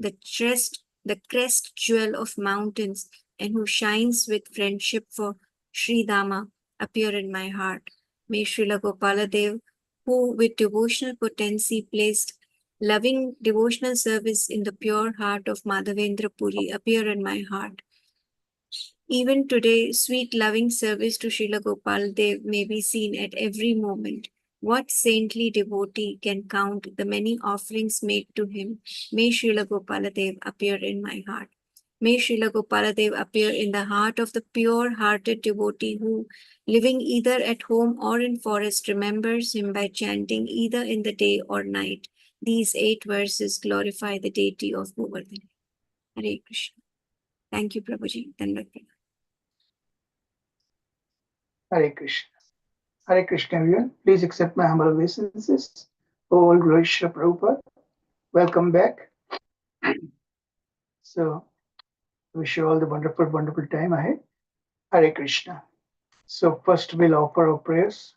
the crest jewel of mountains, and who shines with friendship for Sri Dama, appear in my heart. May Srila Gopaladev, who with devotional potency placed loving devotional service in the pure heart of Madhavendra Puri, appear in my heart. Even today, sweet loving service to Srila Gopal Dev may be seen at every moment. What saintly devotee can count the many offerings made to him? May Srila Gopaladev appear in my heart. May Srila Gopaladev appear in the heart of the pure-hearted devotee who, living either at home or in forest, remembers him by chanting either in the day or night. These 8 verses glorify the deity of Govardhan. Hare Krishna. Thank you, Prabhuji. Dandavat Pranam. Hare Krishna. Hare Krishna, everyone. Please accept my humble obeisances. All glory Shri Prabhupada. Welcome back. So, wish you all the wonderful, wonderful time ahead. Hare Krishna. So, first we'll offer our prayers.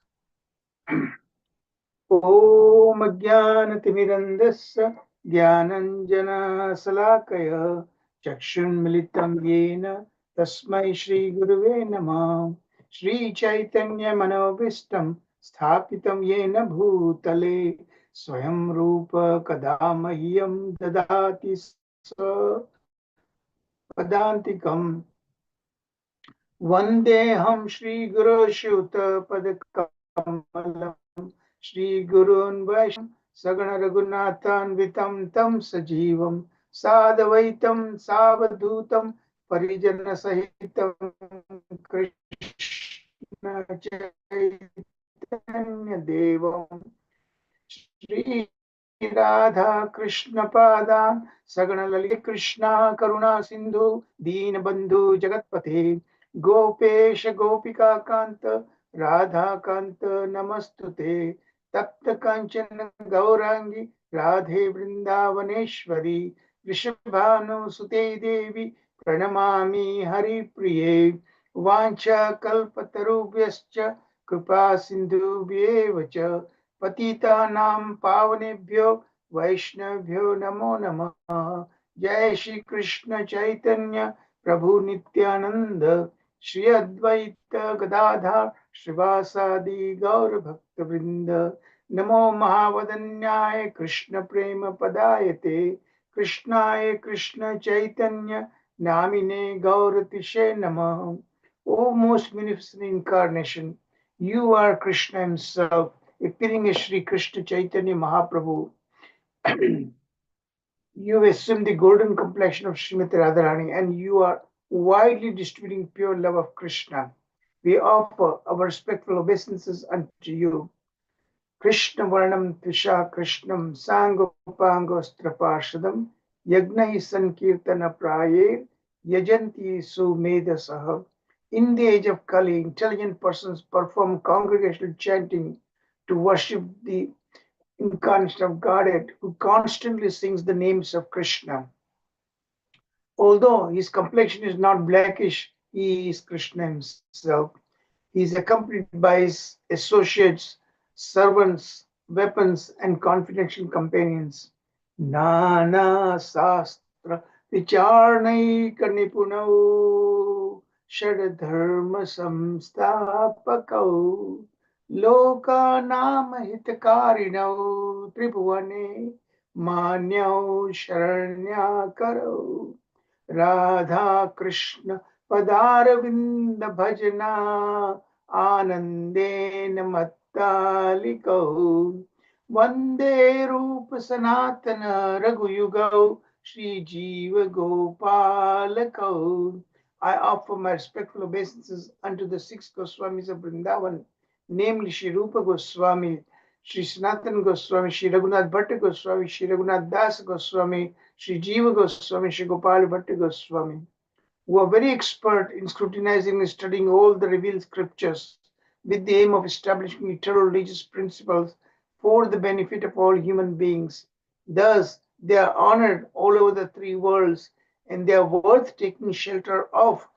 Om Jnanatimirandasya Jnananjana Salakaya Chakshunmilitam Yena Tasmai Shri Guruve Namah Shri Chaitanya Manobishtam Sthapitam Yena Bhutale Swayam Rupa Kadamahyam Dadati Padantikam Vandeham Shri Guru Shuta Padakamalam Shri Gurun Vaisham Sagana Raghunathan Vitam Tam Sajivam Sadavaitam Savadhutam Parijana Sahitam Krishna Chaitanya Devam Shri Radha Krishna Padan Sagana Lalita Krishna Karuna Sindhu Deen Bandhu Jagatpate Gopesha Gopika Kanta Radha Kanta Namastute Tapta Kanchana Gaurangi Radhe Vrindavaneshwari Rishabhanu Sute Devi Pranamami Hari Priye Vancha Kalpatarubhyascha Kripa Sindhubhyevacha Patitanam Pavanebhyo Vaishnavyo Namo Namah Jai Shri Krishna Chaitanya Prabhu Nityananda Shri Advaita Gadadhar Srivasadi Gaur Bhakta Vrinda Namo Mahavadanyaya Krishna Prema Padayate Krishnaya Krishna Chaitanya Namine Gauratishe Namah. O most magnificent incarnation, you are Krishna himself, appearing as Sri Krishna Chaitanya Mahaprabhu. You assume the golden complexion of Srimati Radharani and you are widely distributing pure love of Krishna. We offer our respectful obeisances unto you. Krishna Varnam Trisha Krishnam Sangopango Strapashadam Yagnahi Sankirtana Prayer Yajanti Sumeda Saha. In the age of Kali, intelligent persons perform congregational chanting to worship the incarnation of Godhead who constantly sings the names of Krishna. Although his complexion is not blackish, he is Krishna himself. He is accompanied by his associates, servants, weapons, and confidential companions. Nana Sastra Vicharnaika Nipunau Shadadharma Samstapakau Lokanam Hitakarinau Tribhuvane Manyau Sharanyakaro Radha Krishna Padaravinda Bhajana Anandena Mattalikau Vande Rupa Sanatana Raghuyugau Shri Jiva Gopalakau. I offer my respectful obeisances unto the 6 Goswamis of Vrindavan, namely Shri Rupa Goswami, Shri Sanatana Goswami, Shri Raghunath Bhatta Goswami, Shri Raghunath Das Goswami, Shri Jiva Goswami, Shri Gopal Bhatta Goswami, who are very expert in scrutinizing and studying all the revealed scriptures with the aim of establishing eternal religious principles for the benefit of all human beings. Thus, they are honored all over the 3 worlds and they are worth taking shelter of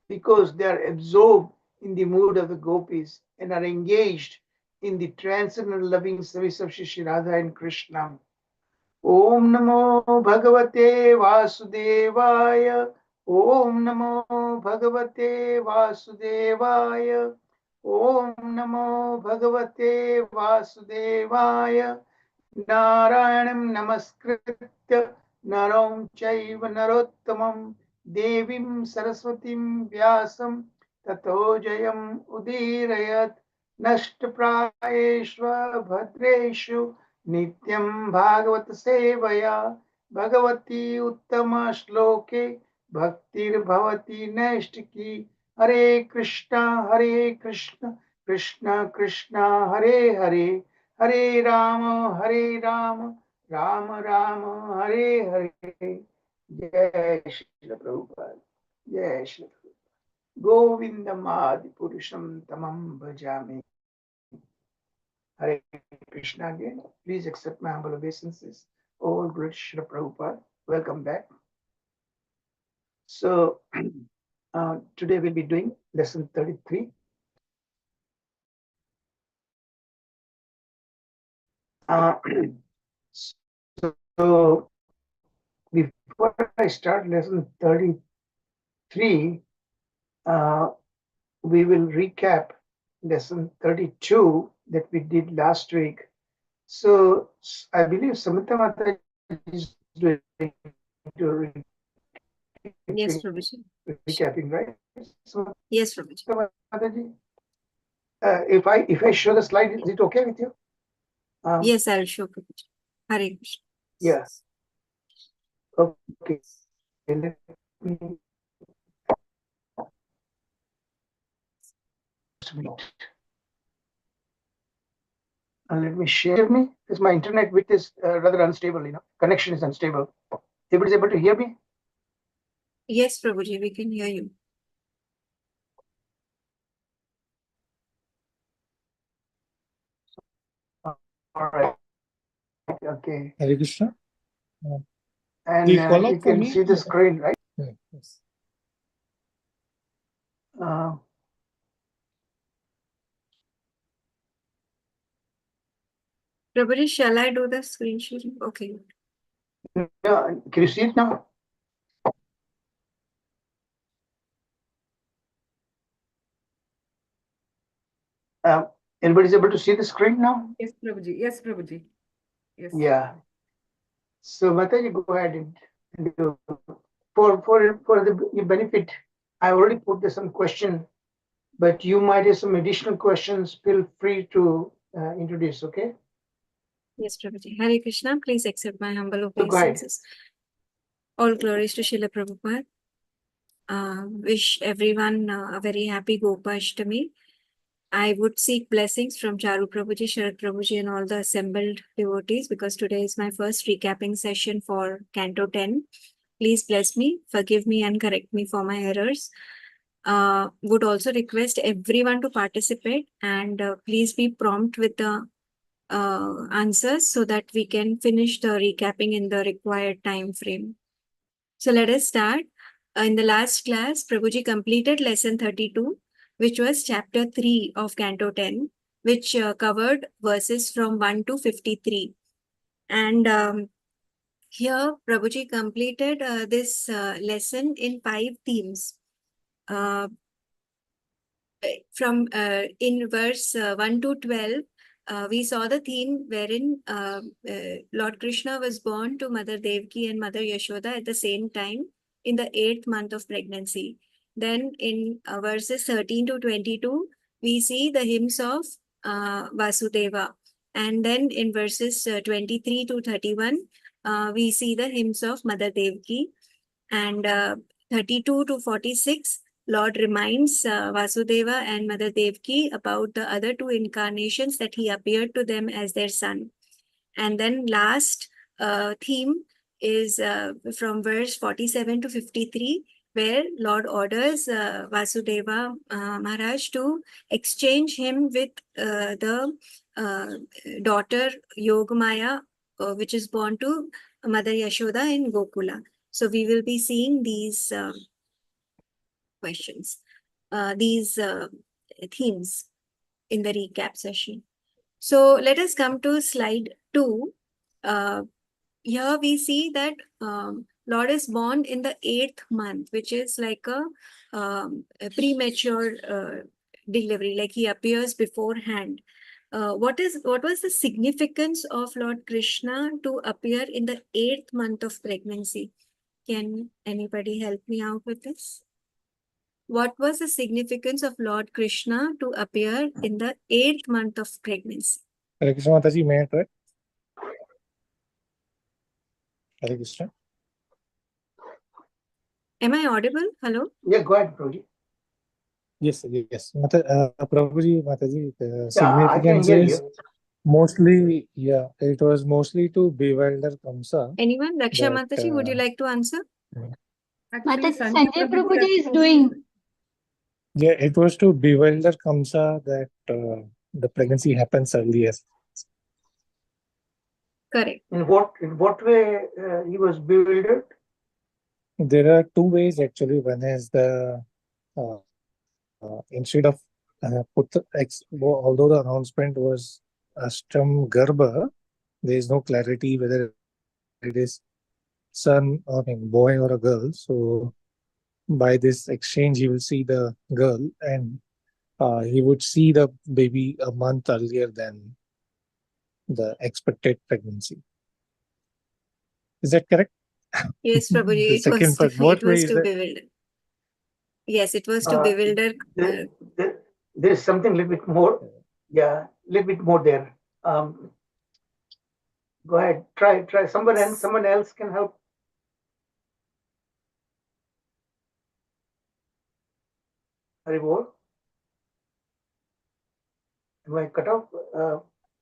because they are absorbed in the mood of the gopis and are engaged in the transcendental loving service of Shri Radha and Krishna. Om Namo Bhagavate Vasudevaya. Om Namo Bhagavate Vasudevaya. Om Namo Bhagavate Vasudevaya. Narayanam Namaskritya Naram Chaiva Narottamam Devim Saraswatim Vyasam Tato Jayam Udirayat Nashtaprayeshva Bhadreshu Nityam Bhagavata Sevaya Bhagavati Uttama Shloke Bhaktir Bhavati Naistiki Hare Krishna Krishna Krishna Hare Hare Hare Rama, Rama Rama, Hare Hare. Jai Shri Prabhupada. Jai Shri Prabhupada. Govindam Adi Purusham Tamam Bhajami. Hare Krishna again. Please accept my humble obeisances. All great Shri Prabhupada. Welcome back. So, today we'll be doing lesson 33. So, before I start lesson 33, we will recap lesson 32 that we did last week. So I believe Samantha Mata is doing Yes, Prabhuji. recapping, right? Yes, Prabhuji. Mataji? If I show the slide, is it okay with you? Yes, I'll show Prabhuji. Hare Krishna. Yeah. Okay. Let me let me share me because my internet width is rather unstable. Connection is unstable. Everybody is able to hear me? Yes, Prabhuji, we can hear you. All right. Okay. Hare Krishna. And Please follow you for can me. see the screen, right? Yes. Prabhuji, shall I do the screen sharing? Okay. Can you see it now? Everybody's able to see the screen now? Yes, Prabhuji. Yes, Prabhuji. Yes. Yeah. So Mataji, go ahead and do. For the benefit, I already put there some question, but you might have some additional questions. Feel free to introduce, okay? Yes, Prabhuji. Hare Krishna, please accept my humble So go ahead. obeisances. All glories to Srila Prabhupada. Wish everyone a very happy Gopa Ashtami. I would seek blessings from Charu Prabhuji, Sharad Prabhuji, and all the assembled devotees because today is my first recapping session for Canto 10. Please bless me, forgive me, and correct me for my errors. Would also request everyone to participate and please be prompt with the answers so that we can finish the recapping in the required time frame. So let us start. In the last class, Prabhuji completed lesson 32, which was chapter 3 of Canto 10, which covered verses from 1 to 53. And here, Prabhuji completed this lesson in 5 themes. In verse 1 to 12, we saw the theme wherein Lord Krishna was born to Mother Devaki and Mother Yashoda at the same time in the 8th month of pregnancy. Then in verses 13 to 22, we see the hymns of Vasudeva. And then in verses 23 to 31, we see the hymns of Mother Devaki. And 32 to 46, Lord reminds Vasudeva and Mother Devaki about the other 2 incarnations that he appeared to them as their son. And then last theme is from verse 47 to 53, where Lord orders Vasudeva Maharaj to exchange him with the daughter Yogamaya, which is born to Mother Yashoda in Gokula. So we will be seeing these questions, these themes in the recap session. So let us come to slide 2. here we see that Lord is born in the 8th month, which is like a premature delivery, like he appears beforehand. What was the significance of Lord Krishna to appear in the 8th month of pregnancy? Can anybody help me out with this? What was the significance of Lord Krishna to appear in the 8th month of pregnancy? Hare Krishna Mataji, may I try? Hare Krishna. Am I audible? Hello? Yeah, go ahead, Prabhuji. Yes, yes. Prabhuji, Mataji, the Yeah, I can significance hear is you. mostly, it was mostly to bewilder Kamsa. Anyone? Raksha But, Mataji, would you like to answer? Actually, Mataji, Sanjay Prabhuji is has doing. Yeah, it was to bewilder Kamsa that the pregnancy happens earlier. Correct. In what way he was bewildered? There are two ways actually. One is the instead of although the announcement was Ashtam Garbha, there is no clarity whether it is son or a boy or a girl. So by this exchange, he will see the girl and he would see the baby a month earlier than the expected pregnancy. Is that correct? Yes, Prabhuji, The it was second to, part, what it way was is to that? bewilder. Yes, it was to Uh, bewilder. there, there is something a little bit more. Yeah, a little bit more there. Go ahead. Try. Someone else can help. Haribol. Am I cut off?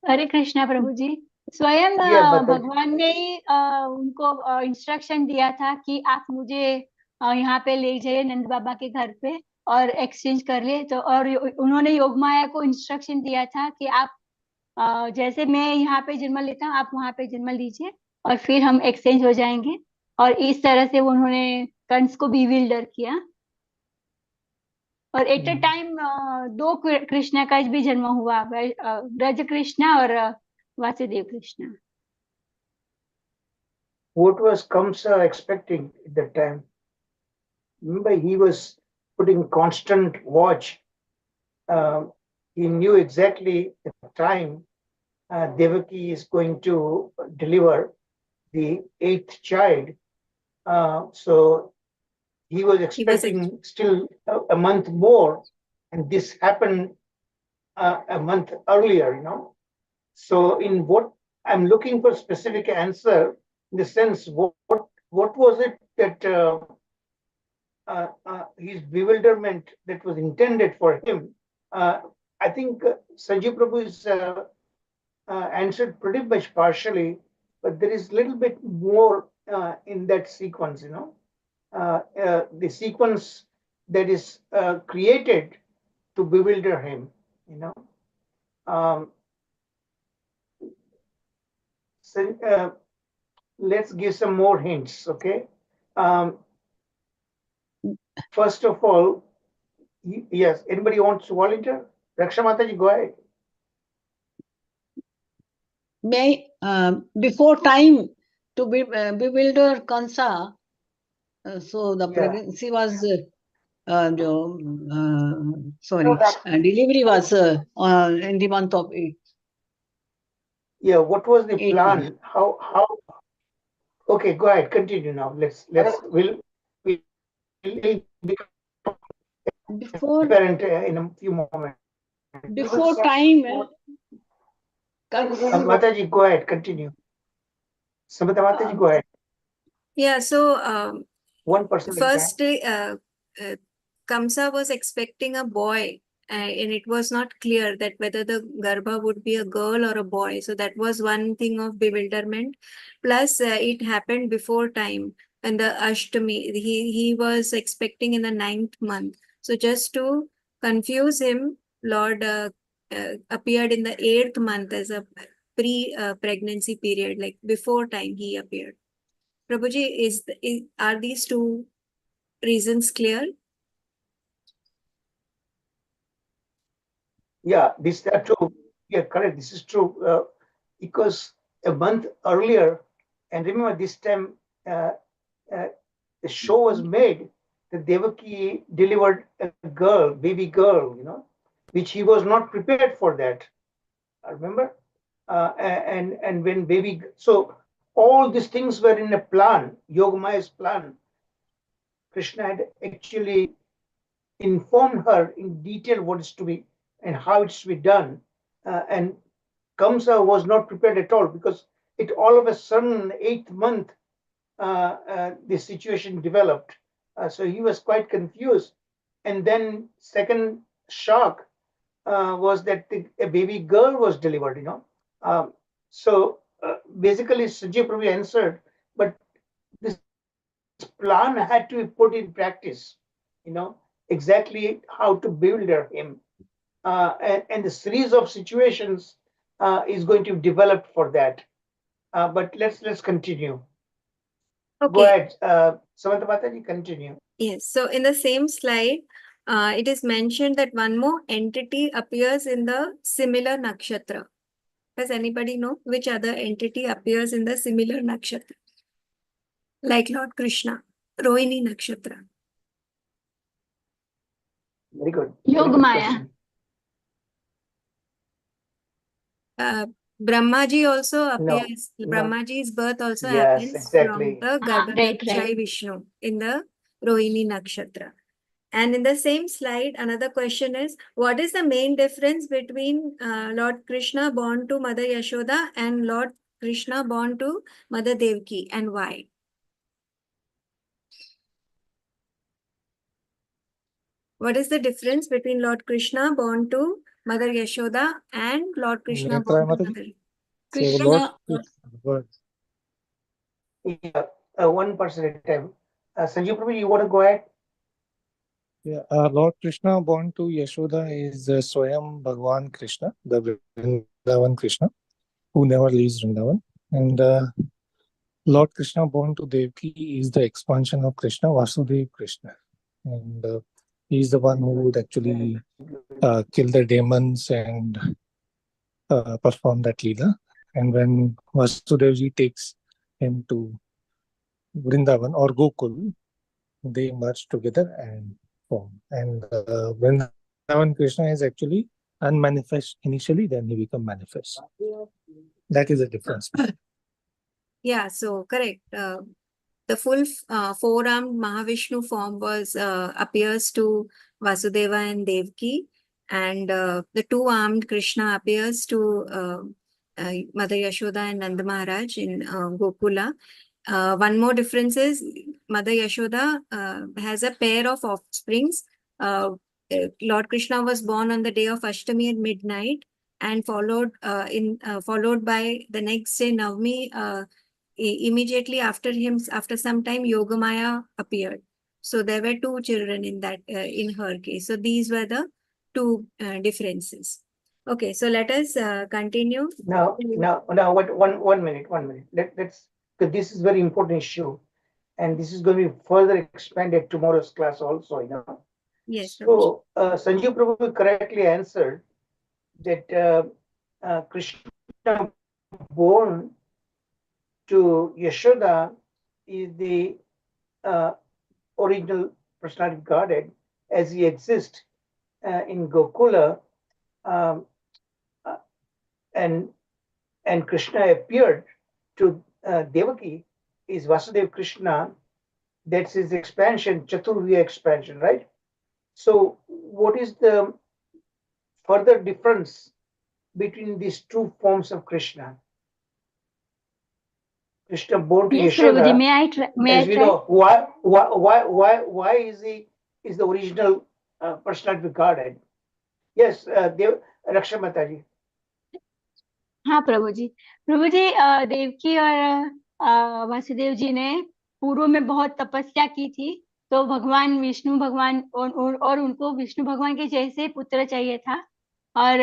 हरे कृष्णा प्रभु जी स्वयं Yeah, but भगवान ने ही उनको instruction दिया था कि आप मुझे यहाँ पे ले जाइए नंद बाबा के घर पे और एक्सचेंज कर लिए तो और उन्होंने योगमाया को इंस्ट्रक्शन दिया था कि आप जैसे मैं यहाँ पे जन्म लेता हूँ आप वहाँ पे जन्म लीजिए और फिर हम एक्सचेंज हो जाएंगे और इस तरह से उन्होंने कंस को बिविल्डर किया और एट अ टाइम दो कृष्णा का भी जन्म हुआ ब्रज कृष्णा और Vasudev Krishna what was Kamsa expecting at that time? Remember, he was putting constant watch. He knew exactly the time Devaki is going to deliver the 8th child. So he was expecting still a month more, and this happened a month earlier, So in what I'm looking for specific answer in the sense, what was it that his bewilderment that was intended for him? I think Sanjeev Prabhu is answered pretty much partially, but there is a little bit more in that sequence, the sequence that is created to bewilder him, So let's give some more hints, okay? First of all, yes, anybody wants to volunteer? Raksha Mataji, go ahead. Before time to bewilder Kansa, so the Yeah. pregnancy was, delivery was in the month of 8. Yeah, what was the 8 plan? months. How? Okay, go ahead. Continue now. We'll become Before apparent in a few moments. time, Mataji, go ahead. Continue. Samantha Mataji, go ahead. Yeah, so 1% first Kamsa was expecting a boy, and it was not clear that whether the Garbha would be a girl or a boy. So that was one thing of bewilderment. Plus, it happened before time, and the Ashtami, he was expecting in the 9th month. So just to confuse him, Lord appeared in the 8th month as a pre-pregnancy period, like before time he appeared. Prabhuji, are these two reasons clear? Yeah, this are true. Yeah, correct. This is true because a month earlier, And remember, this time uh, the show was made that Devaki delivered a girl, baby girl, which he was not prepared for that. Remember? And when baby, so all these things were in a plan, Yogamaya's plan. Krishna had actually informed her in detail what is to be and how it's to be done. And Kamsa was not prepared at all, because it all of a sudden, 8th month, the situation developed. So he was quite confused. And then second shock was that a baby girl was delivered, So basically, Sanjay Prabhu answered, but this plan had to be put in practice, exactly how to build him. And the series of situations is going to be developed for that. But let's continue. Go Okay. ahead, Samantha Mataji, continue. Yes. So in the same slide, it is mentioned that one more entity appears in the similar nakshatra. Does anybody know which other entity appears in the similar nakshatra? Like Lord Krishna, Rohini nakshatra. Very good. Yogamaya. Brahmaji also No, appears. no. Brahmaji's birth also Yes, happens exactly. from the right, Garbhodakshai right. Vishnu in the Rohini nakshatra. And in the same slide, another question is, what is the main difference between Lord Krishna born to Mother Yashoda and Lord Krishna born to Mother Devaki, and why? What is the difference between Lord Krishna born to Mother Yashoda and Lord Krishna May I try, born to Mataji? Mother? So Lord Krishna, Krishna, Yeah, one person at a time. Sanjeev Prabhu, you want to go ahead? yeah, Lord Krishna born to Yashoda is Swayam Bhagwan Krishna, the Vrindavan Krishna, who never leaves Vrindavan. And Lord Krishna born to Devaki is the expansion of Krishna, Vasudev Krishna. And he's the one who would actually kill the demons and perform that leela. And when Vasudevji takes him to Vrindavan or Gokul, they merge together and form. And Vrindavan Krishna is actually unmanifest initially, then he become manifest. That is the difference. Yeah, so correct. The full four-armed Mahavishnu form appears to Vasudeva and Devaki, and the two-armed Krishna appears to Mother Yashoda and Nanda Maharaj in Gokula. One more difference is Mother Yashoda has a pair of offsprings. Lord Krishna was born on the day of Ashtami at midnight, and followed by the next day Navami. Immediately after him, after some time, Yogamaya appeared. So there were two children in that in her case. So these were the two differences. Okay, so let us continue. No, one minute. Let's, because this is very important issue, and this is going to be further expanded tomorrow's class also, Yes, So Sanjeev Prabhu correctly answered that Krishna born to Yashoda is the original personality of Godhead as he exists in Gokula, and Krishna appeared to Devaki is Vasudeva Krishna. That's his expansion, Chaturviya expansion, right? So what is the further difference between these two forms of Krishna? Krishna born to yes, Prabhuji, Yashoda. may I try? As we know, why is the original personality of Godhead? Yes, Raksha Mataji. हाँ प्रभु जी देवकी और वासुदेव जी ने पूर्व में बहुत तपस्या की थी, तो भगवान विष्णु भगवान और उनको विष्णु भगवान के जैसे पुत्र चाहिए था, और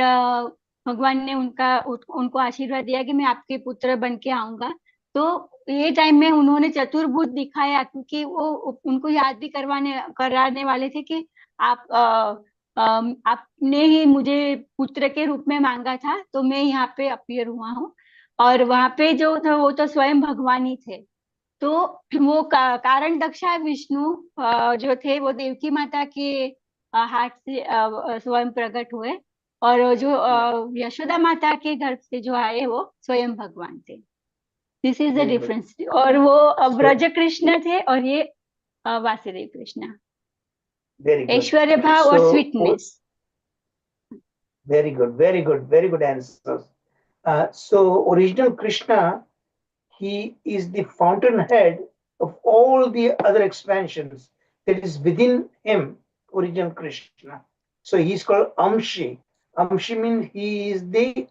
भगवान ने उनको आशीर्वाद दिया कि मैं आपके पुत्र बन के आऊंगा। तो ये टाइम में उन्होंने चतुर्भुज दिखाया, क्योंकि वो उनको याद भी कराने वाले थे कि आपने ही मुझे पुत्र के रूप में मांगा था, तो मैं यहाँ पे अपीयर हुआ हूँ। और वहां पे जो था वो तो स्वयं भगवान ही थे। तो वो कारण दक्षा विष्णु जो थे वो देवकी माता के हाथ से स्वयं प्रकट हुए, और जो यशोदा माता के गर्भ से जो आए वो स्वयं भगवान थे। This is the Very good. Difference. और वो So- ब्रज कृष्ण थे और ये वासुदेव कृष्ण। Very good. ऐश्वर्य भाव और So, sweetness. Very good, very good, very good answers. So original Krishna, he is the fountainhead of all the other expansions that is within him, original Krishna. So he's called Amshi. Amshi means he is the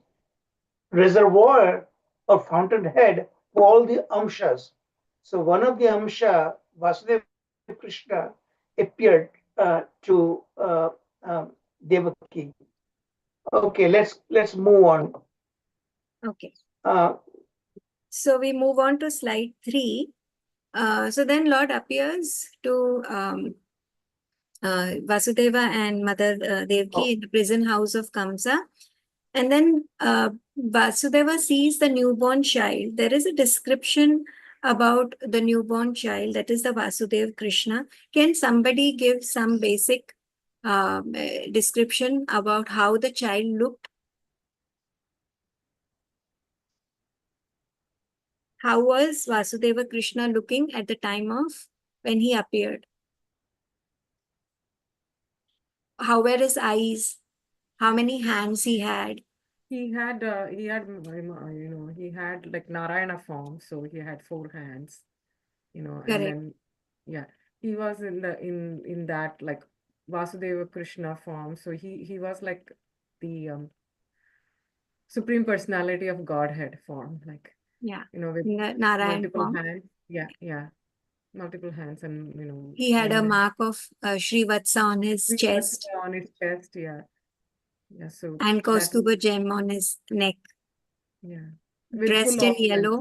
reservoir or fountainhead for all the Amshas. So one of the Amsha, Vasudeva Krishna, appeared to Devaki. Okay, let's move on. Okay. Uh, So we move on to slide 3. So then Lord appears to Vasudeva and Mother Devaki in the prison house of Kamsa. And then Vasudeva sees the newborn child. There is a description about the newborn child, that is the Vasudev Krishna. Can somebody give some basic description about how the child looked? How was Vasudeva Krishna looking at the time of when he appeared? How were his eyes? How many hands he had? He had he had like Narayana form, so he had 4 hands, and Correct. then he was in that like Vasudeva Krishna form, so he was like the supreme personality of Godhead form, like Yeah. with Narayan multiple form. hands, multiple hands, and He had a and mark of Srivatsa on his three chest Vatsa on his chest, so and that was, Kaustuba gem on his neck. with Dressed full in opulence. yellow.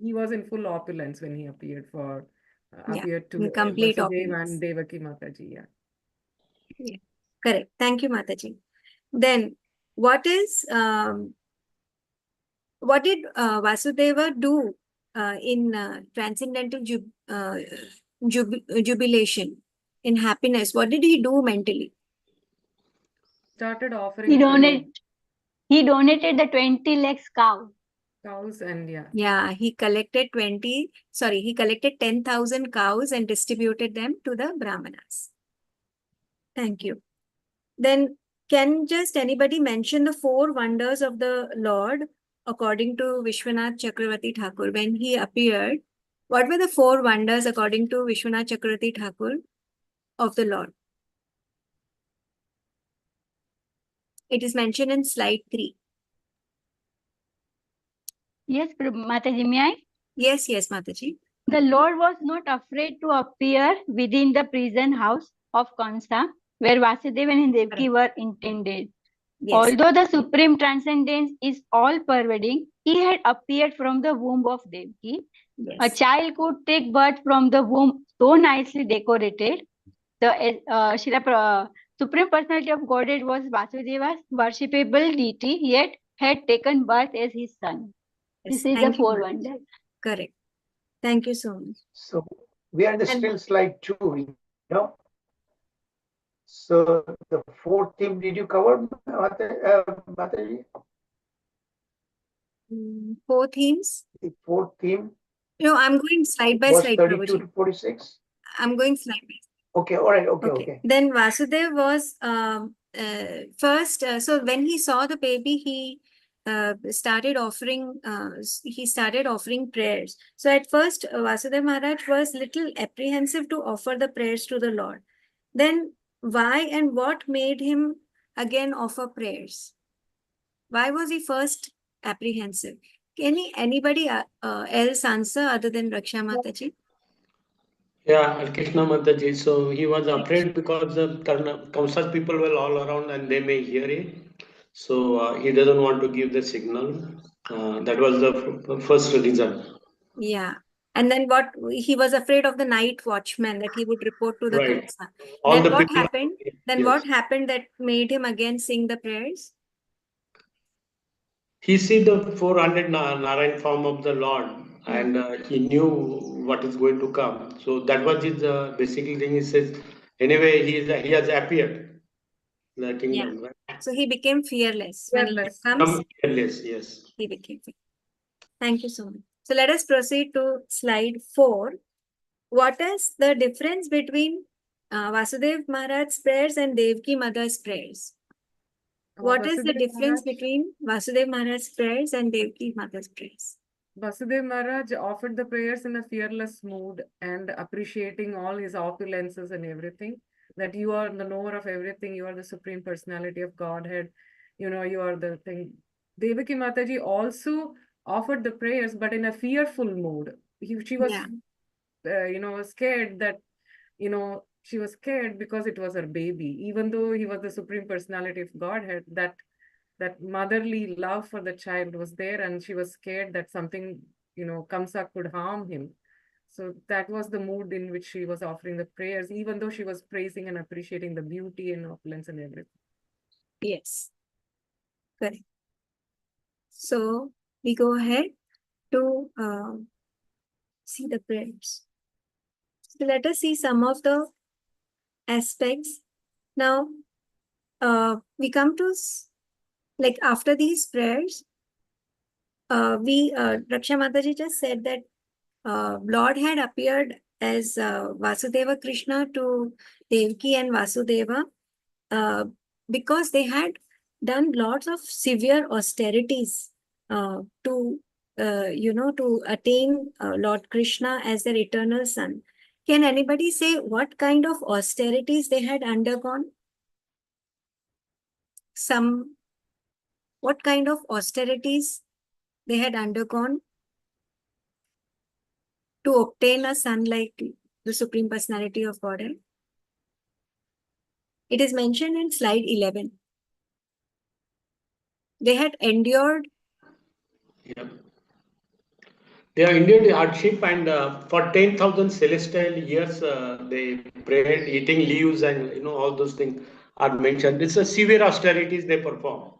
He was in full opulence when he appeared appeared to in complete Vasudeva opulence. and Devaki Mataji. Yeah. Correct. Thank you, Mataji. Then what did Vasudeva do in transcendental jubilation, in happiness? What did he do mentally? Started offering He donated the 20 lakhs cow. cows and He collected 10,000 cows and distributed them to the Brahmanas. Thank you. Then can just anybody mention the 4 wonders of the Lord according to Vishwanath Chakravarti Thakur when he appeared? What were the 4 wonders according to Vishwanath Chakravarti Thakur of the Lord? It is mentioned in slide 3. Yes, Mataji, may I? Yes, Mataji. The Lord was not afraid to appear within the prison house of Kansa, where Vasudeva and Devaki were intended. Yes. Although the supreme transcendence is all-pervading, he had appeared from the womb of Devaki. Yes. A child could take birth from the womb so nicely decorated. The Supreme Personality of Godhead was Vasudeva's worshipable deity, yet had taken birth as his son. Yes, This is the 4 wonders. Correct. Thank you so much. So we are still slide 2, So the 4th theme, did you cover, Mataji? 4 themes? The 4th theme No, I'm going slide by was slide, 32 Prabhuji. to 46. I'm going slide by slide. Okay, all right, okay. Then Vasudev was first. So when he saw the baby, he started offering. He started offering prayers. So at first, Vasudev Maharaj was little apprehensive to offer the prayers to the Lord. Then why and what made him again offer prayers? Why was he first apprehensive? Can anybody else answer other than Raksha Mataji? Yeah, Krishna Mataji. So he was afraid because the Kamsa's people were all around and they may hear it. So he doesn't want to give the signal. That was the first reason. Yeah. And then what, he was afraid of the night watchman that he would report to the Right. Kamsa. All Then the what people. happened? Then Yes. what happened that made him again sing the prayers? he see the 400 Narayan form of the Lord, and he knew what is going to come. So that was his basically thing. He says, anyway, he has appeared the kingdom. Right? So he became fearless. When it Fearless. comes, Come fearless, yes. he became fearless. Thank you so much. So let us proceed to slide 4. What is the difference between Vasudev Maharaj's prayers and Devki Mother's prayers? What is the Vasudev difference Maharaj- between Vasudev Maharaj's prayers and Devki Mother's prayers? Vasudev Maharaj offered the prayers in a fearless mood and appreciating all his opulences and everything. That you are the knower of everything, you are the Supreme Personality of Godhead, you are the thing. Devaki Mataji also offered the prayers, but in a fearful mood. She was, scared that, she was scared because it was her baby. Even though he was the Supreme Personality of Godhead, that motherly love for the child was there, and she was scared that something, Kamsa could harm him. So that was the mood in which she was offering the prayers, even though she was praising and appreciating the beauty and opulence and everything. Yes. Correct. So we go ahead to see the prayers. So let us see some of the aspects. Now, we come to like after these prayers, Raksha Mataji just said that Lord had appeared as Vasudeva Krishna to Devki and Vasudeva because they had done lots of severe austerities to attain Lord Krishna as their eternal son. Can anybody say what kind of austerities they had undergone? What kind of austerities they had undergone to obtain a son like the Supreme Personality of Godhead? It is mentioned in slide 11. They had endured. Yep. They are endured hardship, and for 10,000 celestial years, they prayed, eating leaves, and all those things are mentioned. It's a severe austerities they perform.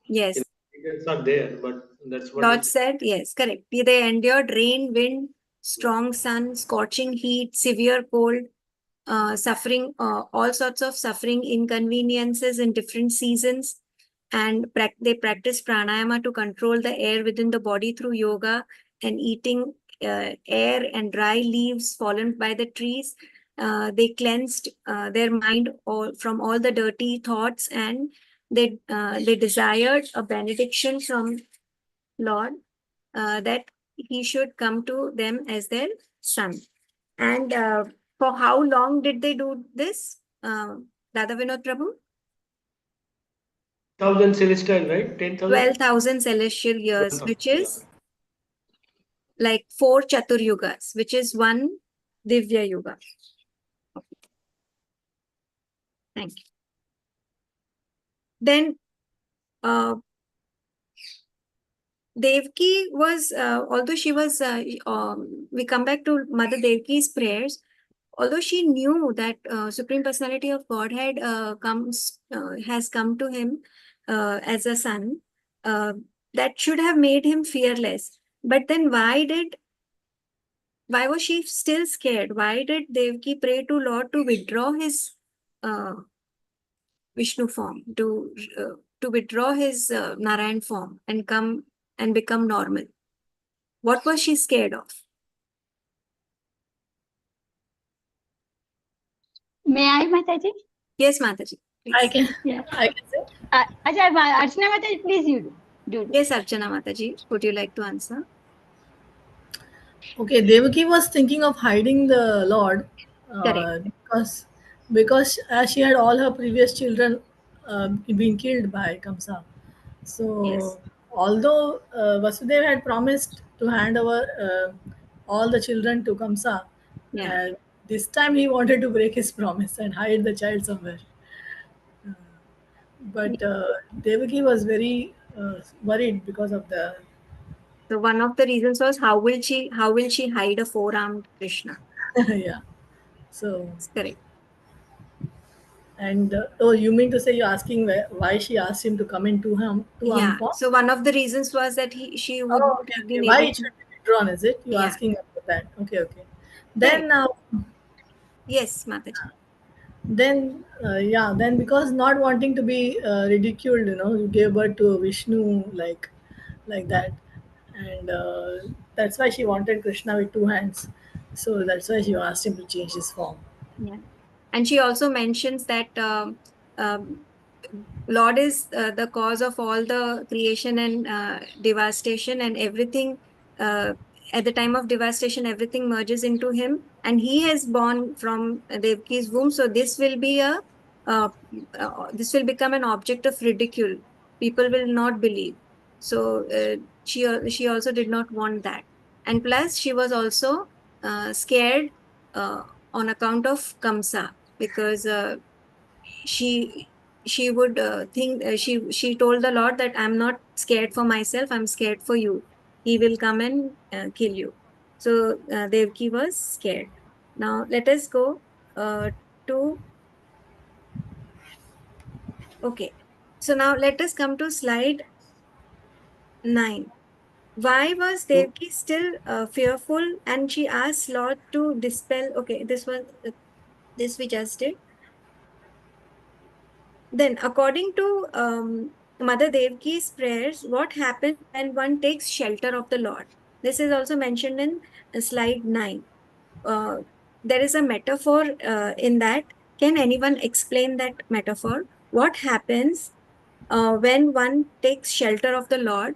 Yes. Details are there, but that's what Lord said, yes, correct. They endured rain, wind, strong sun, scorching heat, severe cold, suffering, all sorts of suffering, inconveniences in different seasons. And they practice pranayama to control the air within the body through yoga, and eating air and dry leaves fallen by the trees. They cleansed their mind from all the dirty thoughts, and they desired a benediction from Lord that he should come to them as their son. And for how long did they do this, Dada Vinod Prabhu? 1,000 celestial, right? 10,000? 12,000 celestial years, which is like 4 Chatur Yugas, which is 1 Divya Yuga. Okay. Thank you. Then Devki was, although she was, we come back to Mother Devki's prayers, although she knew that Supreme Personality of Godhead has come to him as a son, that should have made him fearless. But then why was she still scared? Why did Devki pray to Lord to withdraw his Vishnu form, to withdraw his Narayan form and come and become normal? What was she scared of? May I, Mataji? Yes, Mataji. I can. Yeah. I can say. Archana Mataji, please you do. Yes, Archana Mataji, would you like to answer? Okay, Devaki was thinking of hiding the Lord Correct. because she had all her previous children being killed by Kamsa. So Yes. although Vasudeva had promised to hand over all the children to Kamsa, Yeah. this time he wanted to break his promise and hide the child somewhere. But Devaki was very worried because of the. So one of the reasons was how will she hide a 4-armed Krishna? Yeah. So That's correct. And oh, you mean to say you're asking why she asked him to come in two arm Yeah. form? So one of the reasons was that she would Oh, not okay, have okay. been Why able it to. should be withdrawn? Is it? You're Yeah. asking about that? Okay, okay. Correct. Then Yes, Mataji. then because not wanting to be ridiculed, you gave birth to a Vishnu like that, and that's why she wanted Krishna with two hands. So that's why she asked him to change his form. Yeah. And she also mentions that Lord is the cause of all the creation and devastation, and everything. At the time of devastation, everything merges into him, and he has born from Devki's womb. So uh, this will become an object of ridicule. People will not believe. So she also did not want that, and plus she was also scared on account of Kamsa, because she would think she told the Lord that I'm not scared for myself, I'm scared for you. He will come and kill you. So Devki was scared. Now let us go to okay. So now let us come to slide 9. Why was Devki still fearful, and she asked Lord to dispel? Okay, this we just did. Then, according to Mother Devki's prayers, what happens when one takes shelter of the Lord? This is also mentioned in slide 9. Uh, there is a metaphor in that. Can anyone explain that metaphor? What happens when one takes shelter of the Lord?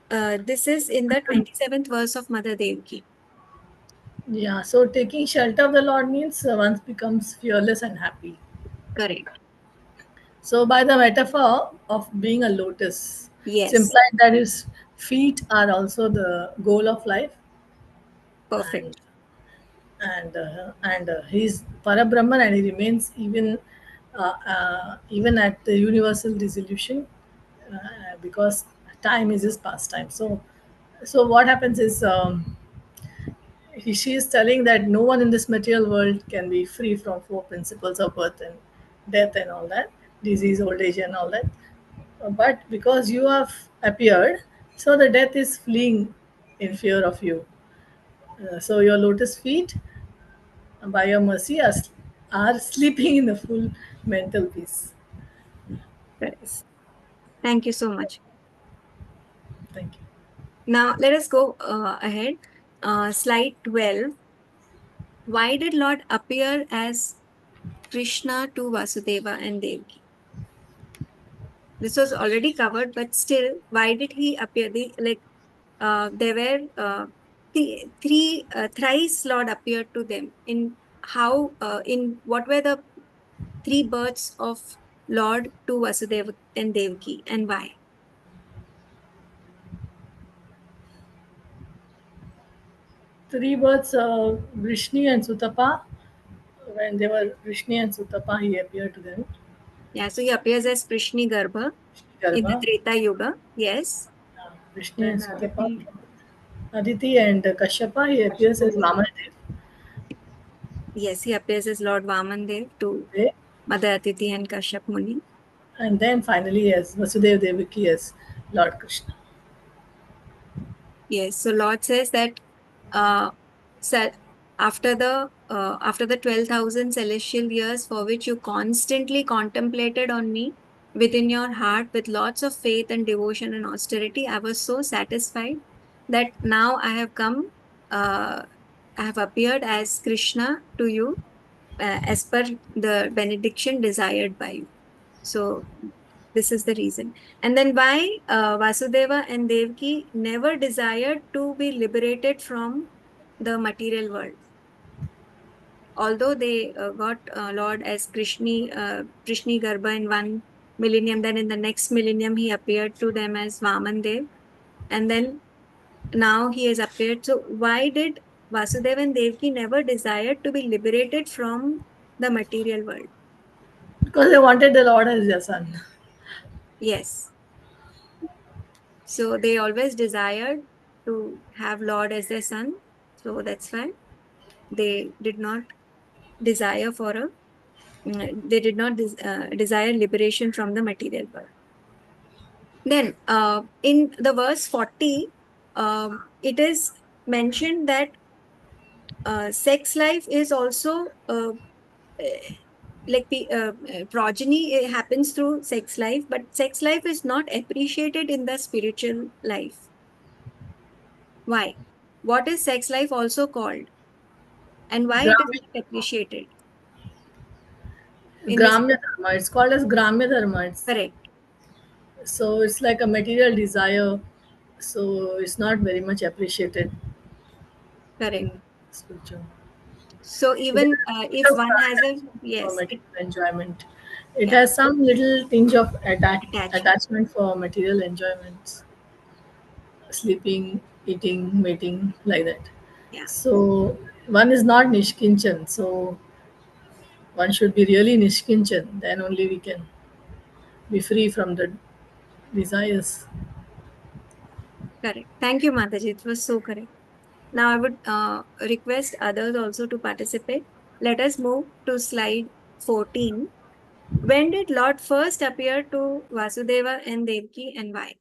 This is in the 27th verse of Mother Devki. Yeah. So taking shelter of the Lord means one becomes fearless and happy. Correct. So, by the metaphor of being a lotus, it's Yes. implied that his feet are also the goal of life, and Perfect. he's Parabrahman, and he remains even at the universal dissolution, because time is his pastime. So what happens is, she is telling that no one in this material world can be free from four principles of birth and death and all that, disease, old age, and all that. But because you have appeared, so the death is fleeing in fear of you. So your lotus feet, by your mercy, are sleeping in the full mental peace. Correct. Thank you so much. Thank you. Now let us go ahead. Slide 12. Why did Lord appear as Krishna to Vasudeva and Devaki? This was already covered, but still, why did he appear? There were three thrice Lord appeared to them. In what were the three births of Lord to Vasudeva and Devaki, and why? Three births, Vrishni and Sutapa. When they were Vrishni and Sutapa, he appeared to them. Yeah, so he appears as Prishni Garbha in the Garba, Treta Yuga. Yes. Vrishni and Then Sutapa. Aditi. Aditi and Kashyapa, he appears as Vamadev. Yes, he appears as Lord Vamandev to Mother Aditi and Kashyap Muni. And then finally as Vasudeva Devaki as Lord Krishna. Yes, so Lord says that uh, so after the 12,000 celestial years for which you constantly contemplated on me within your heart with lots of faith and devotion and austerity, I was so satisfied that now I have come, I have appeared as Krishna to you as per the benediction desired by you. So this is the reason. And then why Vasudeva and Devki never desired to be liberated from the material world. Although they got Lord as Krishni Garbha in one millennium, then in the next millennium he appeared to them as Vamandev, and then now he has appeared. So why did Vasudeva and Devki never desired to be liberated from the material world? Because they wanted the Lord as their son. Yes. So they always desired to have Lord as their son. So that's why they did not desire for a they did not desire liberation from the material world. Then in the verse 40, it is mentioned that sex life is also like progeny happens through sex life, but sex life is not appreciated in the spiritual life. Why? What is sex life also called? And why it is not appreciated? In this, Gramya Dharma. It's called as Gramya Dharma. correct. So it's like a material desire. So it's not very much appreciated Correct. in spiritual. So even if one has a For yes, material enjoyment, it yeah, has some little tinge of attachment. attachment for material enjoyments, sleeping, eating, mating, like that. Yeah, So one is not nishkinchan. So one should be really nishkinchan. Then only we can be free from the desires. correct. Thank you, Mataji. It was so correct. Now I would request others also to participate. Let us move to slide 14. When did Lord first appear to Vasudeva and Devaki and why?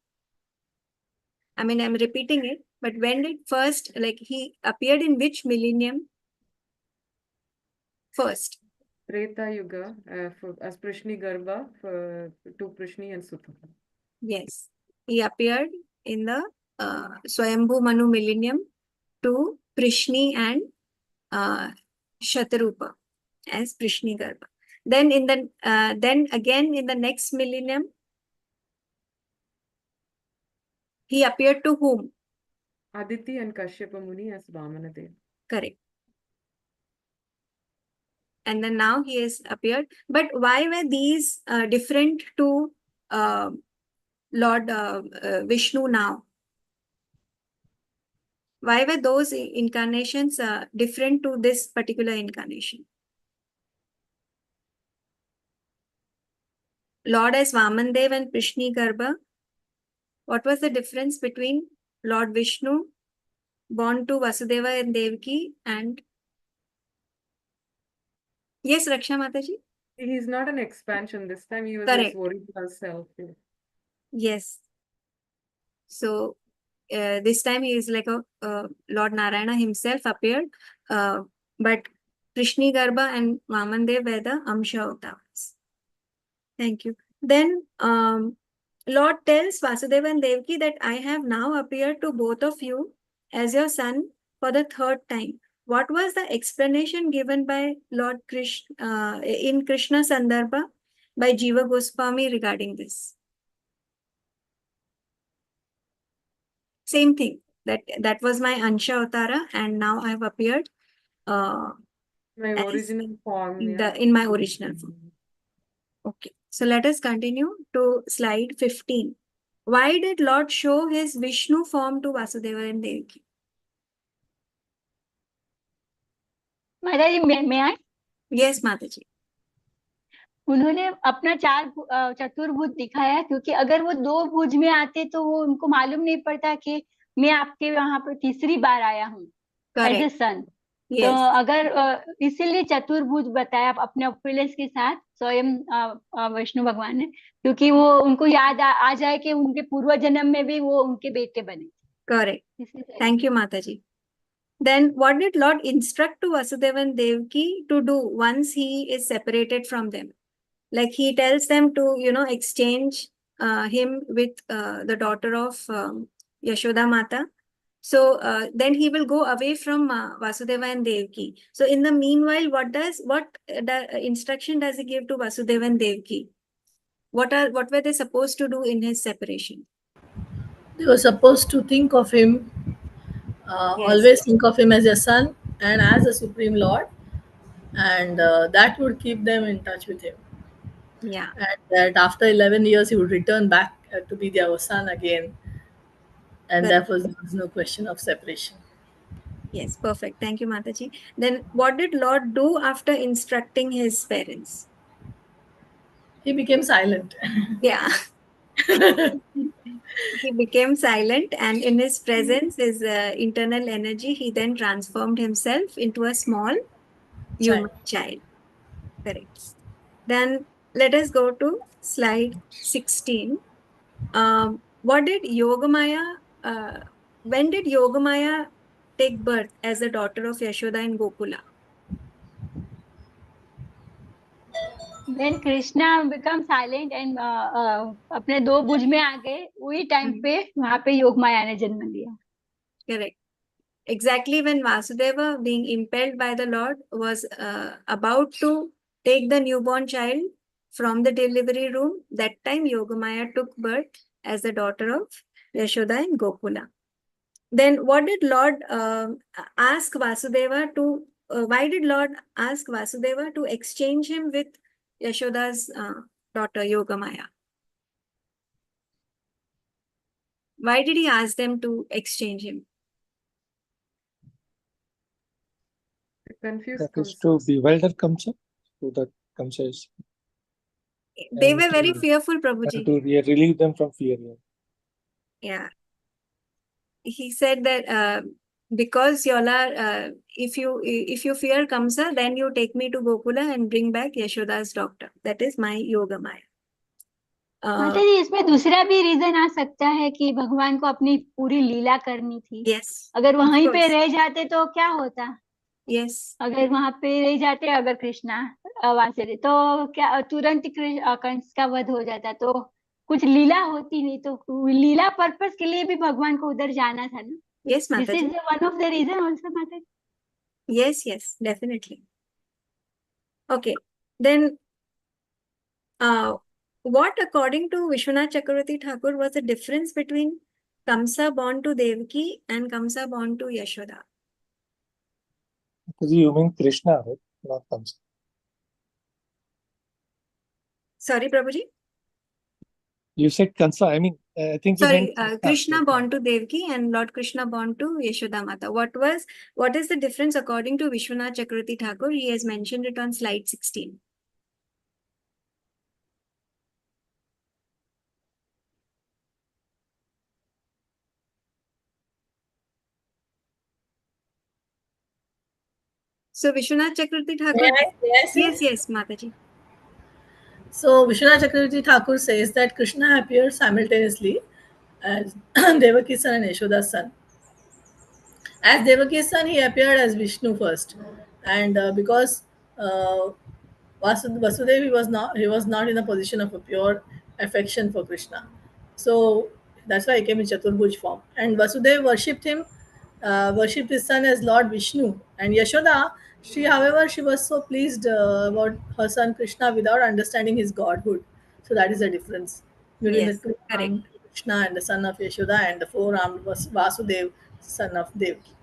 I mean, I'm repeating it, but when did first, like he appeared in which millennium? First. Treta Yuga as Prishni Garbha to Prishni and Sutta. Yes. He appeared in the Swayambhu Manu millennium to Prishni and Shatarupa as Prishni Garbha. Then in the then again in the next millennium, he appeared to whom? Aditi and Kashyapa Muni as Vamanadev. Correct. And then now he has appeared. But why were these different to Lord Vishnu now? Why were those incarnations different to this particular incarnation? Lord as Vamandev and Prishni Garbha. What was the difference between Lord Vishnu, born to Vasudeva and Devaki, and yes, Raksha Mataji? He's not an expansion. This time he was Correct. his original self. Yes. So this time he is like a Lord Narayana himself appeared, but Prishni Garbha and Vamandev were the Amsha avatars. Thank you. Then Lord tells Vasudeva and Devaki that I have now appeared to both of you as your son for the third time. What was the explanation given by Lord Krishna in Krishna Sandarbha by Jiva Goswami regarding this? Same thing, that was my Ansha Avatara and now I have appeared My as original form. in my original form. Okay, so let us continue to slide 15. Why did Lord show his Vishnu form to Vasudeva and Devaki? माताजी मैं आए Yes, Mataji. उन्होंने अपना चतुर्भुज दिखाया क्योंकि अगर वो 2 भुज में आते तो वो उनको मालूम नहीं पड़ता कि मैं आपके यहाँ पर तीसरी बार आया हूँ एज ए सन। तो Yes, अगर इसीलिए चतुर्भुज बताया अपने ऑपुलेंस के साथ स्वयं विष्णु भगवान ने, क्योंकि वो उनको याद आ जाए कि उनके पूर्व जन्म में भी वो उनके बेटे बने। correct. Thank you, Mataji. Then what did Lord instruct to Vasudeva and Devaki to do once he is separated from them? Like he tells them to, exchange him with the daughter of Yashoda Mata. So then he will go away from Vasudeva and Devaki. So in the meanwhile, what instruction does he give to Vasudeva and Devaki? What were they supposed to do in his separation? They were supposed to think of him, always think of him as a son and as a supreme lord, and that would keep them in touch with him. Yeah. And that after 11 years he would return back to be their son again, and therefore there was no question of separation. Yes, perfect. Thank you, Mataji. Then what did Lord do after instructing his parents? He became silent. Yeah. He became silent, and in his presence, his internal energy, he then transformed himself into a small human child. Correct. Then let us go to slide 16. What did Yogamaya, when did Yogamaya take birth as the daughter of Yashoda in Gokula? When Krishna become silent and अपने दो भुज में आ गए, वही time पे वहां पे योग माया ने जन्म लिया. Correct. Exactly when Vasudeva, being impelled by the Lord, was about to take the newborn child from the delivery room, that time Yogamaya took birth as the daughter of Yashoda in Gokula. Then what did Lord ask Vasudeva to, why did Lord ask Vasudeva to exchange him with Yashoda's daughter Yogamaya? Why did he ask them to exchange him? Confused That is Kamsa. to bewilder Kamsa, so that Kamsa is. They and were very to- fearful, and Prabhuji. to relieve them from fear. Yeah. He said that because y'all are, if you fear Kamsa, then you take me to Gokula and bring back Yashoda's daughter. That is my Yogamaya. माता जी, इसमें दूसरा भी reason आ सकता है कि भगवान को अपनी पूरी लीला करनी थी. Yes. अगर वहीं of पे course. रह जाते तो क्या होता? Yes. अगर वहां पे रह जाते, अगर कृष्णा वासुदेव, तो क्या तुरंत कंस का वध हो जाता, तो कुछ लीला होती नहीं, तो लीला पर्पस के लिए भी भगवान को उधर जाना था ना. Yes, this Mataji. Is one of the reason also, Mata ji. Yes, yes, definitely. Okay. Then what according to Vishwanath Chakravarti Thakur was the difference between Kamsa born to Devaki and Kamsa born to Yashoda? Because you mean Krishna, right? Not Kamsa. Sorry, Prabhuji. You said Kamsa. I mean, I think you Sorry, meant Krishna born to Devaki and Lord Krishna born to Yashoda Mata. What is the difference according to Vishwanath Chakravarti Thakur? He has mentioned it on slide 16. So Vishwanath Chakravarti Thakur. May I say? Yes, Mataji. So Vishwanath Chakravarti Thakur says that Krishna appeared simultaneously as Devaki's son and Yashoda's son. As Devaki's son, he appeared as Vishnu first, and because uh, Vasudev, he was not in a position of a pure affection for Krishna, so that's why he came in Chaturbhuj form. And Vasudev worshipped his son as Lord Vishnu. And Yashoda, however, she was so pleased about her son Krishna without understanding his godhood. So that is the difference between the Yes, two-armed Krishna and the son of Yashoda, and the four-armed Vasudev, son of Devaki.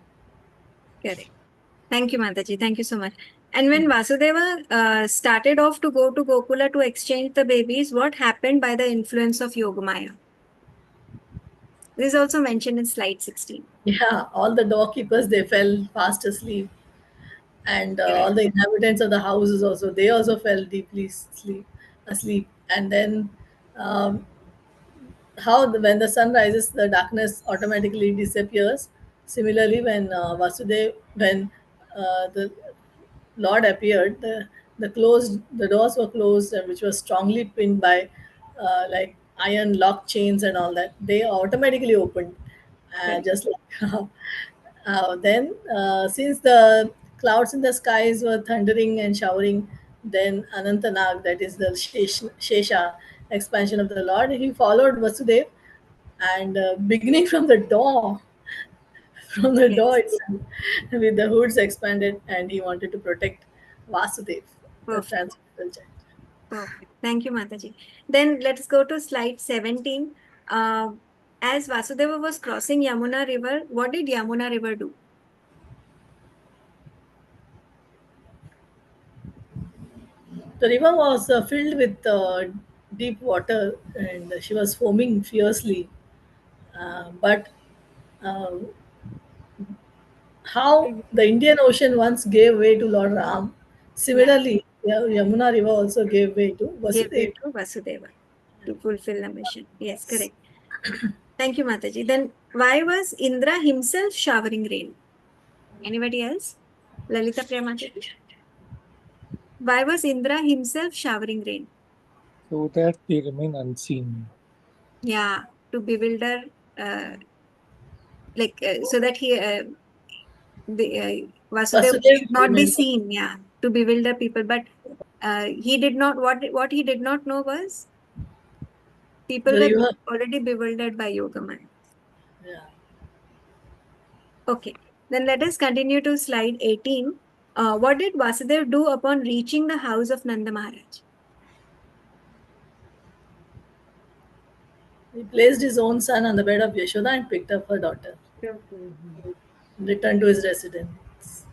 Correct. Thank you, Mataji. Thank you so much. And when Vasudeva started off to go to Gokula to exchange the babies, what happened by the influence of Yogamaya? This is also mentioned in slide 16. Yeah, all the doorkeepers, they fell fast asleep, and all the inhabitants of the houses also, they also fell deeply asleep. And then when the sun rises, the darkness automatically disappears. Similarly, when the Lord appeared, the doors were closed, which was strongly pinned by like iron lock chains and all that. They automatically opened, just like then since the clouds in the skies were thundering and showering, then Anantanag, that is the Shesha expansion of the Lord, he followed Vasudev, and beginning from the door, itself, with the hoods expanded, and he wanted to protect Vasudev, the Perfect. transcendental child. Perfect. Thank you, Mataji. Then let's go to slide 17. As Vasudeva was crossing Yamuna River, what did Yamuna River do? The river was filled with deep water, and she was foaming fiercely. But uh, how the Indian Ocean once gave way to Lord Ram, similarly, Yamuna River also gave way to Gave way Vasudeva. to Vasudeva to fulfill the mission. Yes, correct. Thank you, Mataji. Then why was Indra himself showering rain? Anybody else? Lalita Priya Mataji? Why was Indra himself showering rain? So that they remain unseen. Yeah, to bewilder, so that Vasudeva Vasudev should not be remains. seen. Yeah, to bewilder people, but he did not. What he did not know was people Well, were you have, already bewildered by Yogamaya. yeah. Okay, then let us continue to slide 18. What did Vasudev do upon reaching the house of Nanda Maharaj? He placed his own son on the bed of Yashoda and picked up her daughter. Mhm. Returned to his residence.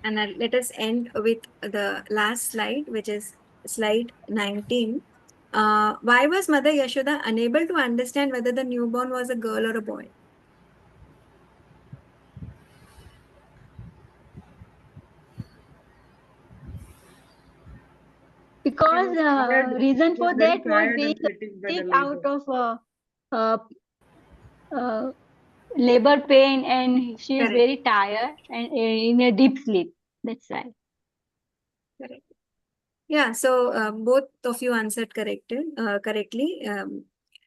And let us end with the last slide, which is slide 19. Why was Mother Yashoda unable to understand whether the newborn was a girl or a boy? Because reason She was for very that was tired being and fatigued by the sick labor. out of uh, uh, labor pain, and she is Correct. very tired and in a deep sleep. That's why. Correct. Yeah, so both of you answered correctly,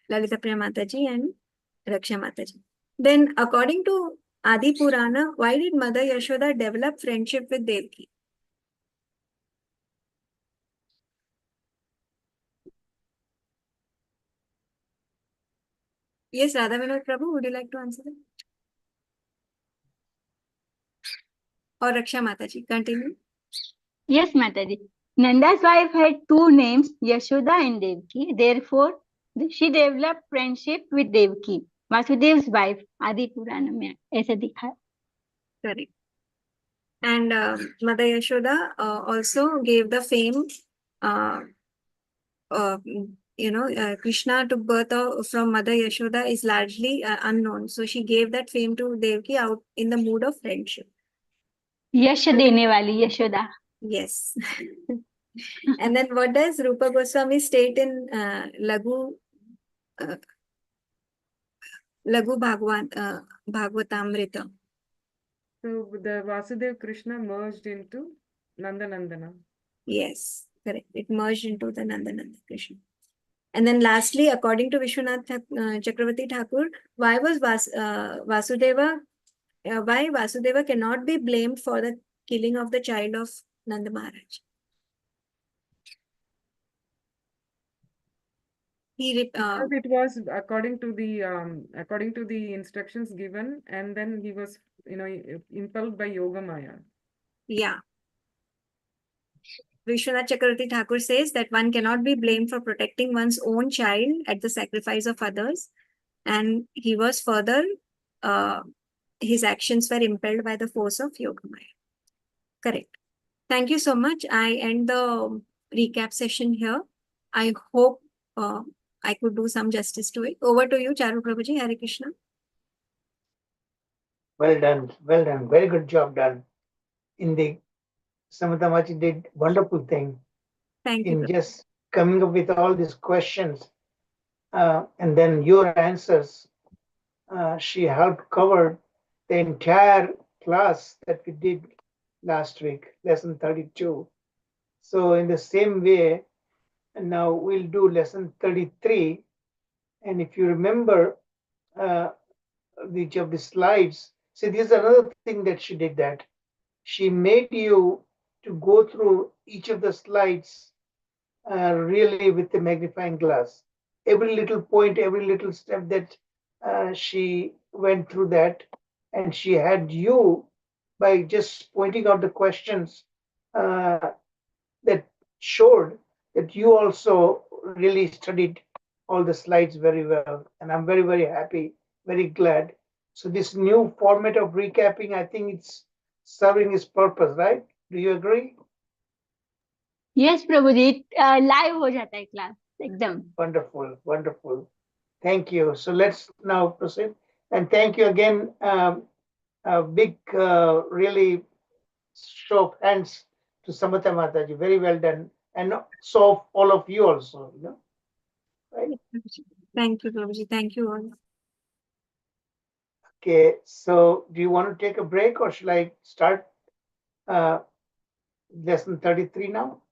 Lalita Priya Mataji and Raksha Mataji. Then, according to Adi Purana, why did Mother Yashoda develop friendship with Devaki? Yes, Radha Vinod Prabhu, would you like to answer that? Or Raksha Mataji, continue. Yes, Mataji. Nanda's wife had two names, Yashoda and Devaki. Therefore, she developed friendship with Devaki, Vasudev's wife. Adi Purana में ऐसा दिखा है. Correct. And Mother Yashoda also gave the fame, uh, Krishna took birth from Mother Yashoda is largely unknown. So she gave that fame to Devaki out in the mood of friendship. यश देने वाली Yashoda. Yes. And then what does Rupa Goswami state in Laghu Bhagavatamrita? So the Vasudev Krishna merged into Nandanandana. Yes, correct. It merged into the Nandananda Krishna. And then lastly, according to Vishwanath Chakravarti Thakur, why Vasudeva cannot be blamed for the killing of the child of Nanda Maharaj? Because it was according to the instructions given, and then he was impelled by Yoga Maya. Yeah. Vishwanath Chakravarti Thakur says that one cannot be blamed for protecting one's own child at the sacrifice of others. And he was further, his actions were impelled by the force of Yogamaya. Correct. Thank you so much. I end the recap session here. I hope I could do some justice to it. Over to you, Charu Prabhuji. Hare Krishna. Well done, well done. Very good job done. Samantha Machi did wonderful thing Thank you. in just coming up with all these questions and then your answers. She helped cover the entire class that we did last week, lesson 32. So in the same way, now we'll do lesson 33. And if you remember each of the slides, see, this is another thing that she did, that she made you to go through each of the slides really with the magnifying glass. Every little point, every little step that she went through that, and she had you, by just pointing out the questions that showed that you also really studied all the slides very well. And I'm very, very happy, very glad. So this new format of recapping, I think it's serving its purpose, right? Do you agree? Yes, Prabhuji. Live हो जाता है class एकदम. Wonderful, wonderful. Thank you. So let's now proceed. And thank you again. A big, really show of hands to Samatha Mataji. Very well done. And so all of you also, right? Thank you, Prabhuji. Thank you all. Okay, so do you want to take a break or should I start lesson 33 now?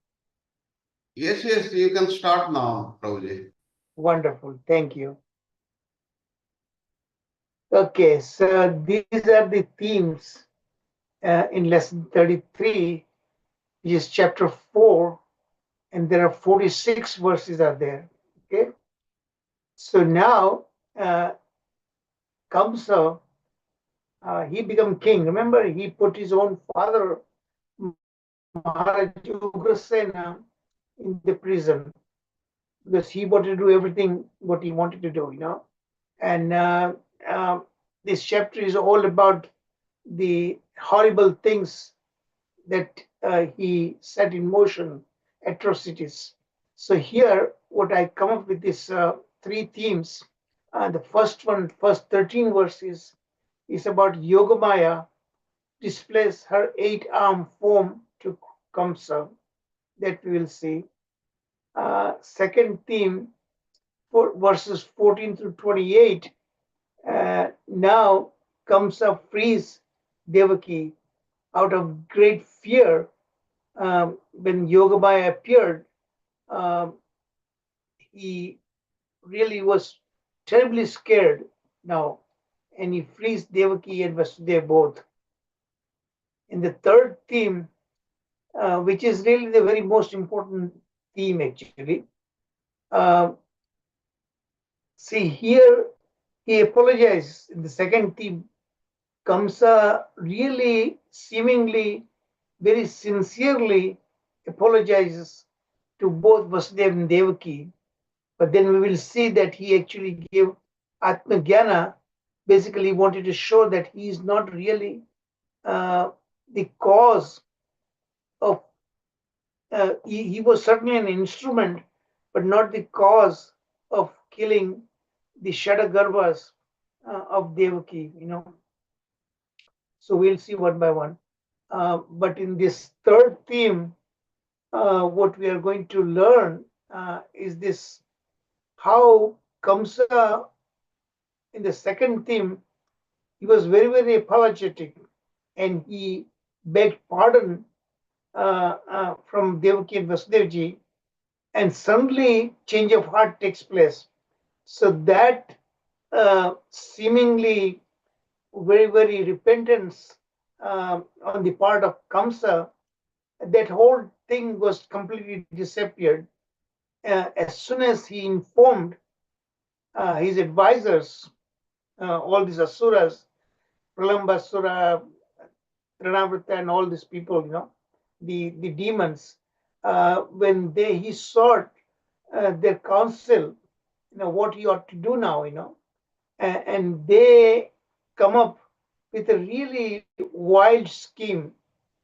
Yes, you can start now, Prabhuji. Wonderful, thank you. Okay, so these are the themes in lesson 33, which is chapter 4, and there are 46 verses are there. Okay, so now Kamsa, he became king. Remember, he put his own father, Maharaj Ugrasena, in the prison because he wanted to do everything what he wanted to do, And this chapter is all about the horrible things that he set in motion, atrocities. So here, what I come up with is three themes. The first 13 verses, is about Yogamaya displays her 8-arm form to Kamsa, that we will see. Second theme, for verses 14 through 28, now Kamsa frees Devaki out of great fear. When Yogamaya appeared, he really was terribly scared now, and he frees Devaki and Vasudeva both. In the third theme, which is really the very most important theme actually, see here he apologizes in the second theme. Kamsa really seemingly very sincerely apologizes to both Vasudeva and Devaki, but then we will see that he actually gave Atmagyana, basically wanted to show that he is not really the cause of, he was certainly an instrument, but not the cause of killing the Shadagarbhas of Devaki, So we'll see one by one. But in this third theme, what we are going to learn is this, how Kamsa, in the second theme, he was very, very apologetic, and he begged pardon from Devaki and Vasudevji, and suddenly change of heart takes place. So that seemingly very, very repentance on the part of Kamsa, that whole thing was completely disappeared. As soon as he informed his advisors, all these asuras, Pralambasura, Trinavrata, and all these people, the demons, when he sought their counsel, what he ought to do now, and they come up with a really wild scheme,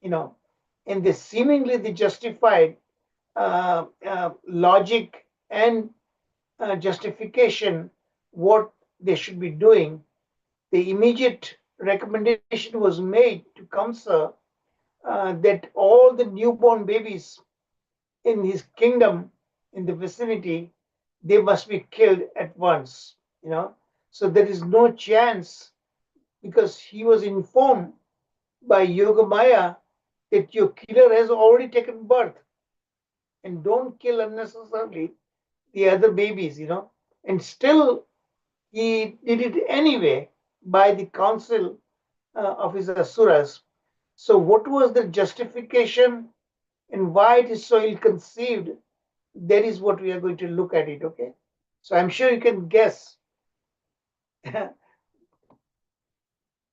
and they seemingly they justified logic and justification what they should be doing. The immediate recommendation was made to Kamsa that all the newborn babies in his kingdom, in the vicinity, they must be killed at once. So there is no chance, because he was informed by Yogamaya that your killer has already taken birth, and don't kill unnecessarily the other babies, and still he did it anyway by the counsel of his asuras. So what was the justification and why it is so ill-conceived? That is what we are going to look at it, okay? So I'm sure you can guess.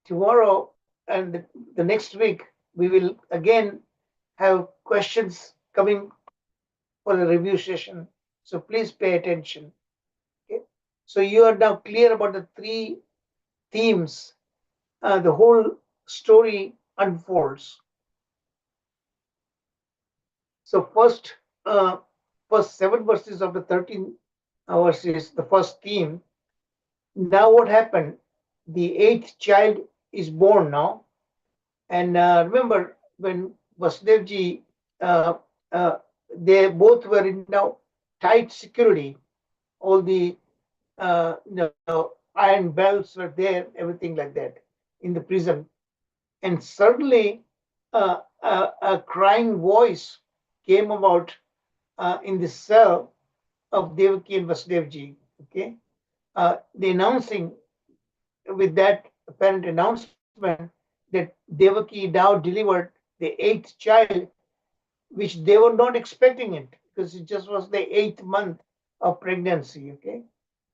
Tomorrow and the next week, we will again have questions coming for the review session. So please pay attention. Okay? So you are now clear about the three themes. The whole story unfolds. So first 7 verses of the 13 verses, the first theme. Now what happened? The 8th child is born now. And remember, when Vasudevji, they both were in now tight security. All the iron belts were there, everything like that in the prison. And suddenly a crying voice came about in the cell of Devaki and Vasudevji. Okay, the announcing with that apparent announcement that Devaki now delivered the 8th child, which they were not expecting it because it just was the 8th month of pregnancy. Okay,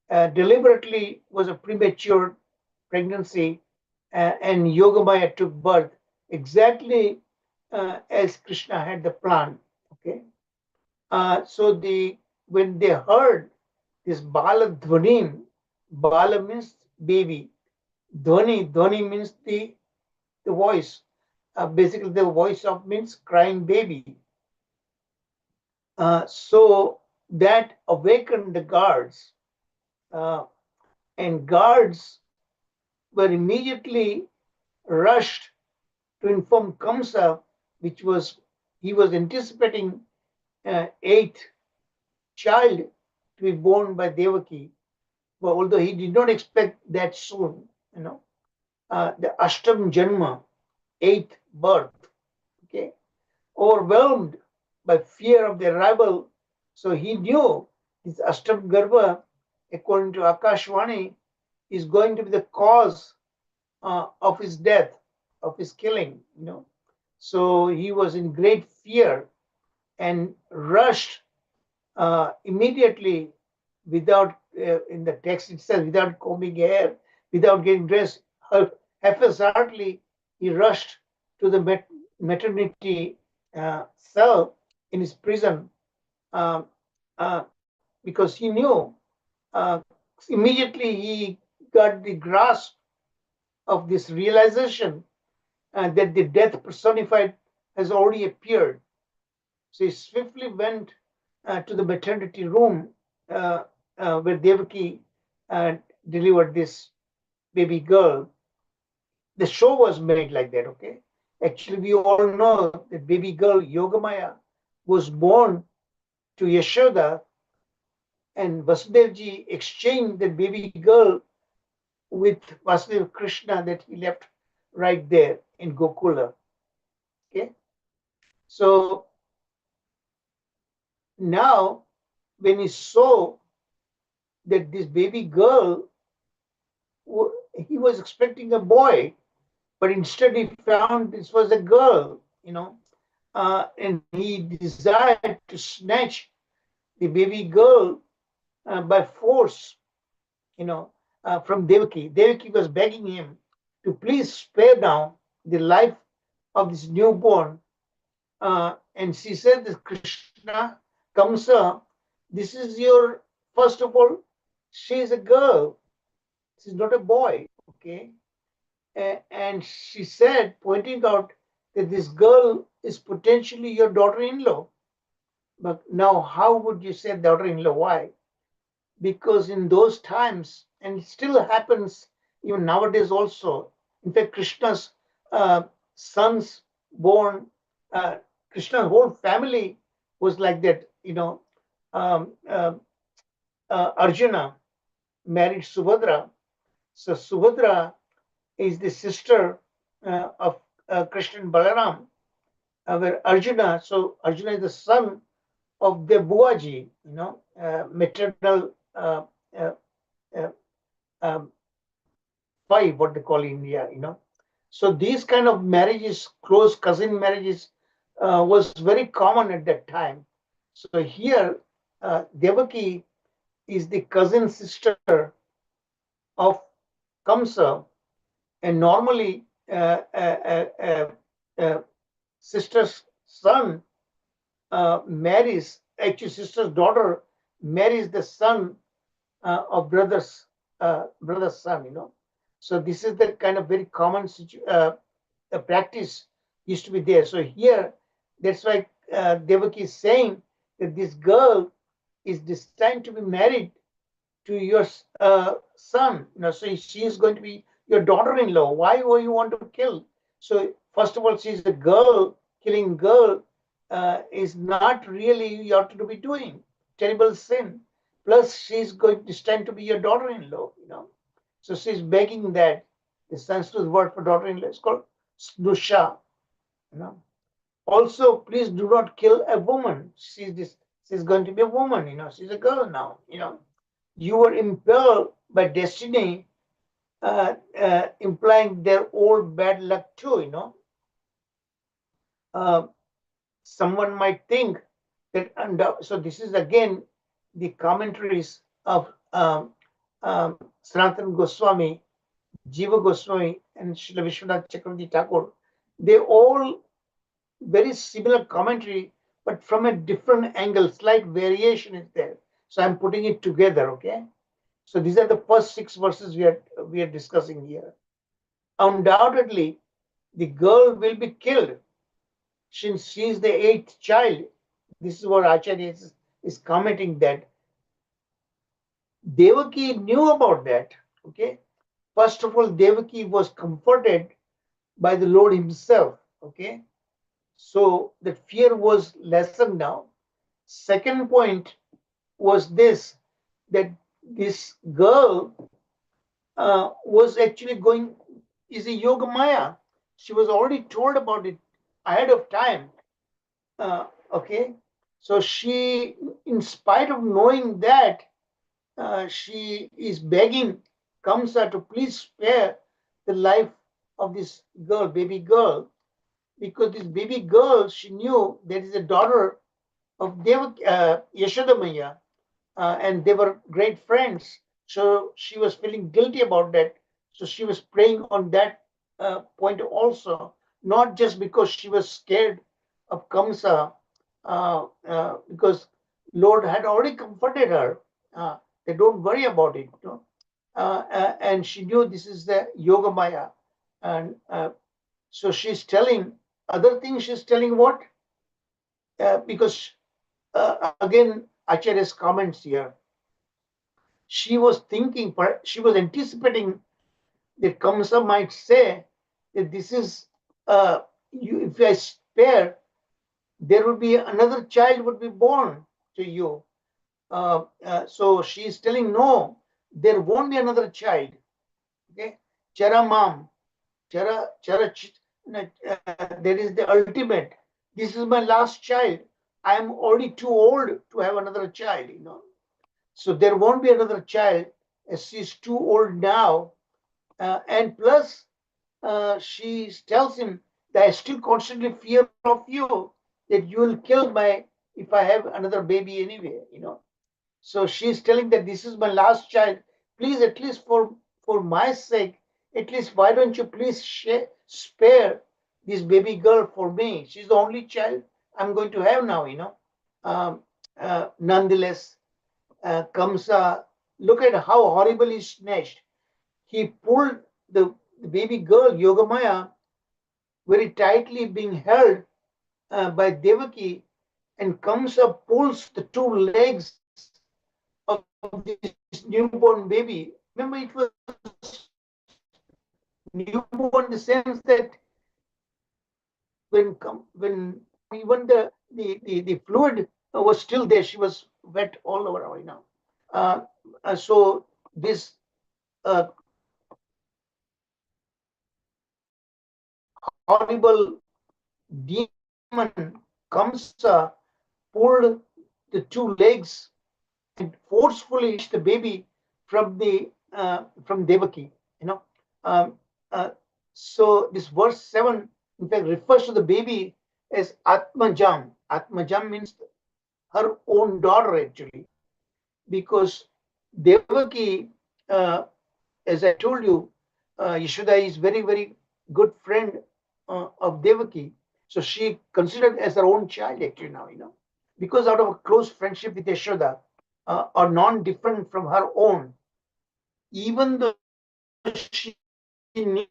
deliberately was a premature pregnancy, and Yogamaya took birth exactly as Krishna had the plan. Okay, so when they heard this Bala Dhvanim, Bala means baby, Dhvani means the voice. Basically, the voice of means crying baby. So that awakened the guards, and guards were immediately rushed to inform Kamsa, which was he was anticipating 8th child to be born by Devaki, but although he did not expect that soon, the Ashtam Janma, 8th birth, okay, overwhelmed by fear of the arrival. So he knew this Ashtam Garbha, according to Akashvani, is going to be the cause of his death, of his killing. So he was in great fear and rushed immediately, without in the text itself, without combing hair, without getting dressed, haphazardly he rushed to the maternity cell in his prison, uh, uh, because he knew uh, immediately he got the grasp of this realization that the death personified has already appeared. So he swiftly went to the maternity room where Devaki delivered this baby girl. The show was made like that, okay? Actually, we all know that baby girl Yogamaya was born to Yashoda, and Vasudevji exchanged the baby girl with Vasudeva Krishna that he left right there in Gokula. Okay? So now, when he saw that this baby girl, he was expecting a boy, but instead he found this was a girl, and he desired to snatch the baby girl by force, from Devaki. Devaki was begging him to please spare down the life of this newborn. And she said that Krishna, Kamsa, this is your, first of all, she is a girl. She's not a boy, okay? And she said, pointing out that this girl is potentially your daughter-in-law. But now, how would you say daughter-in-law? Why? Because in those times, and it still happens even nowadays also, in fact, Krishna's sons born, Krishna's whole family was like that. Arjuna married Subhadra. So Subhadra is the sister of Krishna and Balaram, where Arjuna is the son of the Buaji, maternal five, what they call India, So these kind of marriages, close cousin marriages, was very common at that time. So here, Devaki is the cousin sister of Kamsa, and normally sister's son marries, actually sister's daughter marries the son of brother's son. So this is the kind of very common practice used to be there. So here, that's why Devaki is saying that this girl is destined to be married to your son. So she is going to be your daughter-in-law. Why would you want to kill? So first of all, she's a girl. Killing girl is not really you ought to be doing. Terrible sin. Plus, she's destined to be your daughter-in-law. So she's begging that. The Sanskrit word for daughter-in-law is called snusha. You know. Also, please do not kill a woman. She's going to be a woman. You know, she's a girl now. You know, you were impelled by destiny, implying their old bad luck too. You know, uh, someone might think that so this is again the commentaries of Sanatana Goswami, Jiva Goswami, and Srila Vishwanath Chakravarti Thakur. They all very similar commentary, but from a different angle, slight variation is there. So I'm putting it together, okay? So these are the first 6 verses we are discussing here. Undoubtedly, the girl will be killed since she is the 8th child. This is what Acharya is commenting, that Devaki knew about that, okay? First of all, Devaki was comforted by the Lord himself, okay? So the fear was lessened now. Second point was this, that this girl was actually is a yoga maya. She was already told about it ahead of time. Okay, so she, in spite of knowing that, she is begging Kamsa to please spare the life of this girl, baby girl, because this baby girl, she knew that is a daughter of Yashoda Maya, and they were great friends. So she was feeling guilty about that. So she was praying on that point also, not just because she was scared of Kamsa, because Lord had already comforted her. They don't worry about it. You know? And she knew this is the Yoga Maya. And so she's telling other things. She's telling what? Because again, Acharya's comments here. She was thinking, she was anticipating that Kamsa might say that this is, if I spare, there would be another child would be born to you. So she is telling, no, there won't be another child. Okay, Chara Mam, Chara, that is the ultimate. This is my last child. I am already too old to have another child, you know. So there won't be another child, as she's too old now. And plus, she tells him that I still constantly fear of you, that you will kill if I have another baby anyway, you know. So she's telling that this is my last child. Please, at least for my sake, at least why don't you please spare this baby girl for me? She's the only child I'm going to have now, you know. Nonetheless, Kamsa, look at how horrible he snatched. He pulled the baby girl, Yogamaya, very tightly, being held by Devaki, and Kamsa pulls the 2 legs of this newborn baby. Remember, it was newborn in the sense that when even the fluid was still there, she was wet all over, you know. So this horrible demon Kamsa pulled the 2 legs and forcefully the baby from Devaki. You know, so this verse 7, in fact, refers to the baby as Atmajam. Atmajam means her own daughter, actually, because Devaki, as I told you, Yashoda is very, very good friend of Devaki. So she considered as her own child, actually, now, you know, because out of a close friendship with Yashoda, or non-different from her own, even though she knew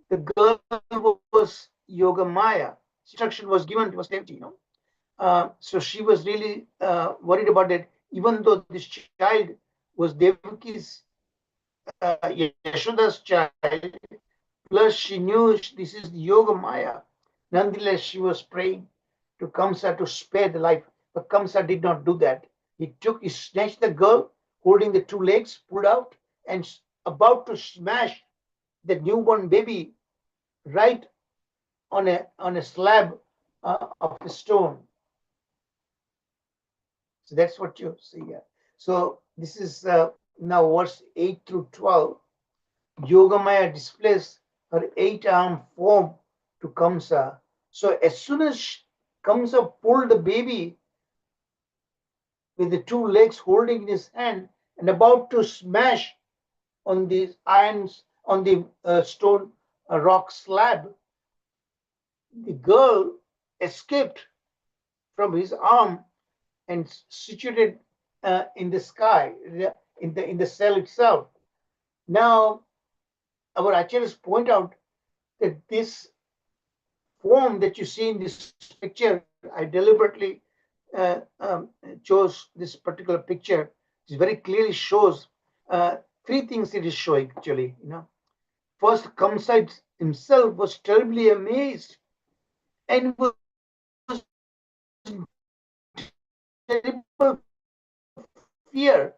the girl was Yoga Maya, instruction was given, it was empty, you know. So she was really worried about it, even though this child was Devaki's, Yashoda's child, plus she knew this is Yoga Maya. Nonetheless, she was praying to Kamsa to spare the life, but Kamsa did not do that. He snatched the girl, holding the 2 legs, pulled out, and about to smash the newborn baby right on a slab of a stone. So that's what you see here. So this is now verse 8 through 12. Yogamaya displays her 8-arm form to Kamsa. So as soon as Kamsa pulled the baby with the 2 legs holding in his hand and about to smash on the irons on the stone rock slab, the girl escaped from his arm and situated in the sky, in the cell itself. Now, our acharyas point out that this form that you see in this picture, I deliberately chose this particular picture. It very clearly shows 3 things it is showing actually. First, Kamsa himself was terribly amazed and was terrible fear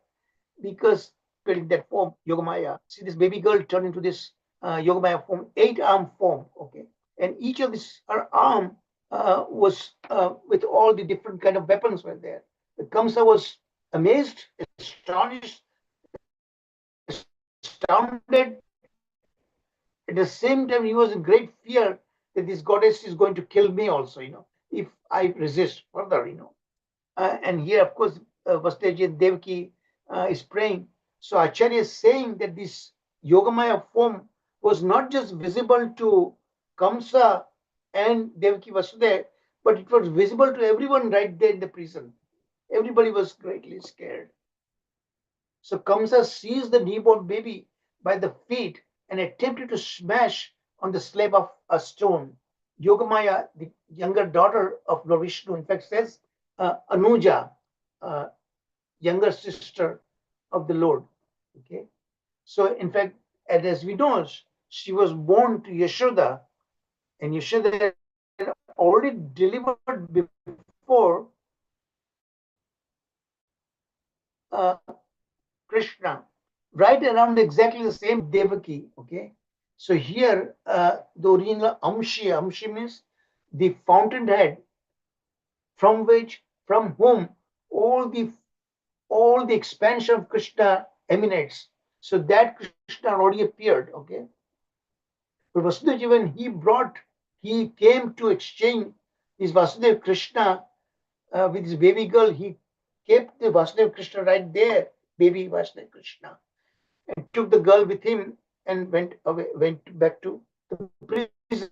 because in that form, Yogamaya. See this baby girl turned into this Yogamaya form, 8-arm form. Okay, and each of this her arm was with all the different kind of weapons were there. The Kamsa was amazed, astonished, astounded. At the same time, he was in great fear that this goddess is going to kill me also. If I resist further. And here, of course, Vasudeva and Devaki is praying. So Acharya is saying that this Yogamaya form was not just visible to Kamsa and Devaki Vasudeva, but it was visible to everyone right there in the prison. Everybody was greatly scared. So Kamsa seized the newborn baby by the feet and attempted to smash on the slab of a stone. Yogamaya, the younger daughter of Lord Vishnu, in fact says Anuja, younger sister of the Lord. Okay, so in fact, as we know, she was born to Yashoda, and Yashoda had already delivered before Krishna, right around exactly the same Devaki. Okay, so here the original Amshi means the fountainhead from whom all the expansion of Krishna emanates. So that Krishna already appeared. Okay, but Vasudeva, when he came to exchange his Vasudeva Krishna with his baby girl, he kept the Vasudeva Krishna right there, baby Vasudeva Krishna, and took the girl with him and went back to the prison.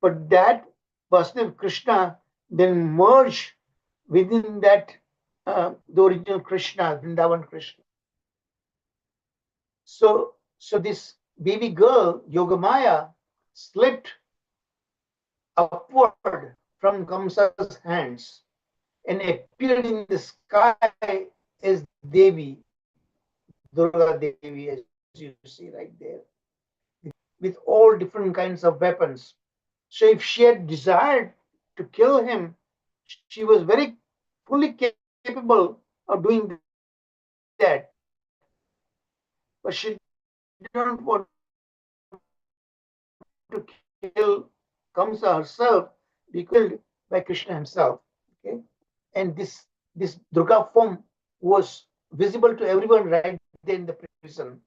But that Vasudeva Krishna then merged within that the original Krishna, Vrindavan Krishna. So this baby girl, Yogamaya, slipped upward from Kamsa's hands and appeared in the sky as Devi, Durga Devi, as you see right there, with all different kinds of weapons. So if she had desired to kill him, she was very fully capable of doing that. But she did not want to kill Kamsa herself, be killed by Krishna himself. Okay, and this Durga form was visible to everyone right there in the prison.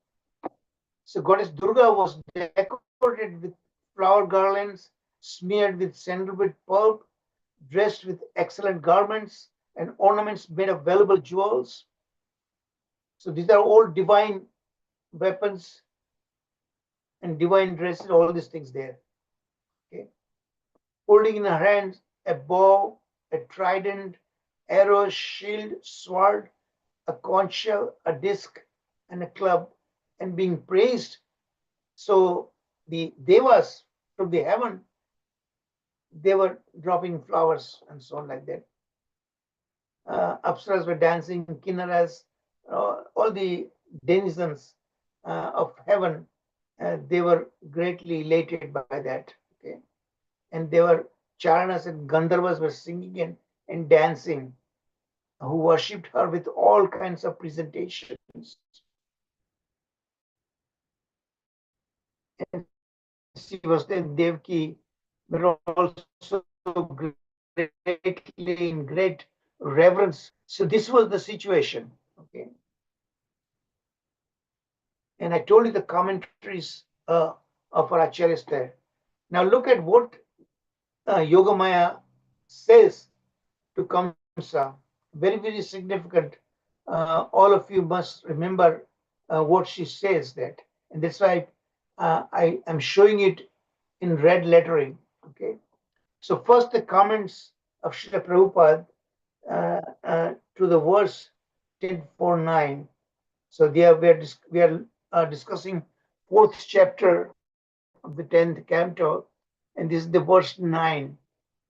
So goddess Durga was decorated with flower garlands, smeared with sandalwood pulp, dressed with excellent garments and ornaments made of valuable jewels. So these are all divine weapons and divine dresses, all these things there. Okay, holding in her hands a bow, a trident, arrows, shield, sword, a conch shell, a disc, and a club, and being praised. So the devas from the heaven, they were dropping flowers and so on like that. Apsaras were dancing, kinnaras, all the denizens of heaven, they were greatly elated by that. Okay, and they were charanas and gandharvas were singing and dancing, who worshipped her with all kinds of presentations. And she was then Devaki were also greatly in great reverence. So this was the situation. Okay. And I told you the commentaries of our Acharyas there. Now look at what Yogamaya says to Kamsa. Very, very significant. All of you must remember what she says that. And that's why I am showing it in red lettering. Okay. So first the comments of Srila Prabhupada to the verse 1049. So there we are discussing 4th chapter of the 10th canto, and this is the verse 9,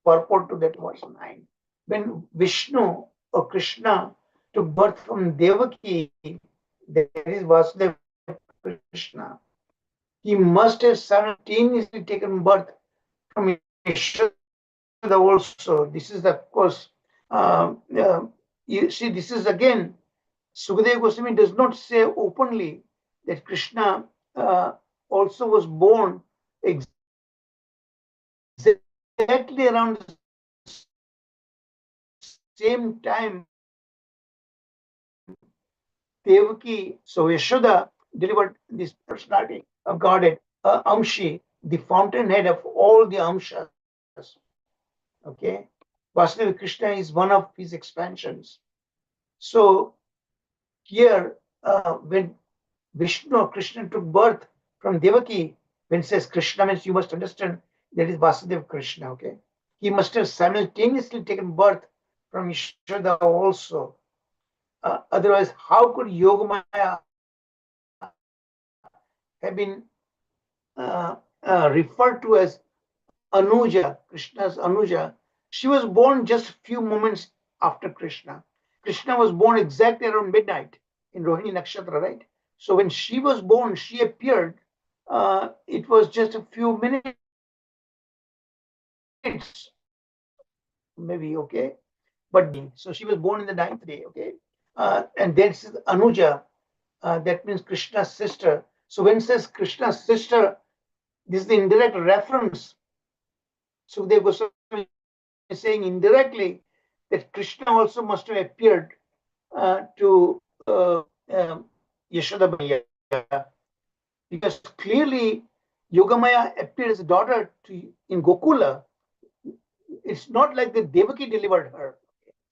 purport to that verse 9. When Vishnu or Krishna took birth from Devaki, that is Vasudeva Krishna, he must have simultaneously taken birth from Yashoda also. This is, of course, you see, this is again, Sukadeva Goswami does not say openly that Krishna also was born exactly around the same time Devaki, so Yashoda delivered this personality of Godhead, Amshi, the fountainhead of all the Amshas. Okay, Vasudeva Krishna is one of his expansions. So here, when Vishnu or Krishna took birth from Devaki, when it says Krishna means you must understand that is Vasudeva Krishna. Okay, he must have simultaneously taken birth from Yashoda also. Otherwise, how could Yogamaya have been referred to as Anuja, Krishna's Anuja? She was born just a few moments after Krishna. Krishna was born exactly around midnight in Rohini Nakshatra, right? So when she was born, she appeared. It was just a few minutes, maybe, okay? But so she was born in the 9th day, okay? And then this is Anuja, that means Krishna's sister. So when it says Krishna's sister, this is the indirect reference. So they were saying indirectly that Krishna also must have appeared to Yashoda Maya, because clearly Yogamaya appeared as a daughter in Gokula. It's not like the Devaki delivered her.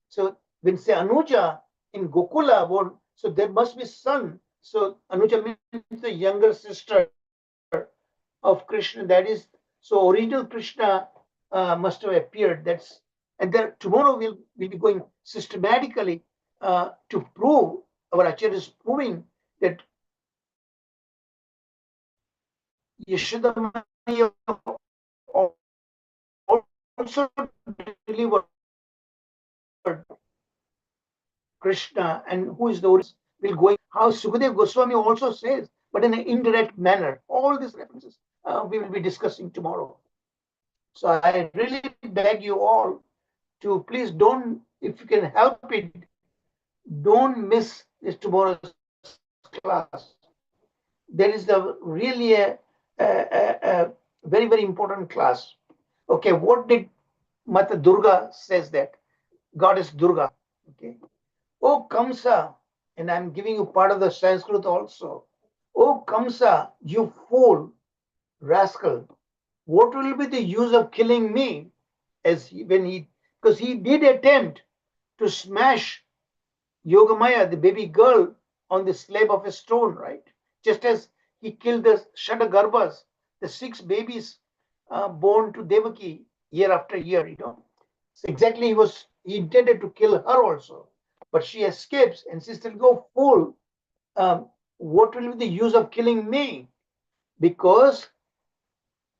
So when say Anuja in Gokula born, so there must be son. So Anuja means the younger sister of Krishna. That is, so original Krishna must have appeared. That's, and then tomorrow we'll be going systematically to prove, our Acharya is proving that Yashoda Maya also delivered Krishna, and who is the origin, will go, how Sukadeva Goswami also says, but in an indirect manner. All these references we will be discussing tomorrow. So I really beg you all to please don't, if you can help it, don't miss this tomorrow's class. There is really a very, very important class. Okay, what did Mata Durga says that? Goddess Durga. Okay. Oh Kamsa, and I'm giving you part of the Sanskrit also. Oh Kamsa, you fool, rascal, what will be the use of killing me? Because he did attempt to smash Yogamaya, the baby girl, on the slab of a stone, right? Just as he killed the Shadagarbhas, the 6 babies born to Devaki year after year, So exactly he intended to kill her also, but she escapes and she still go, fool, what will be the use of killing me? Because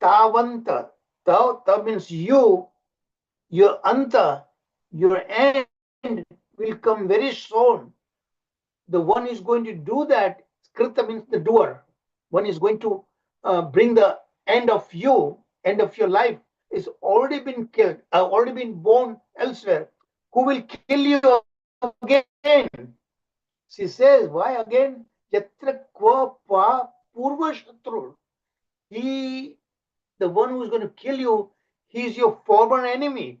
Tavanta, ta means you, your anta, your end will come very soon. The one is going to do that, Krita means the doer. One is going to bring the end of you, end of your life, is already been killed, already been born elsewhere. Who will kill you again? She says, why again? Yatra kva pa purva shatru. He, the one who is going to kill you, he is your former enemy.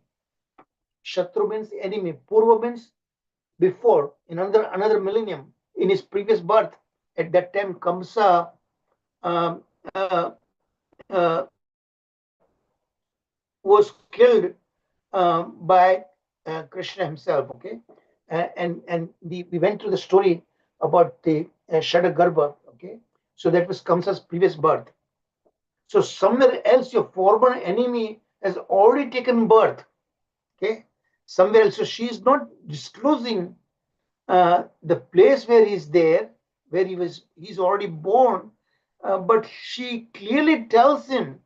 Shatru means enemy. Purva means before, in another millennium, in his previous birth. At that time, Kamsa um, uh, uh, was killed by Krishna himself. Okay, and we went through the story about the Shadagarbha. Okay, so that was Kamsa's previous birth. So somewhere else, your former enemy has already taken birth. Okay, somewhere else. So she is not disclosing the place where he's there, where he's already born, but she clearly tells him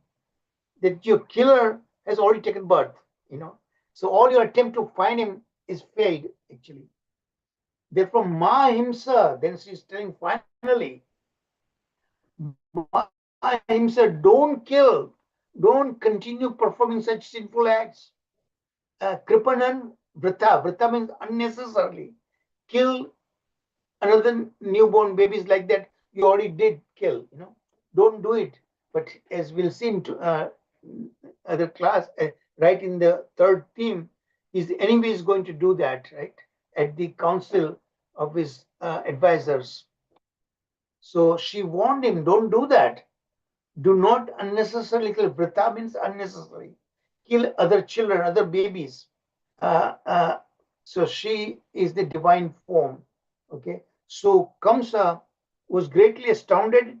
that your killer has already taken birth. So all your attempt to find him is failed, actually. Therefore, Ma Himsa, then she's telling finally, Ma Himsa, don't kill, don't continue performing such sinful acts. Kripanan Vrita, Vrita means unnecessarily. Kill another newborn babies like that, you already did kill. Don't do it. But as we'll see in other class, right in the third theme, his enemy is going to do that, right, at the council of his advisors. So she warned him, don't do that. Do not unnecessarily kill. Vrita means unnecessary. Kill other children, other babies. So she is the divine form. Okay. So Kamsa was greatly astounded.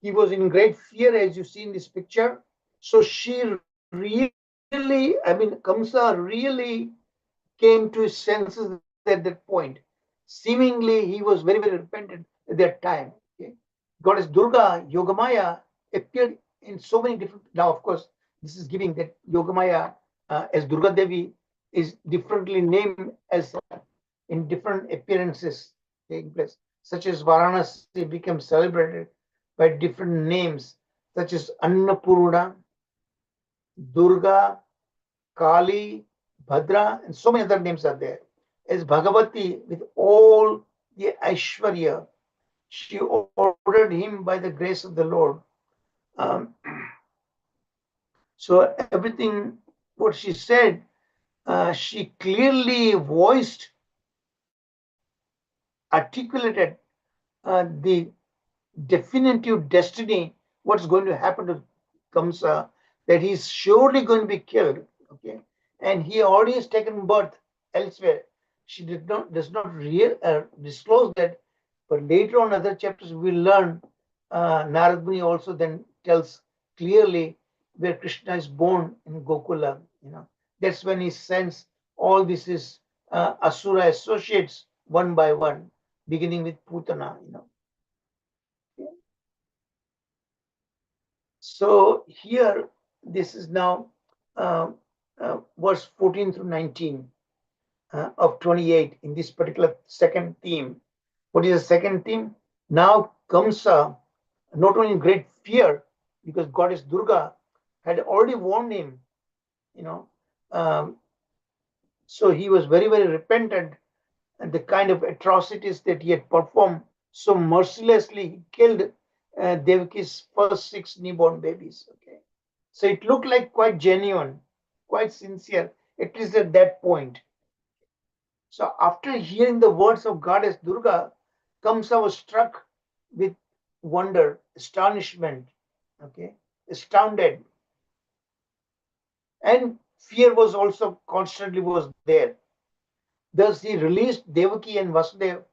He was in great fear, as you see in this picture. So she really, Kamsa really came to his senses at that point. Seemingly, he was very, very repentant at that time. Okay? Goddess Durga, Yogamaya, appeared in so many different. Now, of course, this is giving that Yogamaya as Durga Devi is differently named as in different appearances taking place, such as Varanasi became celebrated by different names, such as Annapurna, Durga, Kali, Bhadra, and so many other names are there. As Bhagavati, with all the Aishwarya, she ordered him by the grace of the Lord. So everything what she said, she clearly voiced, articulated the definitive destiny, what's going to happen to Kamsa, that he's surely going to be killed. Okay, and he already has taken birth elsewhere. She does not disclose that, but later on other chapters we learn Narad Muni also then tells clearly where Krishna is born in Gokula. That's when he sends all this is Asura associates one by one, beginning with Putana. So here, this is now verse 14 through 19 of 28 in this particular second theme. What is the second theme? Now Kamsa, not only in great fear, because goddess Durga had already warned him, so he was very, very repentant and the kind of atrocities that he had performed so mercilessly. He killed Devaki's first 6 newborn babies. Okay, so it looked like quite genuine, quite sincere, at least at that point. So after hearing the words of goddess Durga, Kamsa was struck with wonder, astonishment, okay, astounded, and fear was also constantly was there. Thus he released Devaki and Vasudev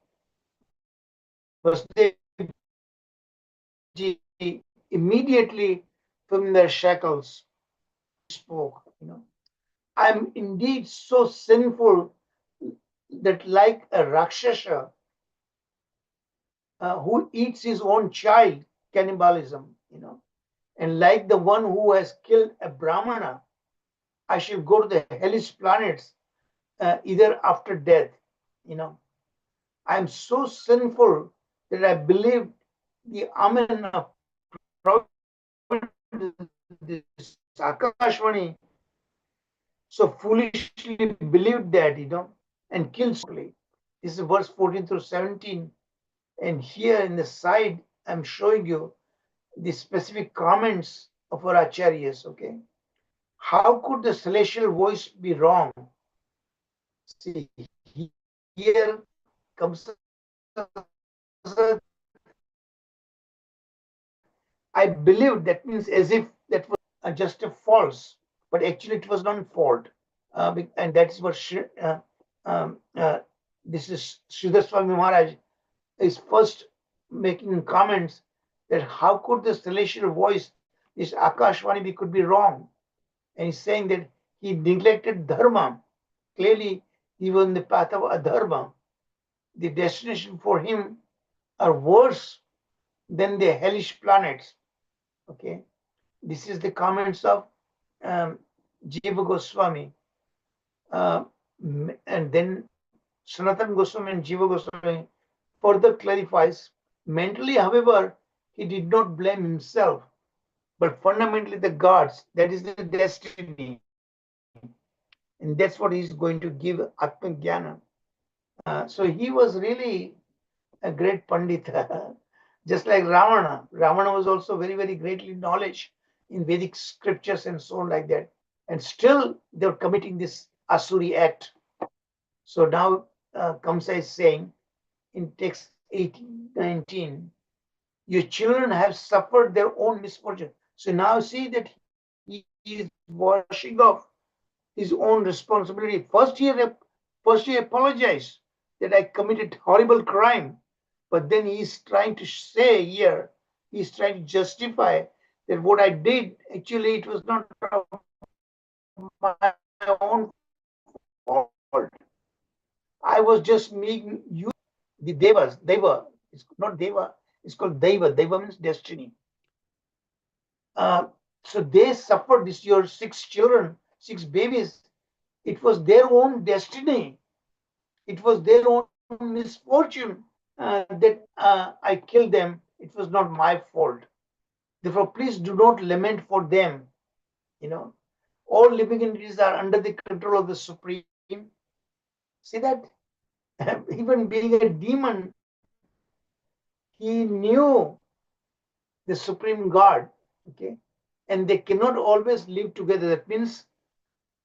immediately from their shackles. Spoke, I'm indeed so sinful that, like a Rakshasa who eats his own child, cannibalism, and like the one who has killed a Brahmana, I shall go to the hellish planets either after death. I'm so sinful that I believe the Amen of this Akashvani so foolishly believed that, and killed softly. This is verse 14 through 17. And here in the side, I'm showing you the specific comments of our Acharyas, okay? How could the celestial voice be wrong? See, here comes I believed, that means as if that was just a false, but actually it was not fault. And that's what this is Sridhar Swami Maharaj is first making comments that how could the celestial voice, this Akashvani, could be wrong. And he's saying that he neglected dharma. Clearly, he was on the path of adharma. The destination for him are worse than the hellish planets. Okay, this is the comments of Jiva Goswami, and then Sanatan Goswami and Jiva Goswami further clarifies. Mentally, however, he did not blame himself, but fundamentally the gods. That is the destiny, and that's what he's going to give Atma Jnana. So he was really a great Pandita, just like Ravana. Ravana was also very, very greatly knowledge in Vedic scriptures and so on like that. And still they were committing this Asuri act. So now Kamsa is saying in text 18:19, your children have suffered their own misfortune. So now see that he is washing off his own responsibility. First he apologized that I committed horrible crime, but then he's trying to say here, he's trying to justify that what I did, actually it was not my own fault. I was just making you the Deva. It's not Deva, it's called Deva. Deva means destiny. So they suffered this, your 6 children, 6 babies. It was their own destiny. It was their own misfortune that I killed them. It was not my fault. Therefore, please do not lament for them. All living entities are under the control of the Supreme. See that? Even being a demon, he knew the Supreme God. Okay, and they cannot always live together. That means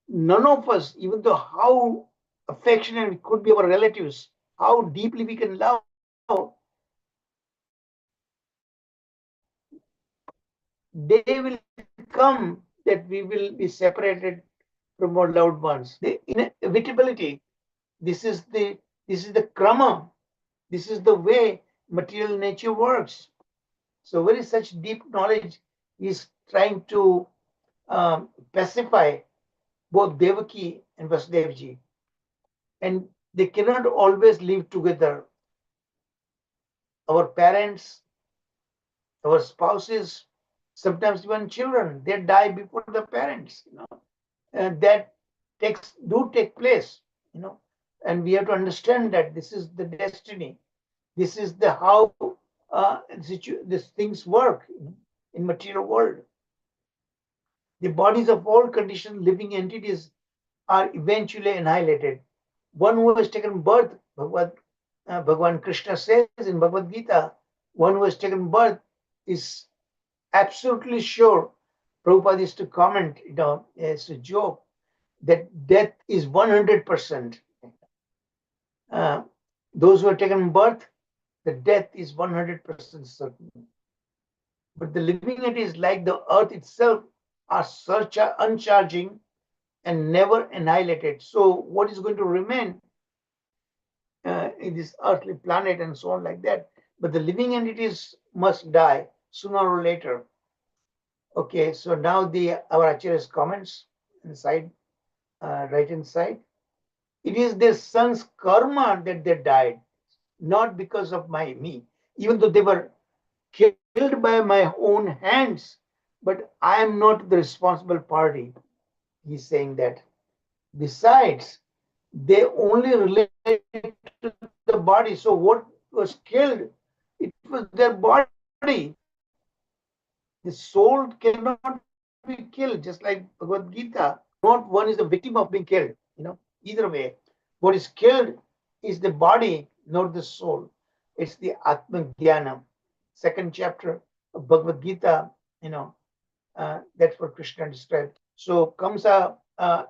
none of us, even though how affectionate we could be our relatives, how deeply we can love, day will come that we will be separated from our loved ones. The inevitability. This is the krama. This is the way material nature works. So very such deep knowledge is trying to pacify both Devaki and Vasudevji. And they cannot always live together. Our parents, our spouses, sometimes even children, they die before the parents. And that take place. And we have to understand that this is the destiny. This is the how these things work in material world. The bodies of all conditioned living entities are eventually annihilated. One who has taken birth, Bhagavan Krishna says in Bhagavad Gita, one who has taken birth is absolutely sure. Prabhupada used to comment, as a joke, that death is 100%. Those who have taken birth, the death is 100% certain. But the living entities, like the earth itself, are uncharging and never annihilated. So what is going to remain in this earthly planet and so on like that? But the living entities must die sooner or later. Okay, so now our Acharya's comments inside, right inside. It is their son's karma that they died, not because of me. Even though they were killed by my own hands, but I am not the responsible party. He's saying that. Besides, they only relate to the body. So what was killed, it was their body. The soul cannot be killed, just like Bhagavad Gita. Not one is the victim of being killed. Either way, what is killed is the body, not the soul. It's the Atma Jnana. 2nd chapter of Bhagavad Gita. That's what Krishna described. So Kamsa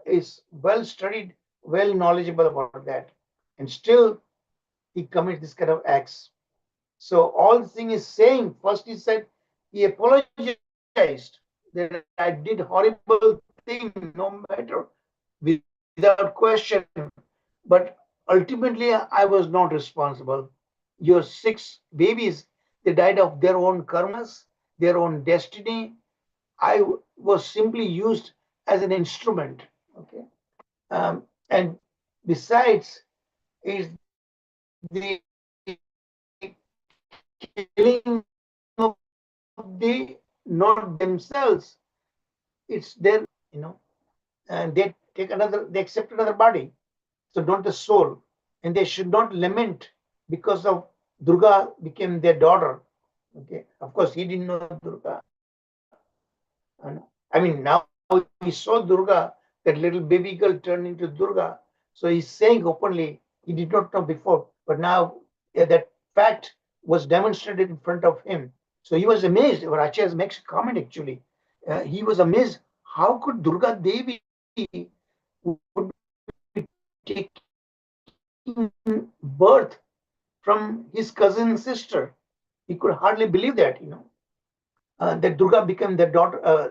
is well studied, well knowledgeable about that, and still he commits this kind of acts. So all the thing is saying, first he said he apologized that I did horrible thing, no matter, without question. But ultimately, I was not responsible. Your 6 babies, they died of their own karmas, their own destiny. I was simply used as an instrument. Okay, and besides, is the killing of the not themselves. It's their, and they take another, they accept another body. So not the soul, and they should not lament because of Durga became their daughter. Okay, of course he didn't know Durga. And I mean, now he saw Durga, that little baby girl turned into Durga. So he's saying openly he did not know before, but now that fact was demonstrated in front of him. So he was amazed. Our Acharya makes a comment actually. He was amazed. How could Durga Devi would be taking birth from his cousin sister? He could hardly believe that. That Durga became their daughter,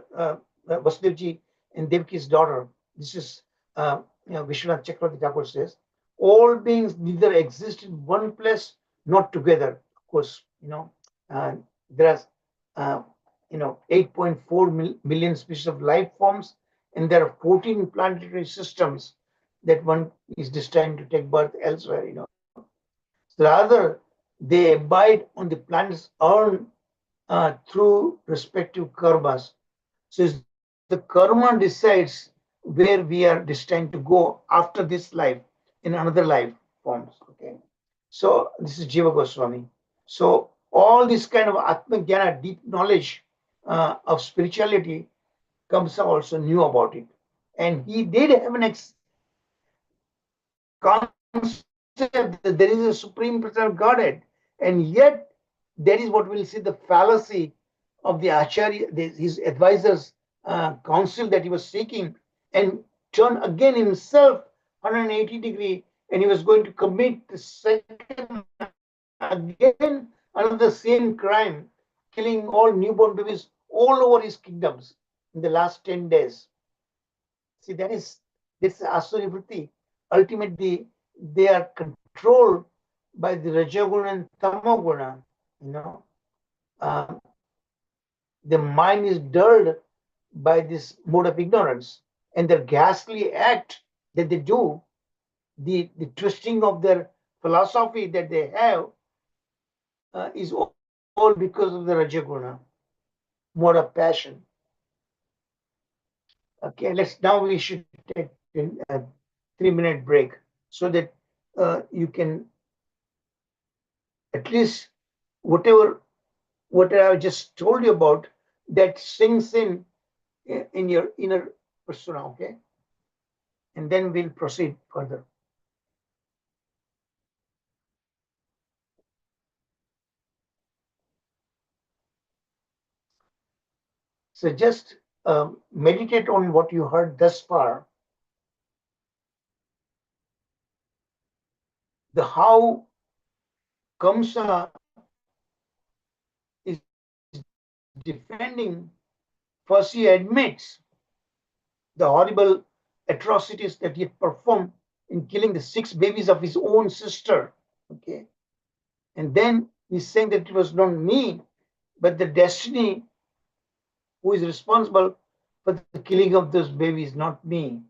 Vasudevji and Devki's daughter. This is, Vishwanath Chakravarti Thakur says, all beings neither exist in one place nor together. Of course, there are, 8.4 million species of life forms, and there are 14 planetary systems that one is destined to take birth elsewhere. Rather, they abide on the planet's earn through respective karmas. So the karma decides where we are destined to go after this life in another life forms. Okay. So this is Jiva Goswami. So all this kind of Atma Jnana, deep knowledge of spirituality, Kamsa also knew about it. And he did have an concept that there is a supreme personal Godhead, and yet that is what we'll see the fallacy of the Acharya, his advisors' counsel that he was seeking, and turn again himself 180 degree, and he was going to commit the second again another same crime, killing all newborn babies all over his kingdoms in the last 10 days. See, this Asuri Vritti. Ultimately, they are controlled by the Rajaguna and Tamoguna. The mind is dulled by this mode of ignorance, and their ghastly act that they do, the twisting of their philosophy that they have, is all because of the Rajaguna, mode of passion. Okay, we should take a 3-minute break so that you can at least whatever I just told you about, that sinks in your inner persona. Okay, and then we'll proceed further. So just meditate on what you heard thus far. The how Kamsa is defending. First, he admits the horrible atrocities that he had performed in killing the 6 babies of his own sister. Okay, and then he's saying that it was not me, but the destiny who is responsible for the killing of those babies, not me.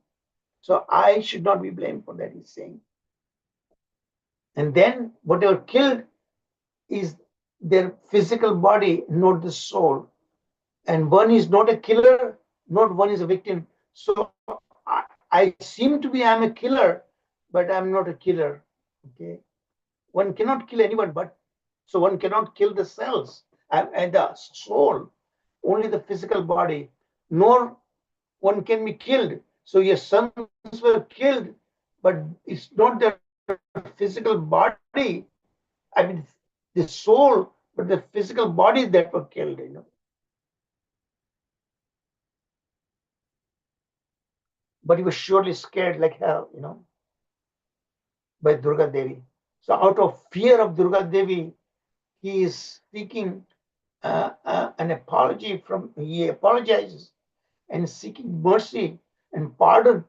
So I should not be blamed for that, he's saying. And then whatever killed is their physical body, not the soul. And one is not a killer, not one is a victim. So I seem to be, I'm a killer, but I'm not a killer. Okay. One cannot kill anyone, but so one cannot kill the cells and the soul, only the physical body, nor one can be killed. So your sons were killed, but it's not the physical body, I mean the soul, but the physical body that were killed. but he was surely scared like hell, by Durga Devi. So out of fear of Durga Devi, he is seeking an apology he apologizes and seeking mercy and pardon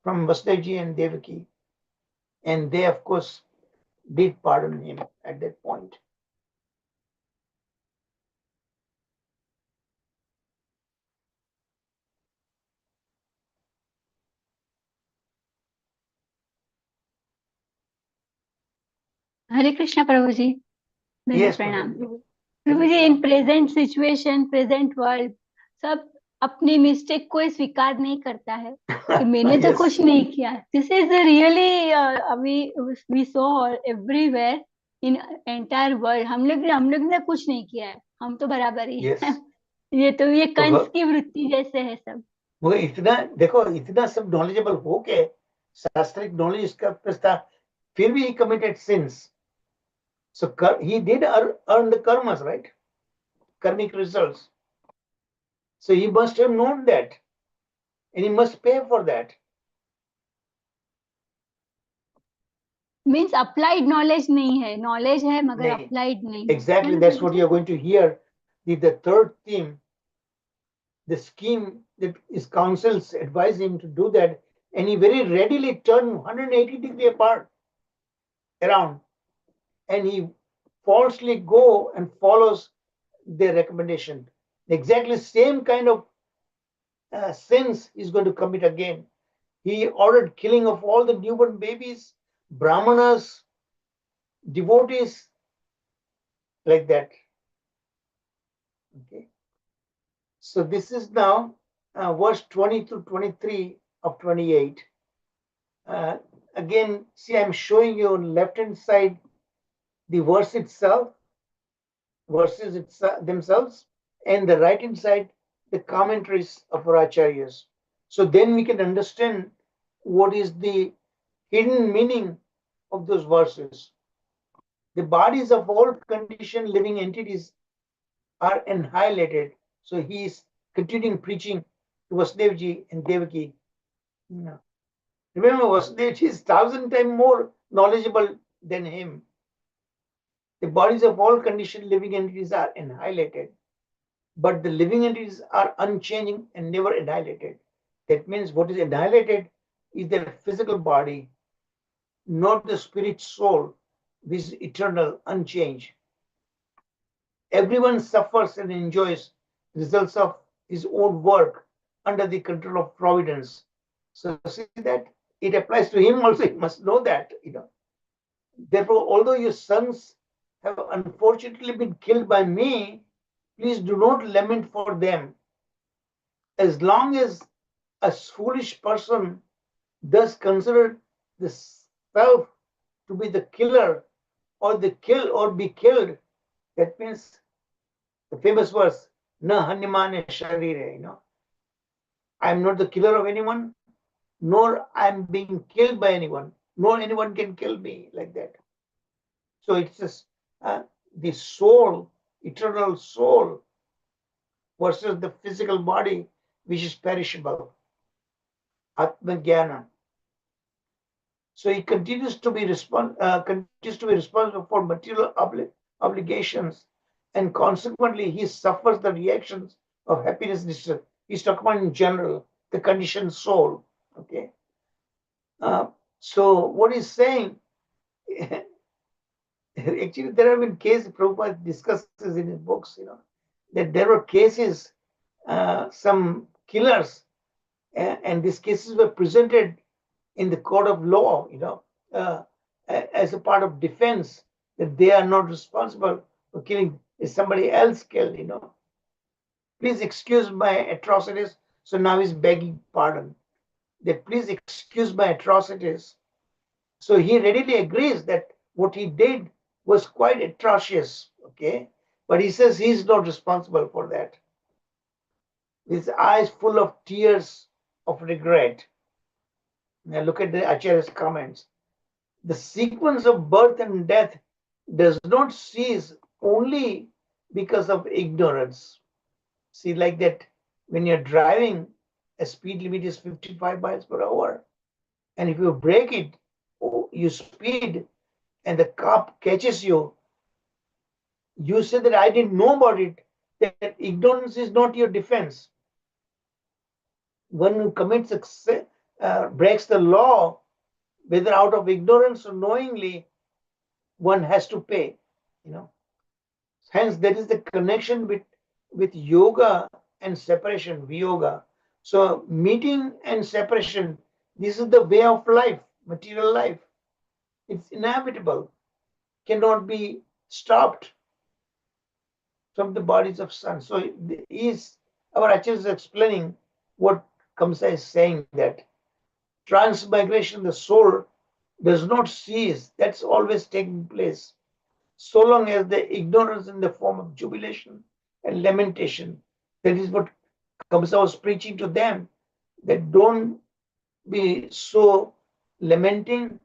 from Vasudevji and Devaki. And they, of course, did pardon him at that point. Hare Krishna, Prabhuji. Yes, Pranam. Prabhuji. Prabhuji in present situation present world सब अपनी mistake को स्वीकार नहीं करता है कि मैंने तो Yes. कुछ नहीं किया. This is really we so everywhere in entire world. हम लोग ने कुछ नहीं किया है, हम तो बराबर ही Yes. हैं. ये कंस की वृत्ति जैसे है सब. मगर इतना सब नॉलेजेबल हो के शास्त्रिक नॉलेज इसका प्रस्ताव फिर भी he committed sins. So he did earn the karmas, right? Karmic results. So he must have known that, and he must pay for that. Means applied knowledge नहीं है, नॉलेज है मगर नहीं. अप्लाइड नहीं. Exactly, that's what you are going to hear. The third theme, the scheme that his counsels advise him to do that, and he very readily turned 180 degrees apart around, and he falsely go and follows their recommendation. Exactly same kind of sins he's going to commit again. He ordered killing of all the newborn babies, brahmanas, devotees, like that. Okay. So this is now verse 20 to 23 of 28. Again, see, I'm showing you on left hand side the verse itself, verses themselves, and the right hand side the commentaries of our acharyas. So then we can understand what is the hidden meaning of those verses. The bodies of all conditioned living entities are annihilated. So he is continuing preaching to Vasudevji and Devaki. Remember, Vasudevji is 1,000 times more knowledgeable than him. The bodies of all conditioned living entities are annihilated, but the living entities are unchanging and never annihilated. That means what is annihilated is their physical body, not the spirit soul, which is eternal, unchanged. Everyone suffers and enjoys results of his own work under the control of providence. So see that it applies to him also. He must know that, Therefore, although your sons have unfortunately been killed by me, please do not lament for them. As long as a foolish person thus consider the self to be the killer or the kill or be killed, that means the famous verse, na hanimane sharire, I am not the killer of anyone, nor I am being killed by anyone, nor anyone can kill me, like that. So it's just the soul, eternal soul, versus the physical body, which is perishable. Atma Jnana. So he continues to be responsible for material obligations, and consequently he suffers the reactions of happiness and distress. He's talking about in general the conditioned soul. Okay. So what he's saying, actually, there have been cases Prabhupada discusses in his books, that there were cases, some killers, and these cases were presented in the court of law, as a part of defense, that they are not responsible for killing, is somebody else killed, Please excuse my atrocities. So now he's begging pardon. That please excuse my atrocities. So he readily agrees that what he did was quite atrocious, okay? But he says he's not responsible for that. His eyes full of tears of regret. Now look at the Acharya's comments. The sequence of birth and death does not cease only because of ignorance. See, like that, when you're driving a speed limit is 55 miles per hour. And if you break it, you speed, and the cop catches you, you say that I didn't know about it, that ignorance is not your defense. One who commits breaks the law, whether out of ignorance or knowingly, one has to pay. Hence, there is the connection with yoga and separation, viyoga. So, meeting and separation, this is the way of life, material life. It's inevitable, cannot be stopped from the bodies of sun. So, our Acharya is explaining what Kamsa is saying, that transmigration, the soul does not cease. That's always taking place. So long as the ignorance in the form of jubilation and lamentation, that is what Kamsa was preaching to them, that don't be so lamenting,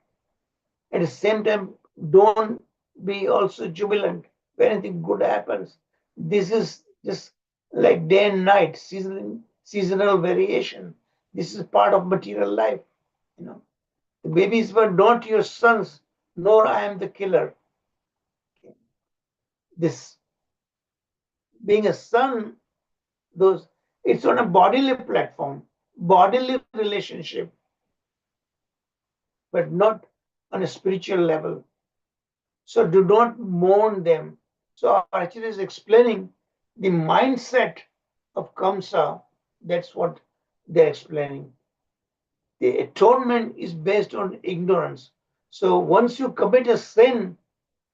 at the same time don't be also jubilant when anything good happens. This is just like day and night, seasonal variation. This is part of material life. The babies were not your sons, nor I am the killer. This being a son, it's on a bodily platform, bodily relationship, but not on a spiritual level. So do not mourn them. So our Acharya is explaining the mindset of Kamsa. That's what they're explaining. The atonement is based on ignorance. So once you commit a sin,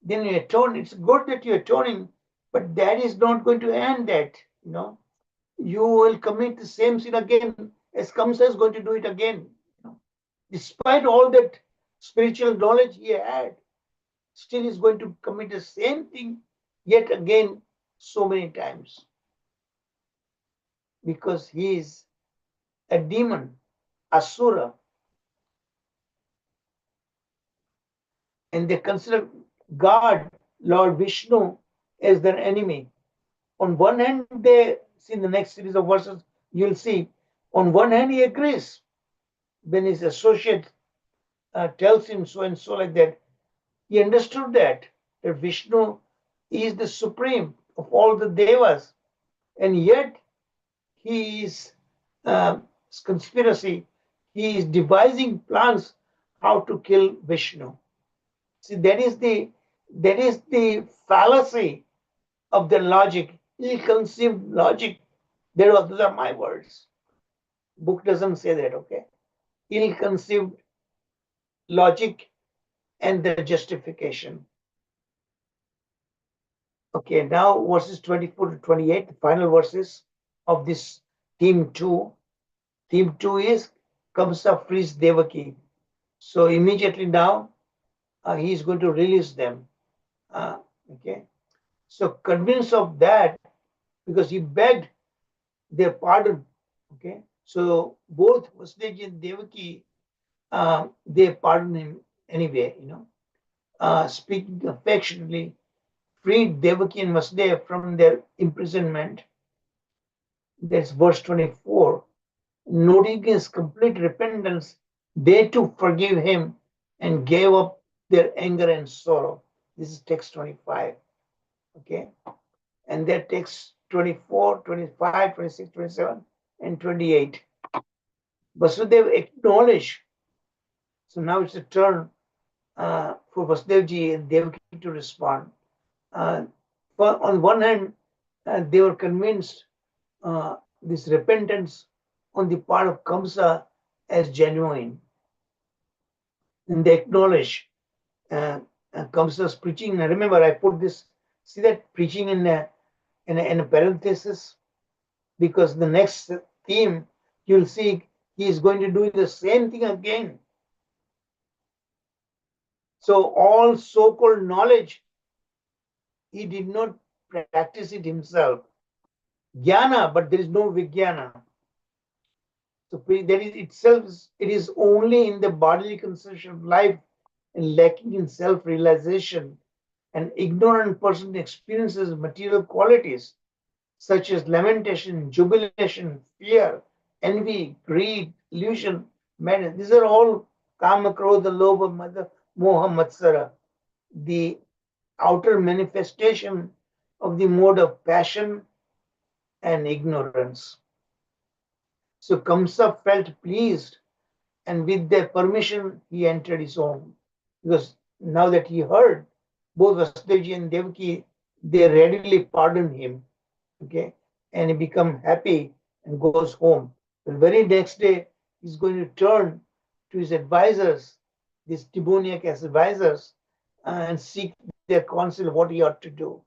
then you atone. It's good that you're atoning, but that is not going to end that. You will commit the same sin again, as Kamsa is going to do it again. Despite all that spiritual knowledge he had, still is going to commit the same thing yet again so many times. Because he is a demon, Asura. And they consider God, Lord Vishnu, as their enemy. On one hand, they see in the next series of verses, you'll see, on one hand, he agrees when his associate tells him so and so like that. He understood that Vishnu is the supreme of all the devas, and yet he is conspiracy. He is devising plans how to kill Vishnu. See, that is the fallacy of the logic, ill-conceived logic. Those are my words. Book doesn't say that, okay? Ill-conceived logic and the justification. Okay, now verses 24 to 28, the final verses of this theme 2. Theme 2 is Kamsa frees Devaki. So immediately now, he is going to release them. Okay. So convinced of that, because he begged their pardon. Okay. So both Vasudev and Devaki, they pardon him anyway, speaking affectionately, freed Devaki and Vasudev from their imprisonment. That's verse 24. Noting his complete repentance, they too forgive him and gave up their anger and sorrow. This is text 25. Okay. And that text 24, 25, 26, 27, and 28. Vasudev acknowledged. So now it's a turn for Vasudevji and Devaki to respond. On one hand, they were convinced this repentance on the part of Kamsa as genuine. And they acknowledge Kamsa's preaching. And remember, I put this, see that preaching in a parenthesis, because the next theme, you'll see he is going to do the same thing again. So all so-called knowledge, he did not practice it himself. Jnana, but there is no Vijnana. So that is itself, it is only in the bodily conception of life and lacking in self-realization. An ignorant person experiences material qualities such as lamentation, jubilation, fear, envy, greed, illusion, madness. These are all kama, krodha, lobha, mada, moha, matsara, the outer manifestation of the mode of passion and ignorance. So Kamsa felt pleased, and with their permission, he entered his home. Because now that he heard, both Vasudevji and Devaki, they readily pardoned him. Okay, and he become happy and goes home. The very next day, he's going to turn to his advisors, these demoniac advisors, and seek their counsel what he ought to do.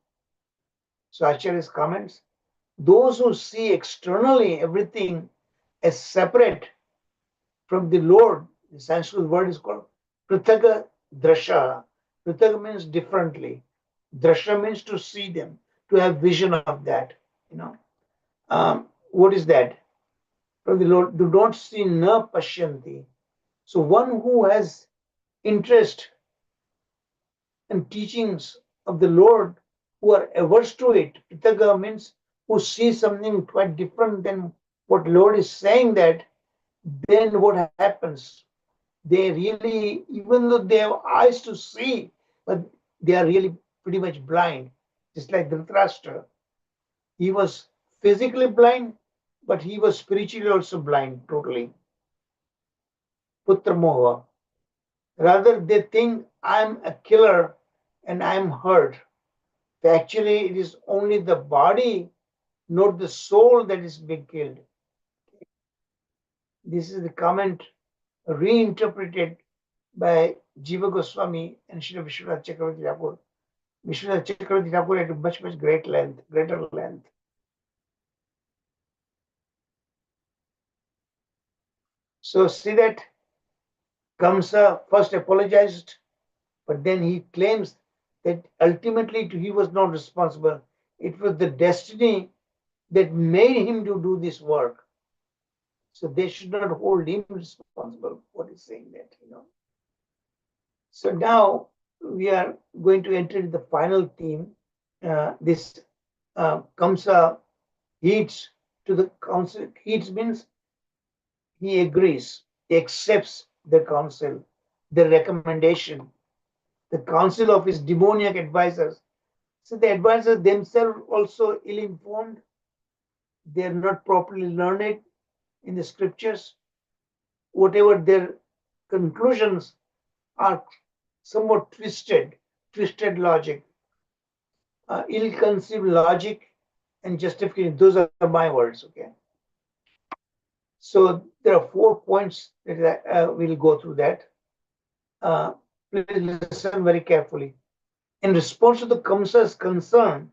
So Acharya's comments: those who see externally everything as separate from the Lord, the Sanskrit word is called Prithaga Drasha. Prithaga means differently. Drasha means to see them, to have vision of that. You know, what is that? From the Lord, do not see na pashyanti. So one who has interest in teachings of the Lord, who are averse to it, Prithaga means who see something quite different than what Lord is saying, that then what happens? They really, even though they have eyes to see, but they are really pretty much blind, just like Dhritarashtra. He was physically blind, but he was spiritually also blind, totally. Putra Moha. Rather, they think I'm a killer and I'm hurt. Actually, it is only the body, not the soul, that is being killed. This is the comment reinterpreted by Jiva Goswami and Srila Vishwanath Chakravarti Thakur. Vishwanath Chakravarti Thakur at a much greater length. So see that Kamsa first apologized, but then he claims that ultimately he was not responsible. It was the destiny that made him to do this work. So they should not hold him responsible for his saying that, you know. So now we are going to enter the final theme. This Kamsa heeds to the council. Heeds means he agrees, he accepts the counsel, the recommendation, the counsel of his demoniac advisors. So the advisors themselves also ill-informed. They are not properly learned in the scriptures. Whatever their conclusions are somewhat twisted logic, ill-conceived logic and justification. Those are my words, okay? So there are 4 points that we'll go through that. Please listen very carefully. In response to the Kamsa's concern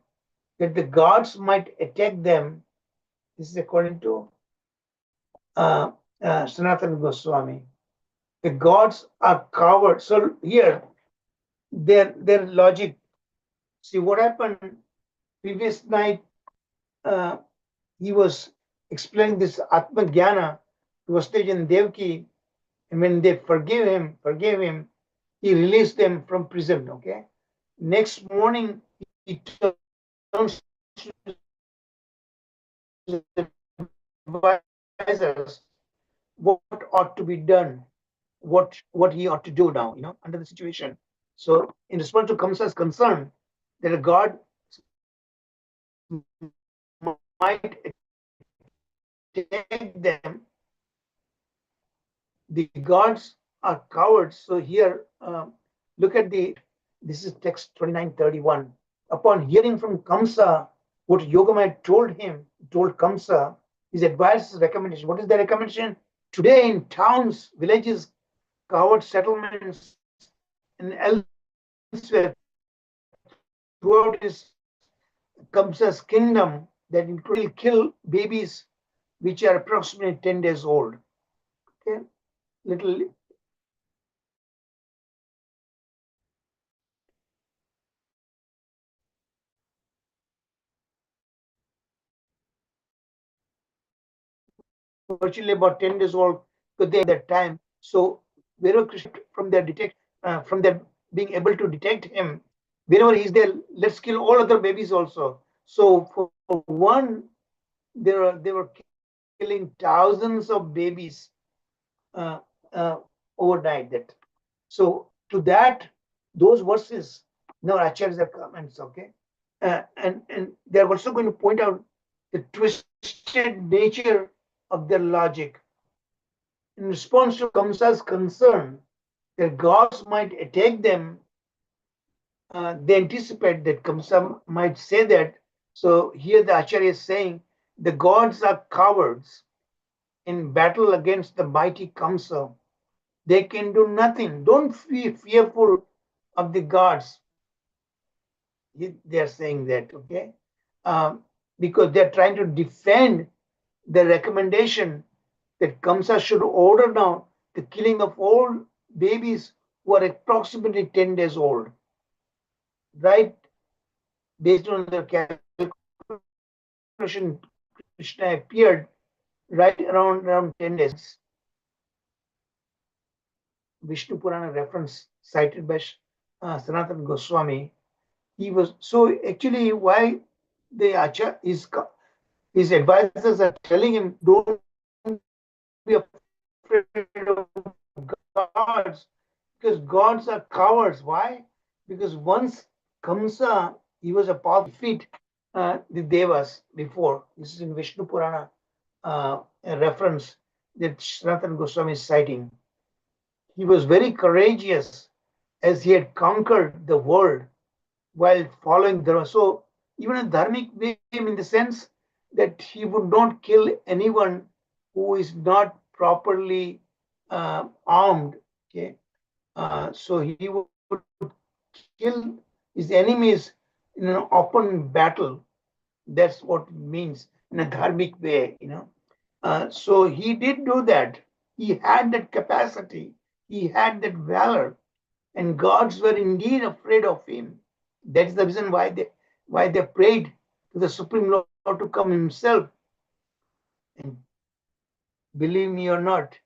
that the gods might attack them, this is according to Sanatana Goswami. The gods are cowards. So here, their logic. See what happened previous night. He was explaining this Atma Jnana to Vasudeva and Devaki, and when they forgave him, he released them from prison. Okay. Next morning, he turns to his advisors what ought to be done, what he ought to do now, you know, under the situation. So, in response to Kamsa's concern that a god might attack them, the gods are cowards. So here, look at this is text 29:31. Upon hearing from Kamsa what Yogamaya told Kamsa, his advice, recommendation. What is the recommendation? Today in towns, villages, coward settlements, and elsewhere throughout his Kamsa's kingdom, that it will kill babies which are approximately 10 days old. Okay, little. Virtually about 10 days old, because they at that time. So wherever Krishna, from their being able to detect him, wherever he's there, let's kill all other babies also. So for one, they were killing thousands of babies overnight. That so to that those verses. Now Acharyas have comments, okay, and they're also going to point out the twisted nature of their logic. In response to Kamsa's concern that gods might attack them, they anticipate that Kamsa might say that. So here the Acharya is saying the gods are cowards in battle against the mighty Kamsa. They can do nothing. Don't be fearful of the gods. They are saying that, okay, because they're trying to defend the recommendation that Kamsa should order now the killing of all babies who are approximately 10 days old, right? Based on the calculation, Krishna appeared right around 10 days. Vishnu Purana reference cited by Sanatana Goswami. He was so actually why the Acharya his advisors are telling him don't be afraid of gods, because gods are cowards. Why? Because once Kamsa, he was a powerful defeat the Devas before. This is in Vishnu Purana, a reference that Sanatana Goswami is citing. He was very courageous as he had conquered the world while following Dharma. So even a dharmic way in the sense that he would not kill anyone who is not properly armed. Okay, so he would kill his enemies in an open battle. That's what it means in a dharmic way, so he did do that. He had that capacity. He had that valor, and gods were indeed afraid of him. That's the reason why they prayed to the Supreme Lord to come himself. And believe me or not,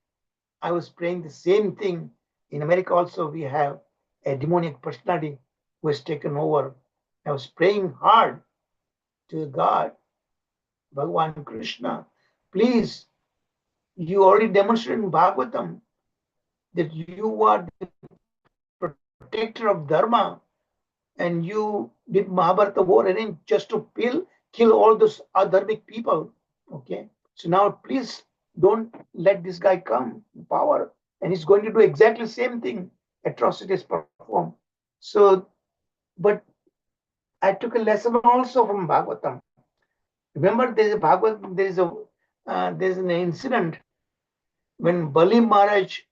I was praying the same thing. In America also, we have a demoniac personality who has taken over. I was praying hard to God, Bhagavan Krishna, please, you already demonstrated in Bhagavatam that you are the protector of Dharma, and you did Mahabharata war and just to kill all those adharmic people. Okay, so now please don't let this guy come in power, and he's going to do exactly the same thing, atrocities perform. So, but I took a lesson also from Bhagavatam. Remember, there's an incident when Bali Maharaj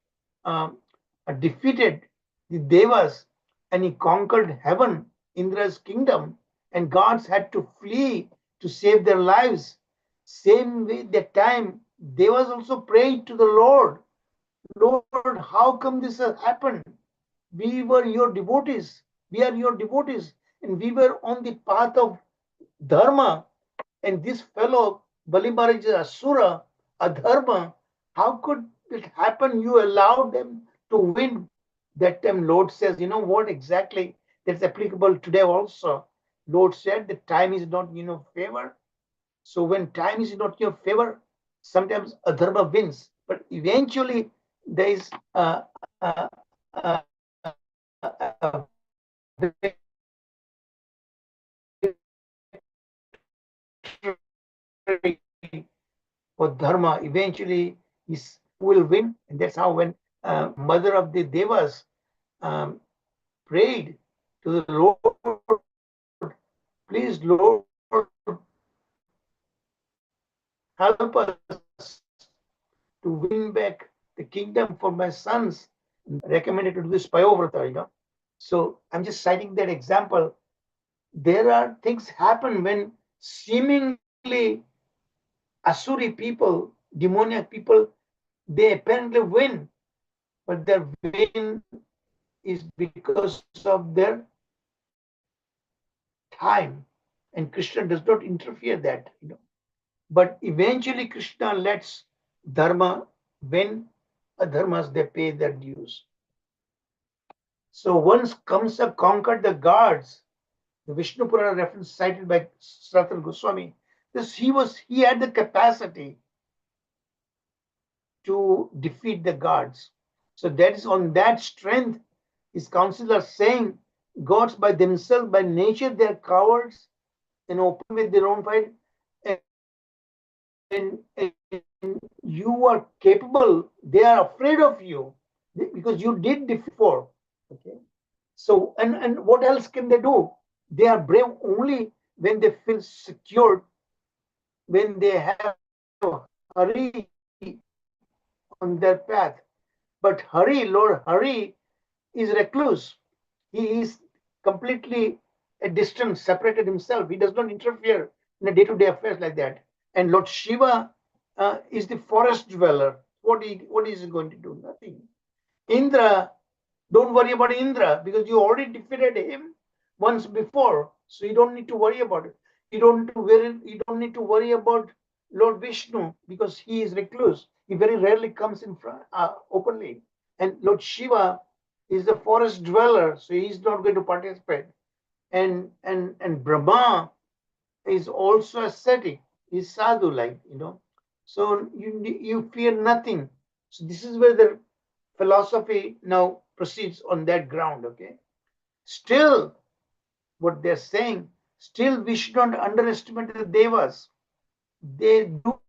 defeated the Devas and he conquered heaven, Indra's kingdom, and gods had to flee to save their lives. Same way, that time, Devas also prayed to the Lord, Lord, how come this has happened? We were your devotees. We are your devotees. And we were on the path of Dharma. And this fellow, Bali Maharaj is Asura, Adharma. How could it happen? You allowed them to win. That time, Lord says, you know what exactly? That's applicable today also. Lord said the time is not in your favor. So when time is not in your favor, sometimes Adharma wins. But eventually, there is a for Dharma. Eventually, is will win. And that's how when Mother of the Devas prayed to the Lord, please, Lord, help us to win back the kingdom for my sons. Recommended to do this Payovrata, So I'm just citing that example. There are things happen when seemingly Asuri people, demoniac people, they apparently win, but their win is because of their time, and Krishna does not interfere that, But eventually Krishna lets Dharma win, adharmas they pay their dues. So once Kamsa conquered the gods, the Vishnu Purana reference cited by Sanatana Goswami, he had the capacity to defeat the gods. So that is on that strength, his counselors saying, gods by themselves, by nature, they are cowards and open with their own fight. And you are capable, they are afraid of you because you did before. Okay. So, and what else can they do? They are brave only when they feel secured, when they have Hari on their path. But Hari, Lord Hari, is recluse. He is completely a distance, separated himself. He does not interfere in a day-to-day affairs like that. And Lord Shiva is the forest dweller. What is he going to do? Nothing. Indra, don't worry about Indra because you already defeated him once before, so you don't need to worry about it. You don't need to worry about Lord Vishnu because he is recluse. He very rarely comes in front openly. And Lord Shiva is the forest dweller, so he's not going to participate. And Brahma is also ascetic. He's sadhu like, So you fear nothing. So this is where the philosophy now proceeds on that ground. Okay. Still, what they're saying, still we should not underestimate the devas. They do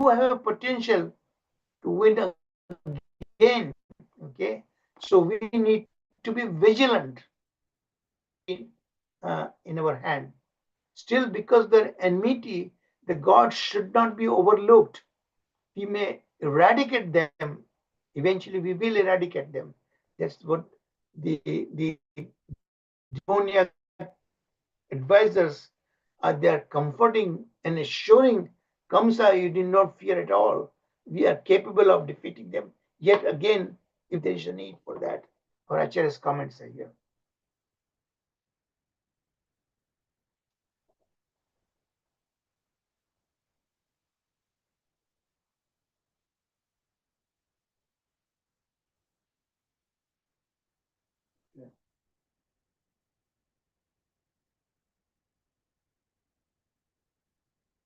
have a potential to win again. Okay. So we need to be vigilant in our hand. Still, because their enmity, the gods should not be overlooked. We may eradicate them. Eventually, we will eradicate them. That's what the demoniac advisors are there comforting and assuring Kamsa, you did not fear at all. We are capable of defeating them. Yet again, if there is a need for that. Our Acharya's comments are here.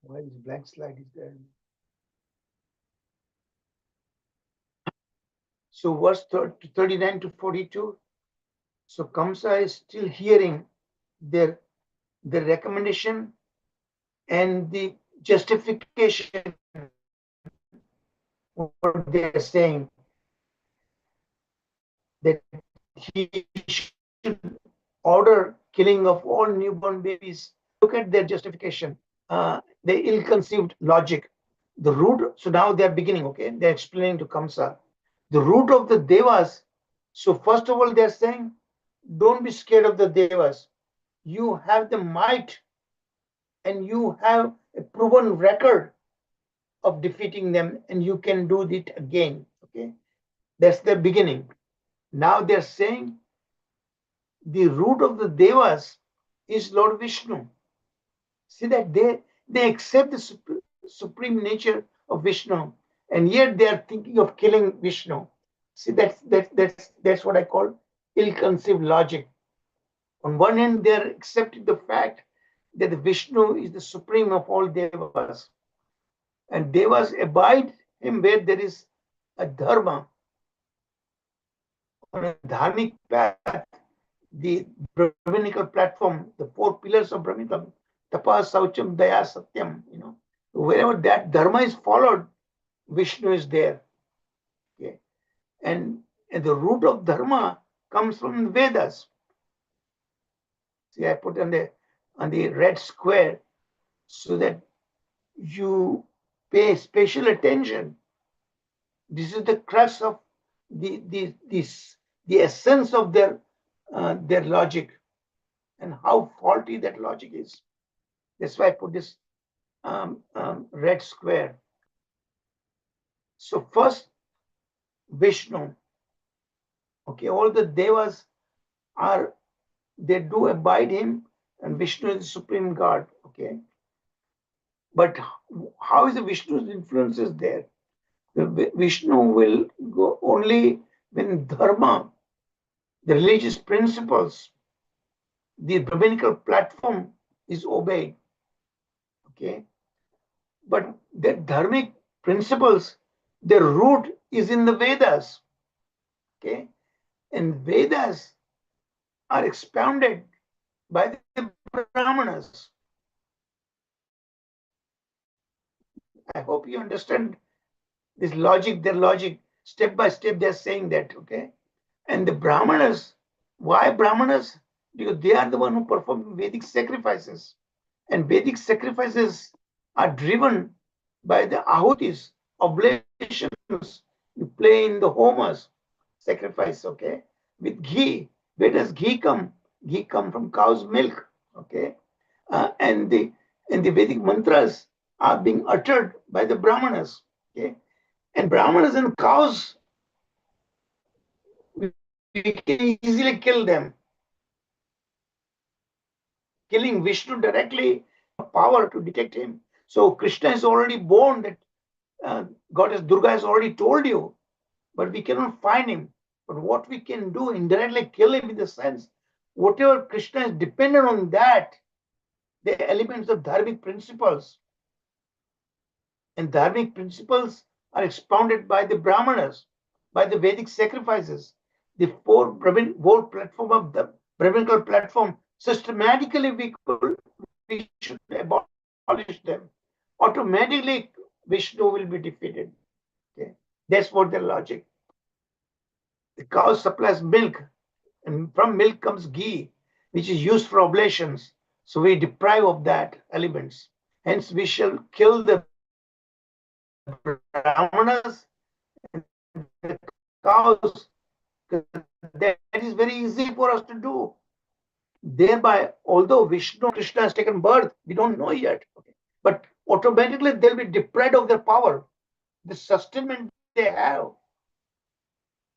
Why this blank slide is there? So verse 39 to 42. So Kamsa is still hearing their recommendation and the justification what they are saying, that he should order killing of all newborn babies. Look at their justification, the ill-conceived logic, the root. So now they're beginning, okay? They're explaining to Kamsa the root of the devas. So first of all, they're saying, don't be scared of the devas. You have the might and you have a proven record of defeating them, and you can do it again. Okay, that's the beginning. Now they're saying the root of the devas is Lord Vishnu. See that they accept the supreme nature of Vishnu, and yet they are thinking of killing Vishnu. See, that's what I call ill-conceived logic. On one hand, they are accepting the fact that the Vishnu is the supreme of all devas, and devas abide him where there is a dharma, on a dharmic path, the Brahminical platform, the four pillars of Brahminism, tapa, saucham, daya, satyam, wherever that dharma is followed, Vishnu is there. Okay. And the root of dharma comes from the Vedas. See, I put on the red square so that you pay special attention. This is the crux of the essence of their logic and how faulty that logic is. That's why I put this red square. So first, Vishnu. Okay, all the devas they do abide him, and Vishnu is the supreme God. Okay, but how is the Vishnu's influence is there? The Vishnu will go only when dharma, the religious principles, the Brahminical platform is obeyed. Okay, but the dharmic principles The root is in the Vedas. Okay, and Vedas are expounded by the Brahmanas. I hope you understand this logic, their logic. Step by step, they're saying that, okay? And the Brahmanas, why Brahmanas? Because they are the one who perform Vedic sacrifices. And Vedic sacrifices are driven by the ahutis, oblations. You play in the homas, sacrifice, okay? With ghee. Where does ghee come? Ghee come from cow's milk, okay? And the Vedic mantras are being uttered by the Brahmanas, okay? And Brahmanas and cows, we can easily kill them. Killing Vishnu directly, power to detect him. So Krishna is already born, that goddess Durga has already told you, but we cannot find him. But what we can do, indirectly kill him in the sense, whatever Krishna is dependent on that, the elements of dharmic principles. And dharmic principles are expounded by the Brahmanas, by the Vedic sacrifices. The four platform of the Brahminical platform, systematically we should abolish them. Automatically Vishnu will be defeated. Okay? That's what the logic. The cow supplies milk, and from milk comes ghee, which is used for oblations. So we deprive of that elements. Hence we shall kill the Brahmanas and the cows. That is very easy for us to do. Thereby, although Vishnu and Krishna has taken birth, we don't know yet. Okay? But automatically they'll be deprived of their power. The sustenance they have,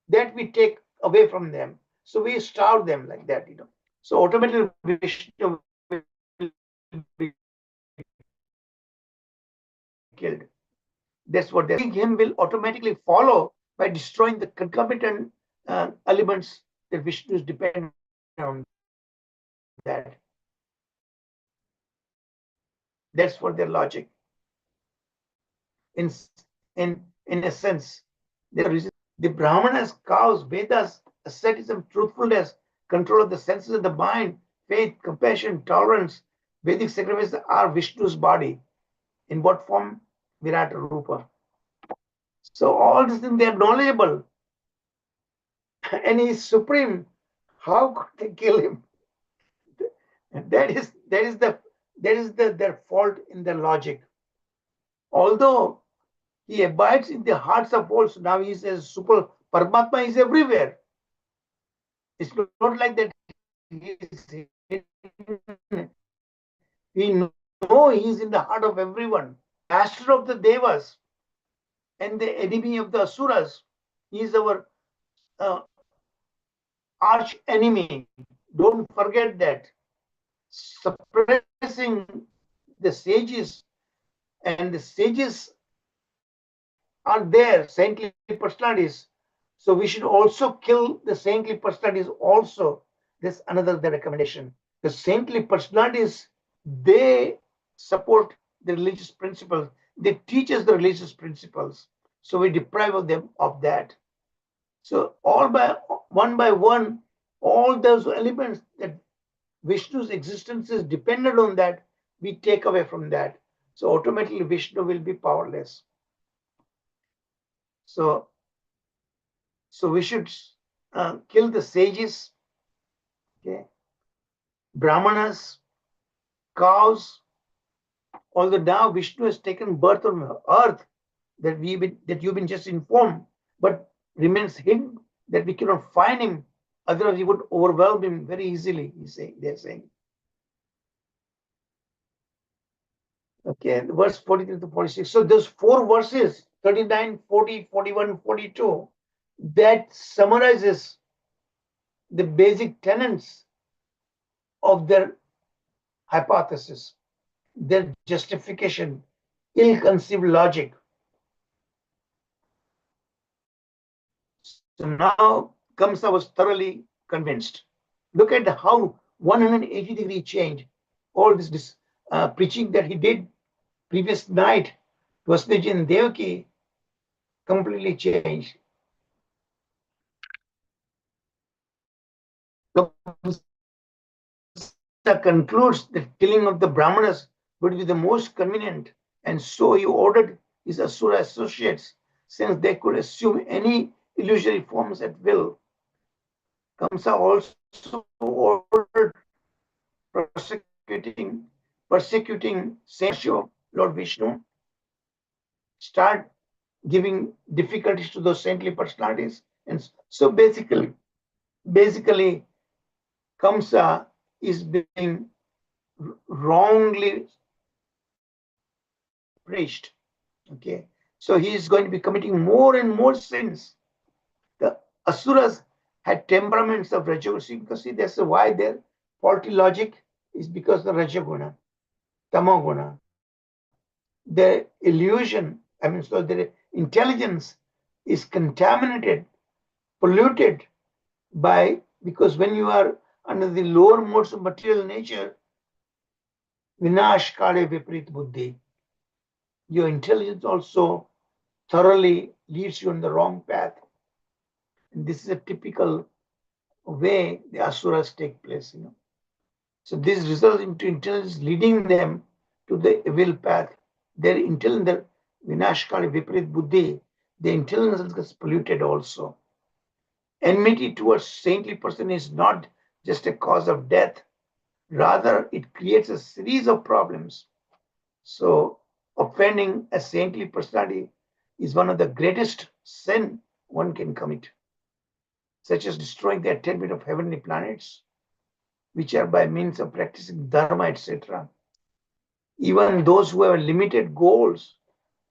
that we take away from them. So we starve them like that, So automatically Vishnu will be killed. That's what him will automatically follow by destroying the concomitant elements that Vishnu is dependent on that. That's for their logic. In a sense, the Brahmanas, cows, Vedas, asceticism, truthfulness, control of the senses of the mind, faith, compassion, tolerance, Vedic sacrifices are Vishnu's body. In what form? Virat Rupa. So all these things, they are knowledgeable. And he is supreme. How could they kill him? That is their fault in their logic. Although he abides in the hearts of all, so now he says super Paramatma is everywhere. It's not like that we know he is in the heart of everyone. Master of the Devas and the enemy of the Asuras. He is our arch enemy. Don't forget that. Suppressing the sages, and the sages are there, saintly personalities. So we should also kill the saintly personalities also. This another the recommendation. The saintly personalities, they support the religious principles. They teach us the religious principles. So we deprive of them of that. So all by one, all those elements that Vishnu's existence is dependent on that, we take away from that. So automatically Vishnu will be powerless. So we should kill the sages, okay, Brahmanas, cows. Although now Vishnu has taken birth on earth, that you've been just informed, but remains hidden, that we cannot find him. Otherwise, he would overwhelm him very easily. They're saying. Okay, verse 43 to 46. So those four verses, 39, 40, 41, 42, that summarizes the basic tenets of their hypothesis, their justification, ill-conceived logic. So now Kamsa was thoroughly convinced. Look at how 180-degree change, all this preaching that he did previous night to Vasudeva and Devaki, completely changed. Concludes that killing of the Brahmanas would be the most convenient, and so he ordered his Asura associates, since they could assume any illusory forms at will. Kamsa also ordered persecuting saints of Lord Vishnu, start giving difficulties to those saintly personalities, and so basically Kamsa is being wrongly preached. Okay, so he is going to be committing more and more sins. The Asuras had temperaments of Rajaguna. Because see, that's why their faulty logic is because of Rajaguna, Tamaguna. Their illusion, so their intelligence is contaminated, polluted because when you are under the lower modes of material nature, Vinash Kale Viprit Buddhi, your intelligence also thoroughly leads you on the wrong path. And this is a typical way the asuras take place. So this results into intelligence leading them to the evil path. Their intelligence, their vinashkali viprit buddhi, the intelligence gets polluted also. Enmity towards saintly person is not just a cause of death, rather it creates a series of problems. So offending a saintly personality is one of the greatest sin one can commit, such as destroying the attainment of heavenly planets, which are by means of practicing dharma, etc. Even those who have limited goals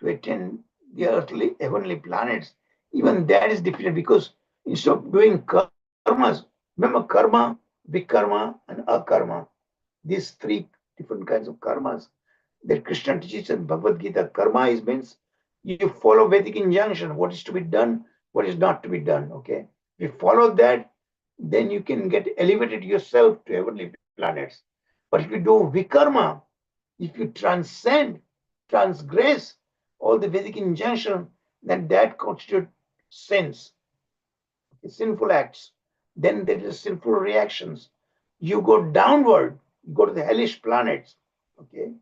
to attain the earthly heavenly planets, even that is defeated, because instead of doing karmas, remember karma, vikarma, and akarma, these three different kinds of karmas that Krishna teaches in Bhagavad Gita. Karma means you follow Vedic injunction, what is to be done, what is not to be done. Okay, if you follow that, then you can get elevated yourself to heavenly planets. But if you do vikarma, if you transgress all the Vedic injunction, then that constitutes sins, sinful acts. Then there is sinful reactions. You go downward, you go to the hellish planets. Okay,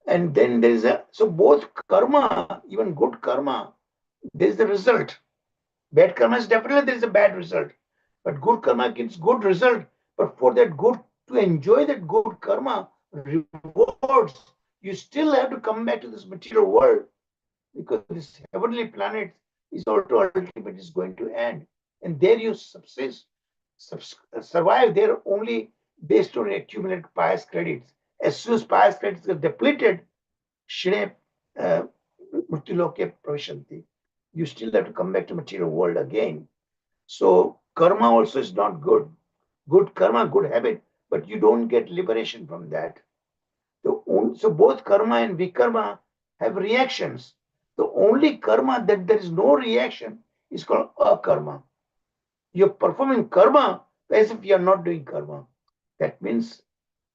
and then there is so both karma, even good karma, there is the result. Bad karma is definitely there is a bad result, but good karma gives good result. But for that good, to enjoy that good karma rewards, you still have to come back to this material world, because this heavenly planet is also ultimately is going to end, and there you survive there only based on accumulated pious credits. As soon as pious credits are depleted, Shine Murtiloke Pravishanti, you still have to come back to material world again. So karma also is not good. Good karma, good habit, but you don't get liberation from that. So both karma and vikarma have reactions. The only karma that there is no reaction is called akarma. You're performing karma as if you're not doing karma. That means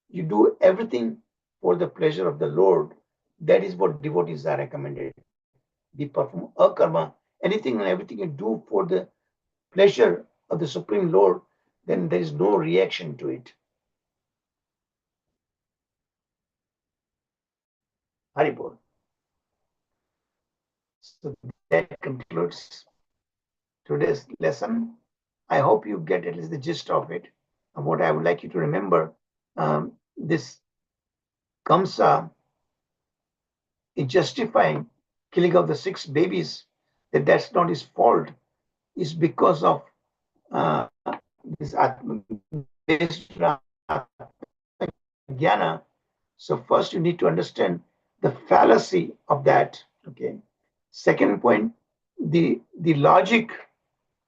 you do everything for the pleasure of the Lord. That is what devotees are recommended. They perform akarma, anything and everything you do for the pleasure of the Supreme Lord, then there is no reaction to it. Haribol. So that concludes today's lesson. I hope you get at least the gist of it. And what I would like you to remember, this Kamsa is justifying killing of the 6 babies, that's not his fault, is because of this jnana. So first you need to understand the fallacy of that. Okay. Second point, the logic,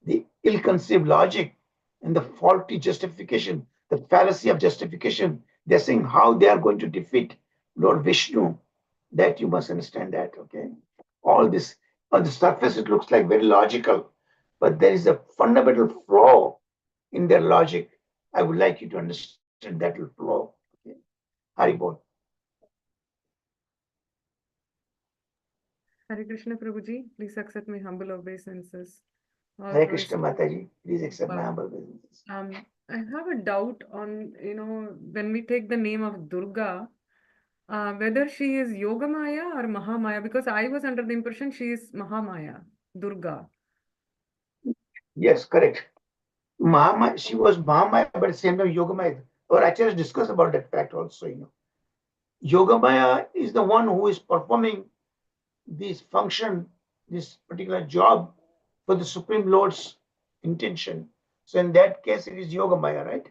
the ill-conceived logic, and the faulty justification, the fallacy of justification. They're saying how they are going to defeat Lord Vishnu. That you must understand that. Okay. All this on the surface it looks like very logical, but there is a fundamental flaw in their logic. I would like you to understand that flaw. Okay. Haribol. Hare Krishna Prabhuji, please accept my humble obeisances. All Hare praise Krishna to Mataji, please accept my Bhag- humble obeisances. I have a doubt on, when we take the name of Durga, whether she is Yogamaya or Mahamaya, because I was under the impression she is Mahamaya, Durga. Yes, correct. Mahamaya, she was Mahamaya, but at the same time Yogamaya. Our Acharyas discuss about that fact also, Yogamaya is the one who is performing this function, this particular job for the Supreme Lord's intention. So in that case, it is Yogamaya, right?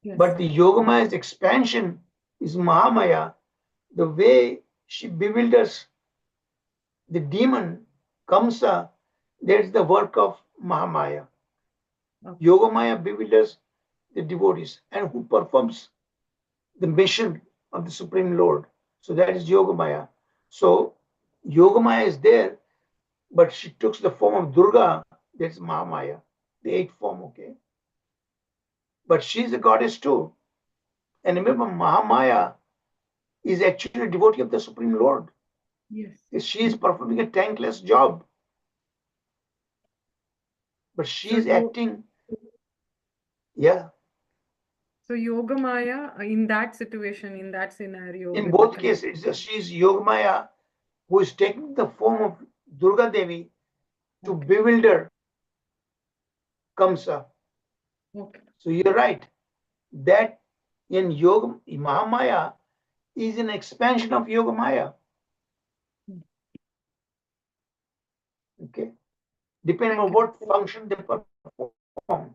Yes. But the Yogamaya's expansion is Mahamaya. The way she bewilders the demon Kamsa, that's the work of Mahamaya. Okay. Yogamaya bewilders the devotees and who performs the mission of the Supreme Lord. So that is Yogamaya. So Yogamaya is there, but she took the form of Durga, that's Mahamaya, the eighth form, okay? But she's a goddess too. And remember, Mahamaya is actually a devotee of the Supreme Lord. Yes. She is performing a thankless job. But she is acting, yeah. So Yogamaya, in that situation, in that scenario, In with both the cases, she is Yogamaya who is taking the form of Durga Devi to bewilder Kamsa. Okay. So you're right. That in Yoga, Mahamaya is an expansion of Yogamaya. Okay. Depending on what function they perform.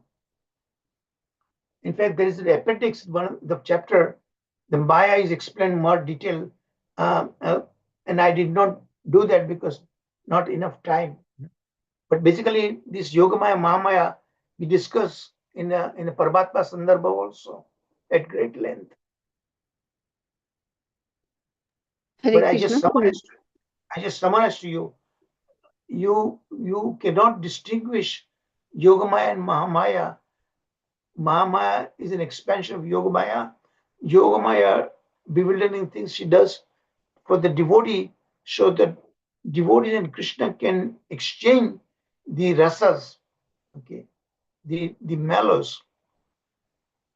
In fact, there is an appendix, one of the chapter, the Maya is explained more detail. And I did not do that because not enough time. But basically, this Yogamaya, Mahamaya, we discuss in a Paramatma Sandarbha also at great length. Hare But Krishna. I just summarized to you. You cannot distinguish Yogamaya and Mahamaya. Mahamaya is an expansion of Yogamaya. Yogamaya, bewildering things she does for the devotee, so that devotees and Krishna can exchange the rasas, okay, the mellows.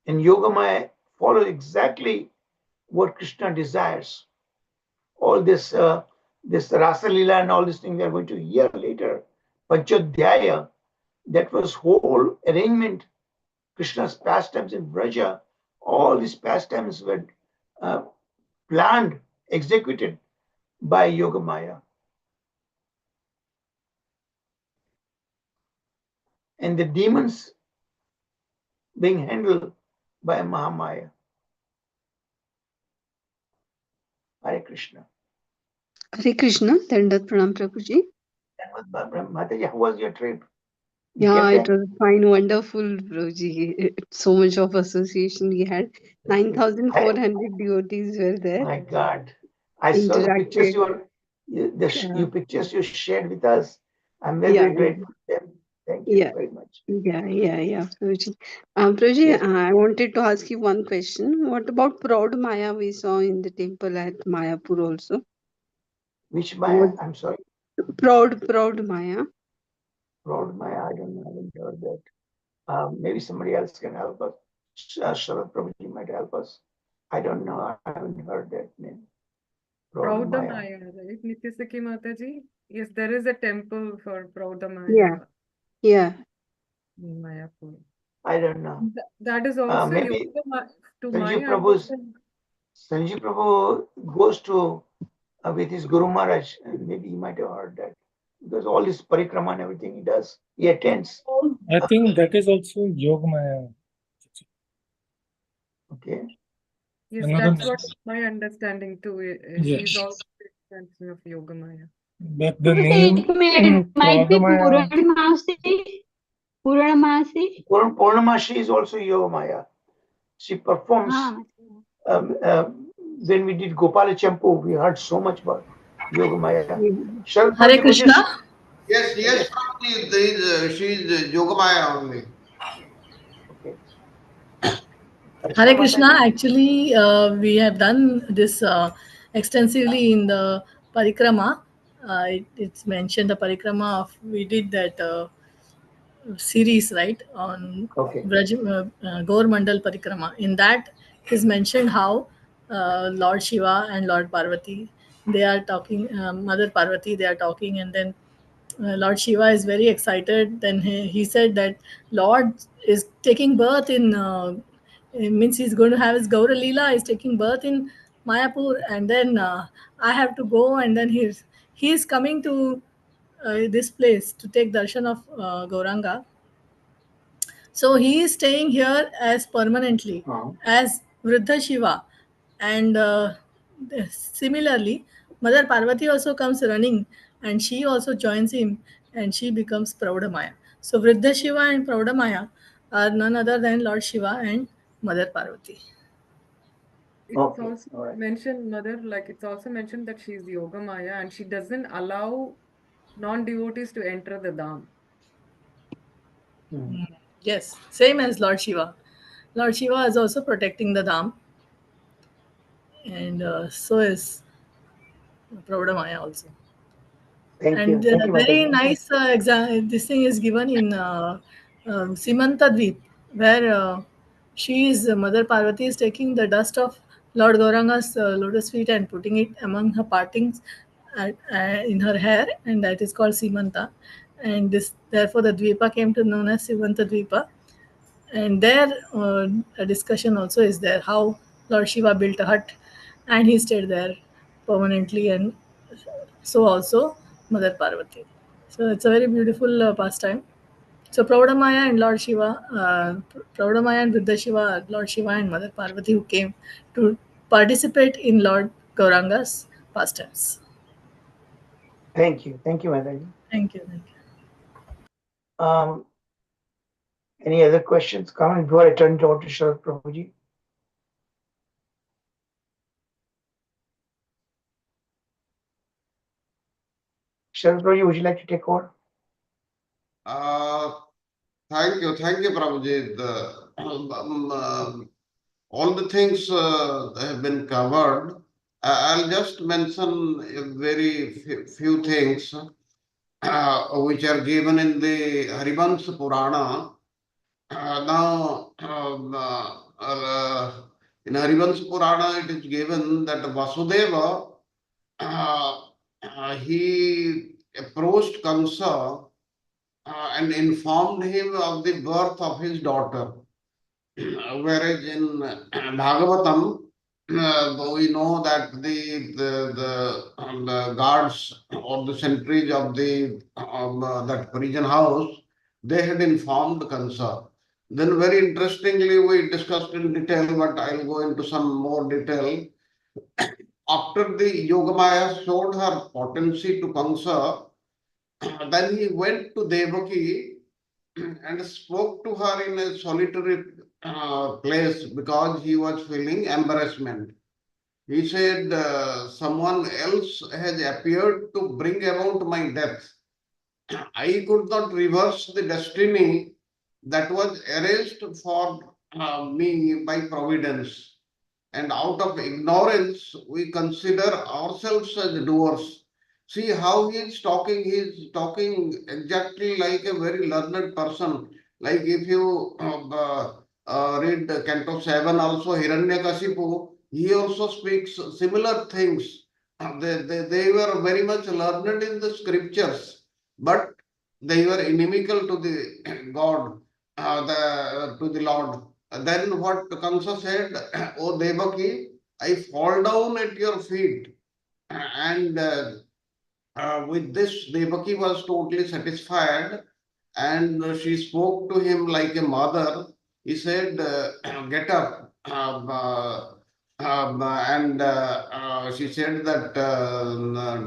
And Yogamaya follows exactly what Krishna desires. All this Rasa Leela and all these things we are going to hear later. Panchadhyaya, that was whole arrangement. Krishna's pastimes in Vraja, all these pastimes were planned, executed by Yogamaya. And the demons being handled by Mahamaya. Hare Krishna. Hare Krishna. Dandat Pranam Prabhuji. Mataji, how was your trip? Yeah, it was fine, wonderful, Prabhuji. So much of association we had. 9,400 devotees were there. My God. I saw the pictures Interacted. you pictures you shared with us. I'm very, very grateful to them. Thank you very much. Yeah, Prabhuji. Prabhuji, Yes. I wanted to ask you one question. What about Proud Maya we saw in the temple at Mayapur also? Which Maya? I'm sorry. Proud Maya. Proud Maya, I don't know. I haven't heard that. Maybe somebody else can help us. Sharad Prabhuji might help us. I don't know. I haven't heard that name. Praudamaya, right? Nityasaki Mataji? Yes, there is a temple for Praudamaya. Yeah. In Mayapur. I don't know. That is also maybe yoga to Sanjeev Prabhu goes to with his Guru Maharaj, and maybe he might have heard that. Because all this parikrama and everything he does, he attends. I think that is also Yogamaya. Okay. Yes, that's what my understanding too is. Yes. She's also an extension of Yogamaya. But the name might be Praudamaya. Purnamasi. Purnamashi is also Yogamaya. She performs. When we did Gopala Champu, we heard so much about Yogamaya. Hare Krishna. Yes, she is Yogamaya only. Okay. Hare Krishna. Actually, we have done this extensively in the parikrama. it's mentioned the parikrama of, we did that series, right, on Okay. Gaur Mandal Parikrama. In that is mentioned how Lord Shiva and Lord Parvati, they are talking, Mother Parvati, they are talking, and then Lord Shiva is very excited. Then he said that Lord is taking birth in, it means he's going to have his Gaura Leela, is taking birth in Mayapur, and then I have to go, and then he's coming to this place to take darshan of Gauranga. So he is staying here as permanently as Vriddha Shiva, and similarly, Mother Parvati also comes running, and she also joins him, and she becomes Praudamaya. So Vriddha Shiva and Praudamaya are none other than Lord Shiva and Mother Parvati. It's Okay, also all right. mentioned, Mother, like it's also mentioned that she's Yoga Maya and she doesn't allow non-devotees to enter the Dham. Yes, same as Lord Shiva. Lord Shiva is also protecting the Dham, and so is Praudamaya also. Thank you. And Thank you, very Mataji. nice this thing is given in Simanta Dweep, where she is, Mother Parvati is taking the dust of Lord Gauranga's lotus feet and putting it among her partings in her hair, and that is called Simanta. And this, therefore, the Dweepa came to known as Simanta Dweepa. And there, a discussion also is there how Lord Shiva built a hut, and he stayed there permanently, and so also Mother Parvati. So it's a very beautiful pastime. So Praudamaya and Lord Shiva, Praudamaya and Vriddha Shiva, Lord Shiva and Mother Parvati, who came to participate in Lord Gauranga's pastimes. Thank you. Thank you, Mataji. Thank you. Thank you. Any other questions, comments before I turn it over to Sharad Prabhuji? Sharad Prabhuji, would you like to take over? Thank you, Prabhuji. All the things have been covered. I'll just mention a very few things which are given in the Harivansa Purana. Now, in Harivansa Purana, it is given that Vasudeva, he approached Kamsa and informed him of the birth of his daughter. Whereas in Bhagavatam, we know that the guards or the sentries of the that Parisian house, they had informed Kansa. Then very interestingly, we discussed in detail, but I'll go into some more detail. After the Yogamaya showed her potency to Kansa, then he went to Devaki and spoke to her in a solitary place because he was feeling embarrassment. He said, someone else has appeared to bring about my death. I could not reverse the destiny that was arranged for me by providence. And out of ignorance, we consider ourselves as doers. See how he is talking. He is talking exactly like a very learned person. Like if you read Canto 7, also Hiranyakasipu, he also speaks similar things. They were very much learned in the scriptures, but they were inimical to the God, to the Lord. Then what Kamsa said, "O Devaki, I fall down at your feet." And with this, Devaki was totally satisfied and she spoke to him like a mother. He said, get up. And she said that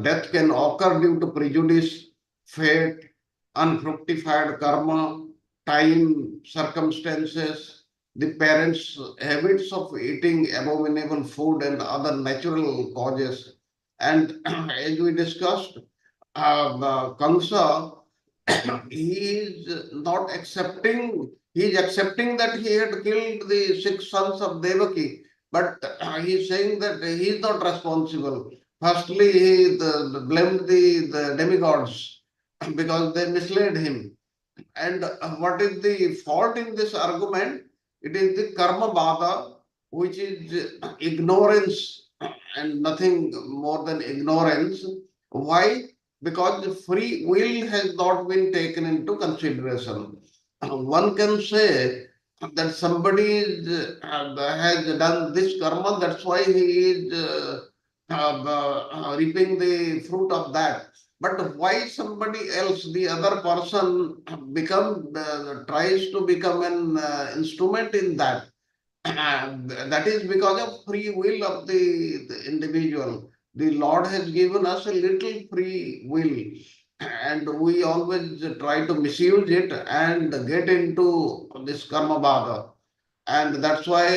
death can occur due to prejudice, fate, unfructified karma, time, circumstances, the parents' habits of eating abominable food and other natural causes. And as we discussed, Kamsa, he is not accepting, he is accepting that he had killed the 6 sons of Devaki, but he is saying that he is not responsible. Firstly, he blamed the demigods because they misled him. And what is the fault in this argument? It is the karma bhava, which is ignorance and nothing more than ignorance. Why? Because the free will has not been taken into consideration. One can say that somebody has done this karma, that's why he is reaping the fruit of that. But why somebody else, the other person, tries to become an instrument in that? That is because of free will of the individual. The Lord has given us a little free will, and we always try to misuse it and get into this karma bhava. And that's why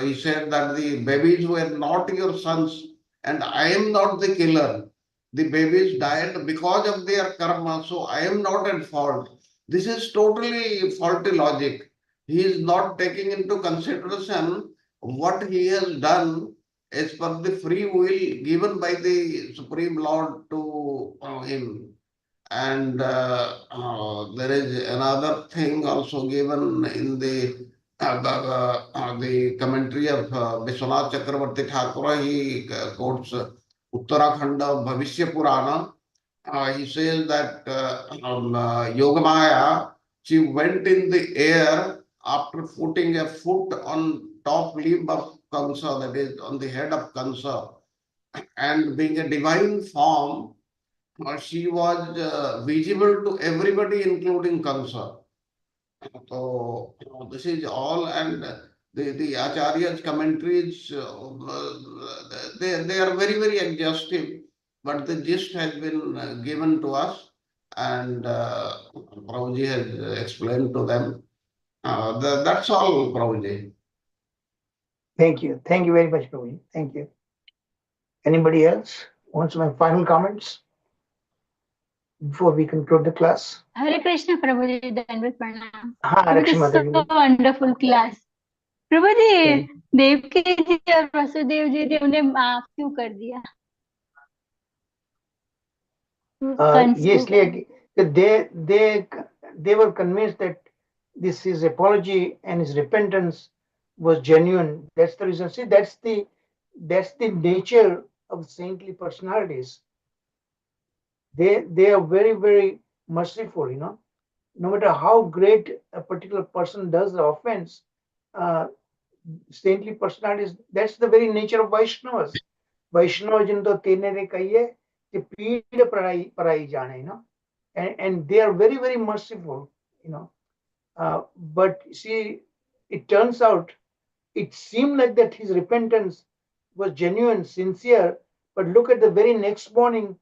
he said that the babies were not your sons, and I am not the killer. The babies died because of their karma, so I am not at fault. This is totally faulty logic. He is not taking into consideration what he has done as per the free will given by the Supreme Lord to him. And there is another thing also given in the commentary of Vishwanath Chakravarti Thakur. He quotes Uttarakhanda Bhavishya Purana. He says that Yogamaya, she went in the air after putting a foot on top limb of Kamsa, that is on the head of Kamsa, and being a divine form, she was visible to everybody, including Kamsa. So this is all, and the Acharya's commentaries, they are very, very exhaustive, but the gist has been given to us, and Prabhuji has explained to them. That's all, Prabhuji. Thank you. Thank you very much, Prabhuji. Thank you. Anybody else wants my final comments before we conclude the class? Hare Krishna, Prabhuji, Dandavat Pranam. हाँ It रक्षी is माता so जी wonderful class. प्रभुजी देवकी जी और वसुदेव जी ने उन्हें माफ क्यों कर दिया कंस ये को? इसलिए कि they were convinced that this his apology and his repentance was genuine. That's the reason. See, that's the nature of saintly personalities. They are very, very merciful, you know. No matter how great a particular person does the offense, uh, saintly personalities, that's the very nature of Vaishnavas. Vaishnava जिनको तेने रे कहिए कि पीड़ पराई जाने, you know, and they are very, very merciful, you know. But see, it turns out it seemed like that his repentance was genuine, sincere, but look at the very next morning,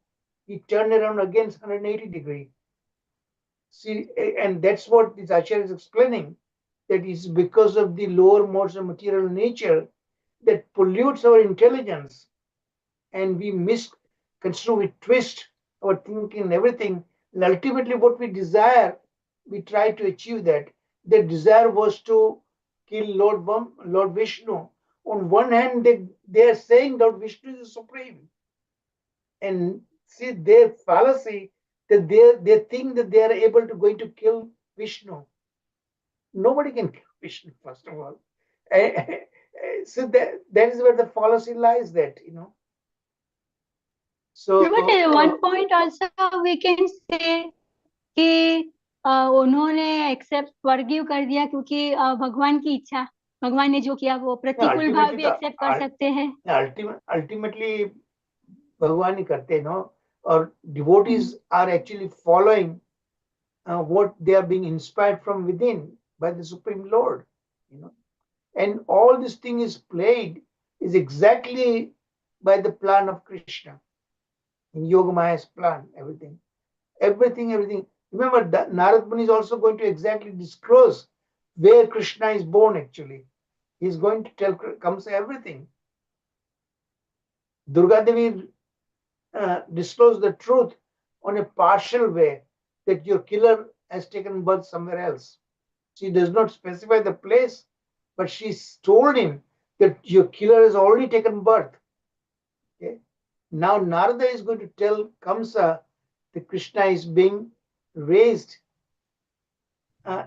he turned around again 180 degree. See, and that's what this Acharya is explaining, that it's because of the lower modes of material nature that pollutes our intelligence, and we misconstrue, we twist our thinking and everything. And ultimately, what we desire, we try to achieve that. The desire was to kill Lord Vishnu. On one hand, they are saying Lord Vishnu is supreme, and see their fallacy that they think that they are able to going to kill Vishnu. Nobody can kill Vishnu, first of all. So that is where the fallacy lies. That, you know. So But at one point also we can say कि उन्होंने accept forgive कर दिया क्योंकि भगवान की इच्छा, भगवान ने जो किया वो प्रतिकूल भाव भी एक्सेप्ट कर सकते हैं. Ultimately, भगवान ही करते हैं, no? Or devotees are actually following what they are being inspired from within by the Supreme Lord, you know. And all this thing is played is exactly by the plan of Krishna, in Yogamaya's plan, everything. Remember, that Narad Muni is also going to exactly disclose where Krishna is born actually. He's going to tell Kamsa everything. Durga Devi disclosed the truth on a partial way, that your killer has taken birth somewhere else. She does not specify the place, but she told him that your killer has already taken birth. Okay. Now Narada is going to tell Kamsa that Krishna is being raised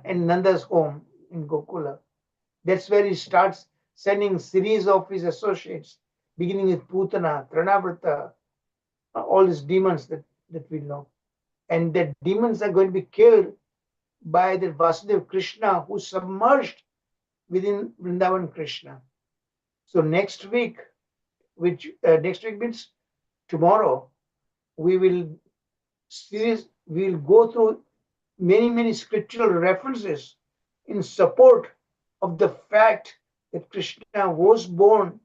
in Nanda's home in Gokula. That's where he starts sending series of his associates, beginning with Putana, Tranavrata, all these demons that we know. And the demons are going to be killed by the Vasudeva Krishna who submerged within Vrindavan Krishna. So next week, which next week means tomorrow, we will go through many scriptural references in support of the fact that Krishna was born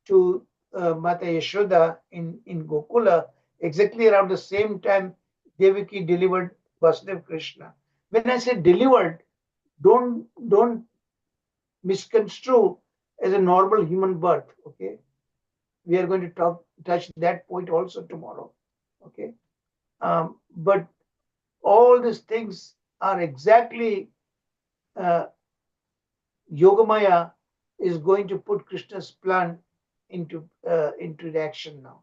to Mata Yashoda in Gokula exactly around the same time Devaki delivered Vasudeva Krishna. When I say delivered, don't misconstrue as a normal human birth. Okay, we are going to touch that point also tomorrow. Okay, but all these things are exactly Yogamaya is going to put Krishna's plan into action now.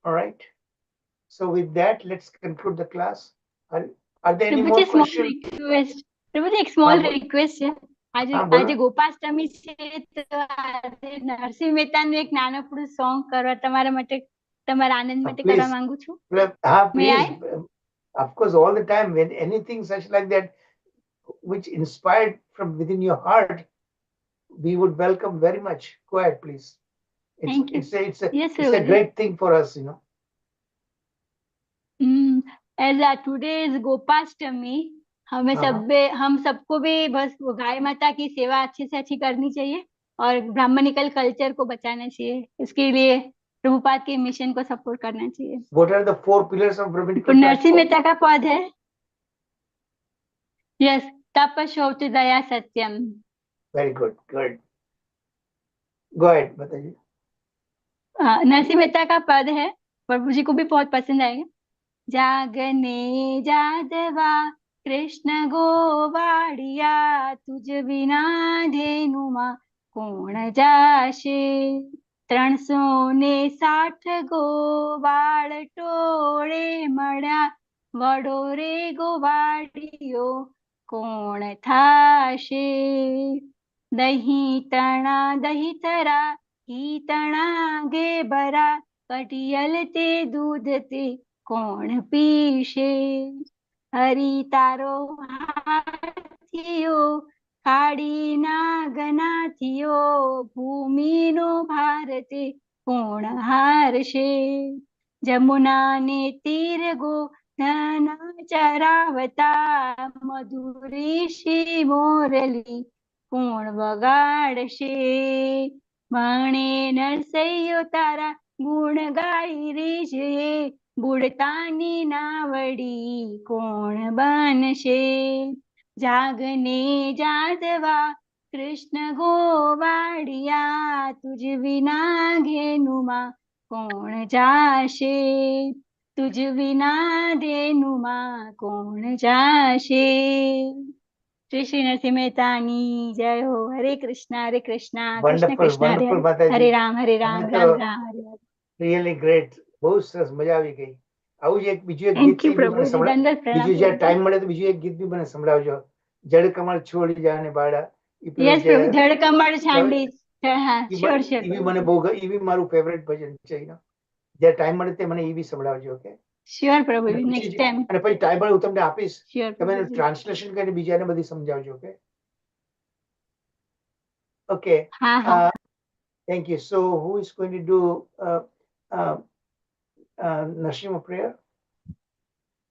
All right. So with that, let's conclude the class. Are there any more Prabhuji small questions? Request प्रभुजी एक small हाँ, request છે આજે हाँ, बोलो. આજે ગોપાષ્ટમી છે તો આજે નરસિંહ મહેતાનું એક નાનકડું સોંગ કરવા તમારા માટે તમારા આનંદ માટે કરવા Please. માંગુ છું Please. I? Of course, all the time when anything such like that, which inspired from within your heart, we would welcome very much. Go ahead, please. Thank you. Yes, it's a great thing for us, As today is Gopashtami हमें हम सबको भी बस गाय माता की सेवा अच्छे से अच्छी करनी चाहिए और ब्राह्मणिकल कल्चर को बचाना चाहिए इसके लिए प्रभुपाद के मिशन को सपोर्ट करना चाहिए. What are the 4 pillars of Brahminical Narasimha Mehta का पद है यस तप शौच दया सत्यम. Very good. Go ahead, Mataji. Narasimha Mehta का पद है प्रभु जी को भी बहुत पसंद आएगा. जागने जादवा कृष्ण गोवाड़िया तुझ बिना धेनुमा कोण जाशे 360 ગોવાળ ટોળે મળ્યા વડો રે ગોવાળિયો કોણ થાશે દહીં તણા દહીં થરા ઘી તણા ગે ભરા કઢિયલ તે દૂધ તે કોણ પીશે હરી તારો હાથિયો ખાડી નાગના થિયો ભૂમિનો ભારતે કોણ હારશે જમુના ને તીર ગો ધન ચરાવતા મધુરી શી મોરલી કોણ વગાડશે મણે નરસૈયો તારા ગુણ ગાઈ રી છે બુડતાની નાવડી કોણ બનશે જાગને જાદવા કૃષ્ણ ગોવાળિયા તુજ વિના ઘેનુમાં કોણ જાશે તુજ વિના ધેનુમાં કોણ જાશે. श्री नरसिंह मेहतानी जय हो. हरे कृष्णा कृष्ण कृष्ण हरे राम राम राम हरे हरे. Really great. બહુ સરસ મજા આવી ગઈ. આવું જ બીજું એક ગીત બીજું જે ટાઈમ મળે તો બીજું એક ગીત બી મને સંભળાવજો. જડ કમળ છોડી જાને બાળા. યસ પ્રભુ જડ કમળ છાંડી. હા શ્યોર ઈ બી મને બહુ ઈ બી મારું ફેવરેટ ભજન છે. જે ટાઈમ મળે તે મને ઈ બી સંભળાવજો. ઓકે શ્યોર પ્રભુ નેક્સ્ટ ટાઈમ. અને પછી ટાઈમ મળે હું તમને આપીશ. શ્યોર તમે ટ્રાન્સલેશન કરીને બીજાને બધી સમજાવજો. Okay okay. હા. Thank you. So who is going to do Narasimha prayer?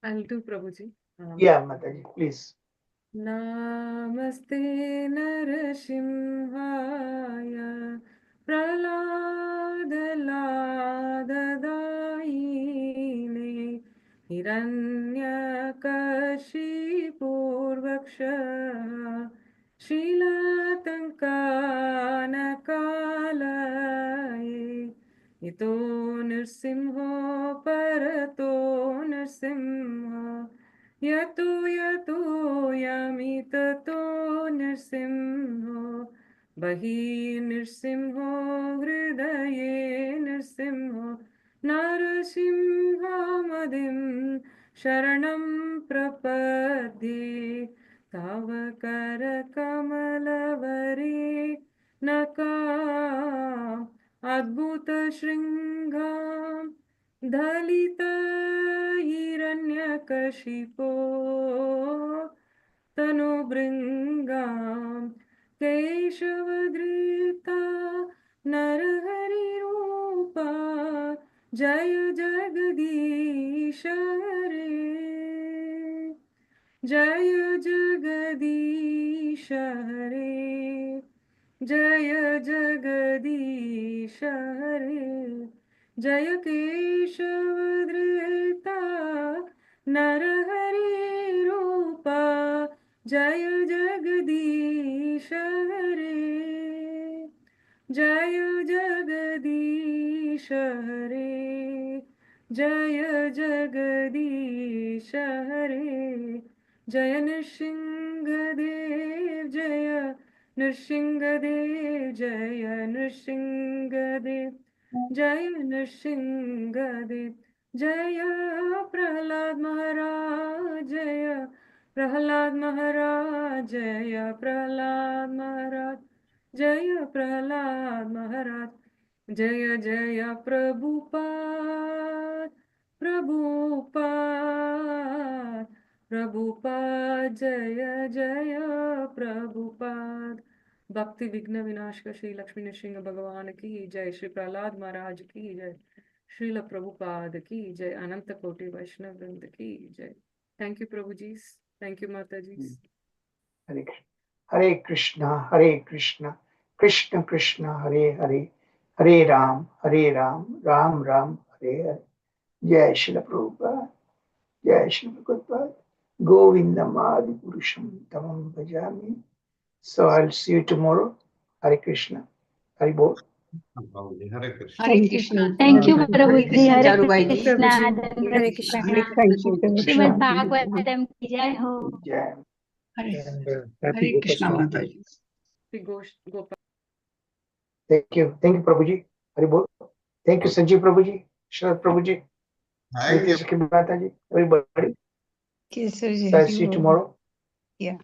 I'll do Prabhuji. Yeah, Mataji, please. Namaste Narasimhaya Praladadayine Hiranyakashipurvaksha Shilatankanakalaye Ito nirsimho parato nirsimho Yato yamitato nirsimho बहि नृसिंहो हृदये नृसिंहो नरसिंहमदिं शरणं प्रपद्ये तव करकमलवरे नका अद्भुतशृङ्गां दलितहिरण्यकशिपो तनुभृङ्गां केशवधृता नरहरिरूपा जय जगदीश हरे जय जगदीश हरे जय जगदीश हरे जय केशवधृता नरहरि रूपा जय जगदीश हरे जय जगदीश हरे जय जगदीश हरे जय नृसिंहदेव जय नृसिंहदेव जय नृसिंहदेव जय नृसिंहदेव जय प्रहलाद महाराज जय प्रहलाद महाराज जय प्रहलाद महाराज जय प्रहलाद महाराज जय जय प्रभुपाद प्रभुपाद प्रभुपाद जय जय प्रभुपाद भक्ति विघ्न विनाशक श्री लक्ष्मी नृसिंह भगवान की जय श्री प्रहलाद महाराज की जय श्रील प्रभुपाद की जय अनंत कोटि वैष्णव वृंद की जय थैंक यू प्रभु जी thank you Mata ji Hare Krishna, Hare Krishna, Krishna Krishna, Hare Hare, Hare Ram, Ram Ram, Hare Hare. Jai Shri Prabhupada, Jai Shri Prabhupada, Govindam Adi Purusham Tamam Bhajami. So I'll see you tomorrow. Hare Krishna, Hare Bol. Hare Krishna. Hare Krishna. Thank you, Hare Prabhuji. Krishna, Hare Charubai ji. Krishna. Hare Dandavat Krishna. pranam. Thank you, Prabhupada. Srimad Bhagavatam ki jai ho. Jai. And happy Hare Krishna, Gopashtami. Mataji. Shri Gopal Thank you, Prabhuji. Hare Bol. Thank you, Sanjeev Prabhuji, Sharad Prabhuji, Thank you. Nitya Sakhi Mataji, everybody. Kesarji, So I'll see you tomorrow. Yeah.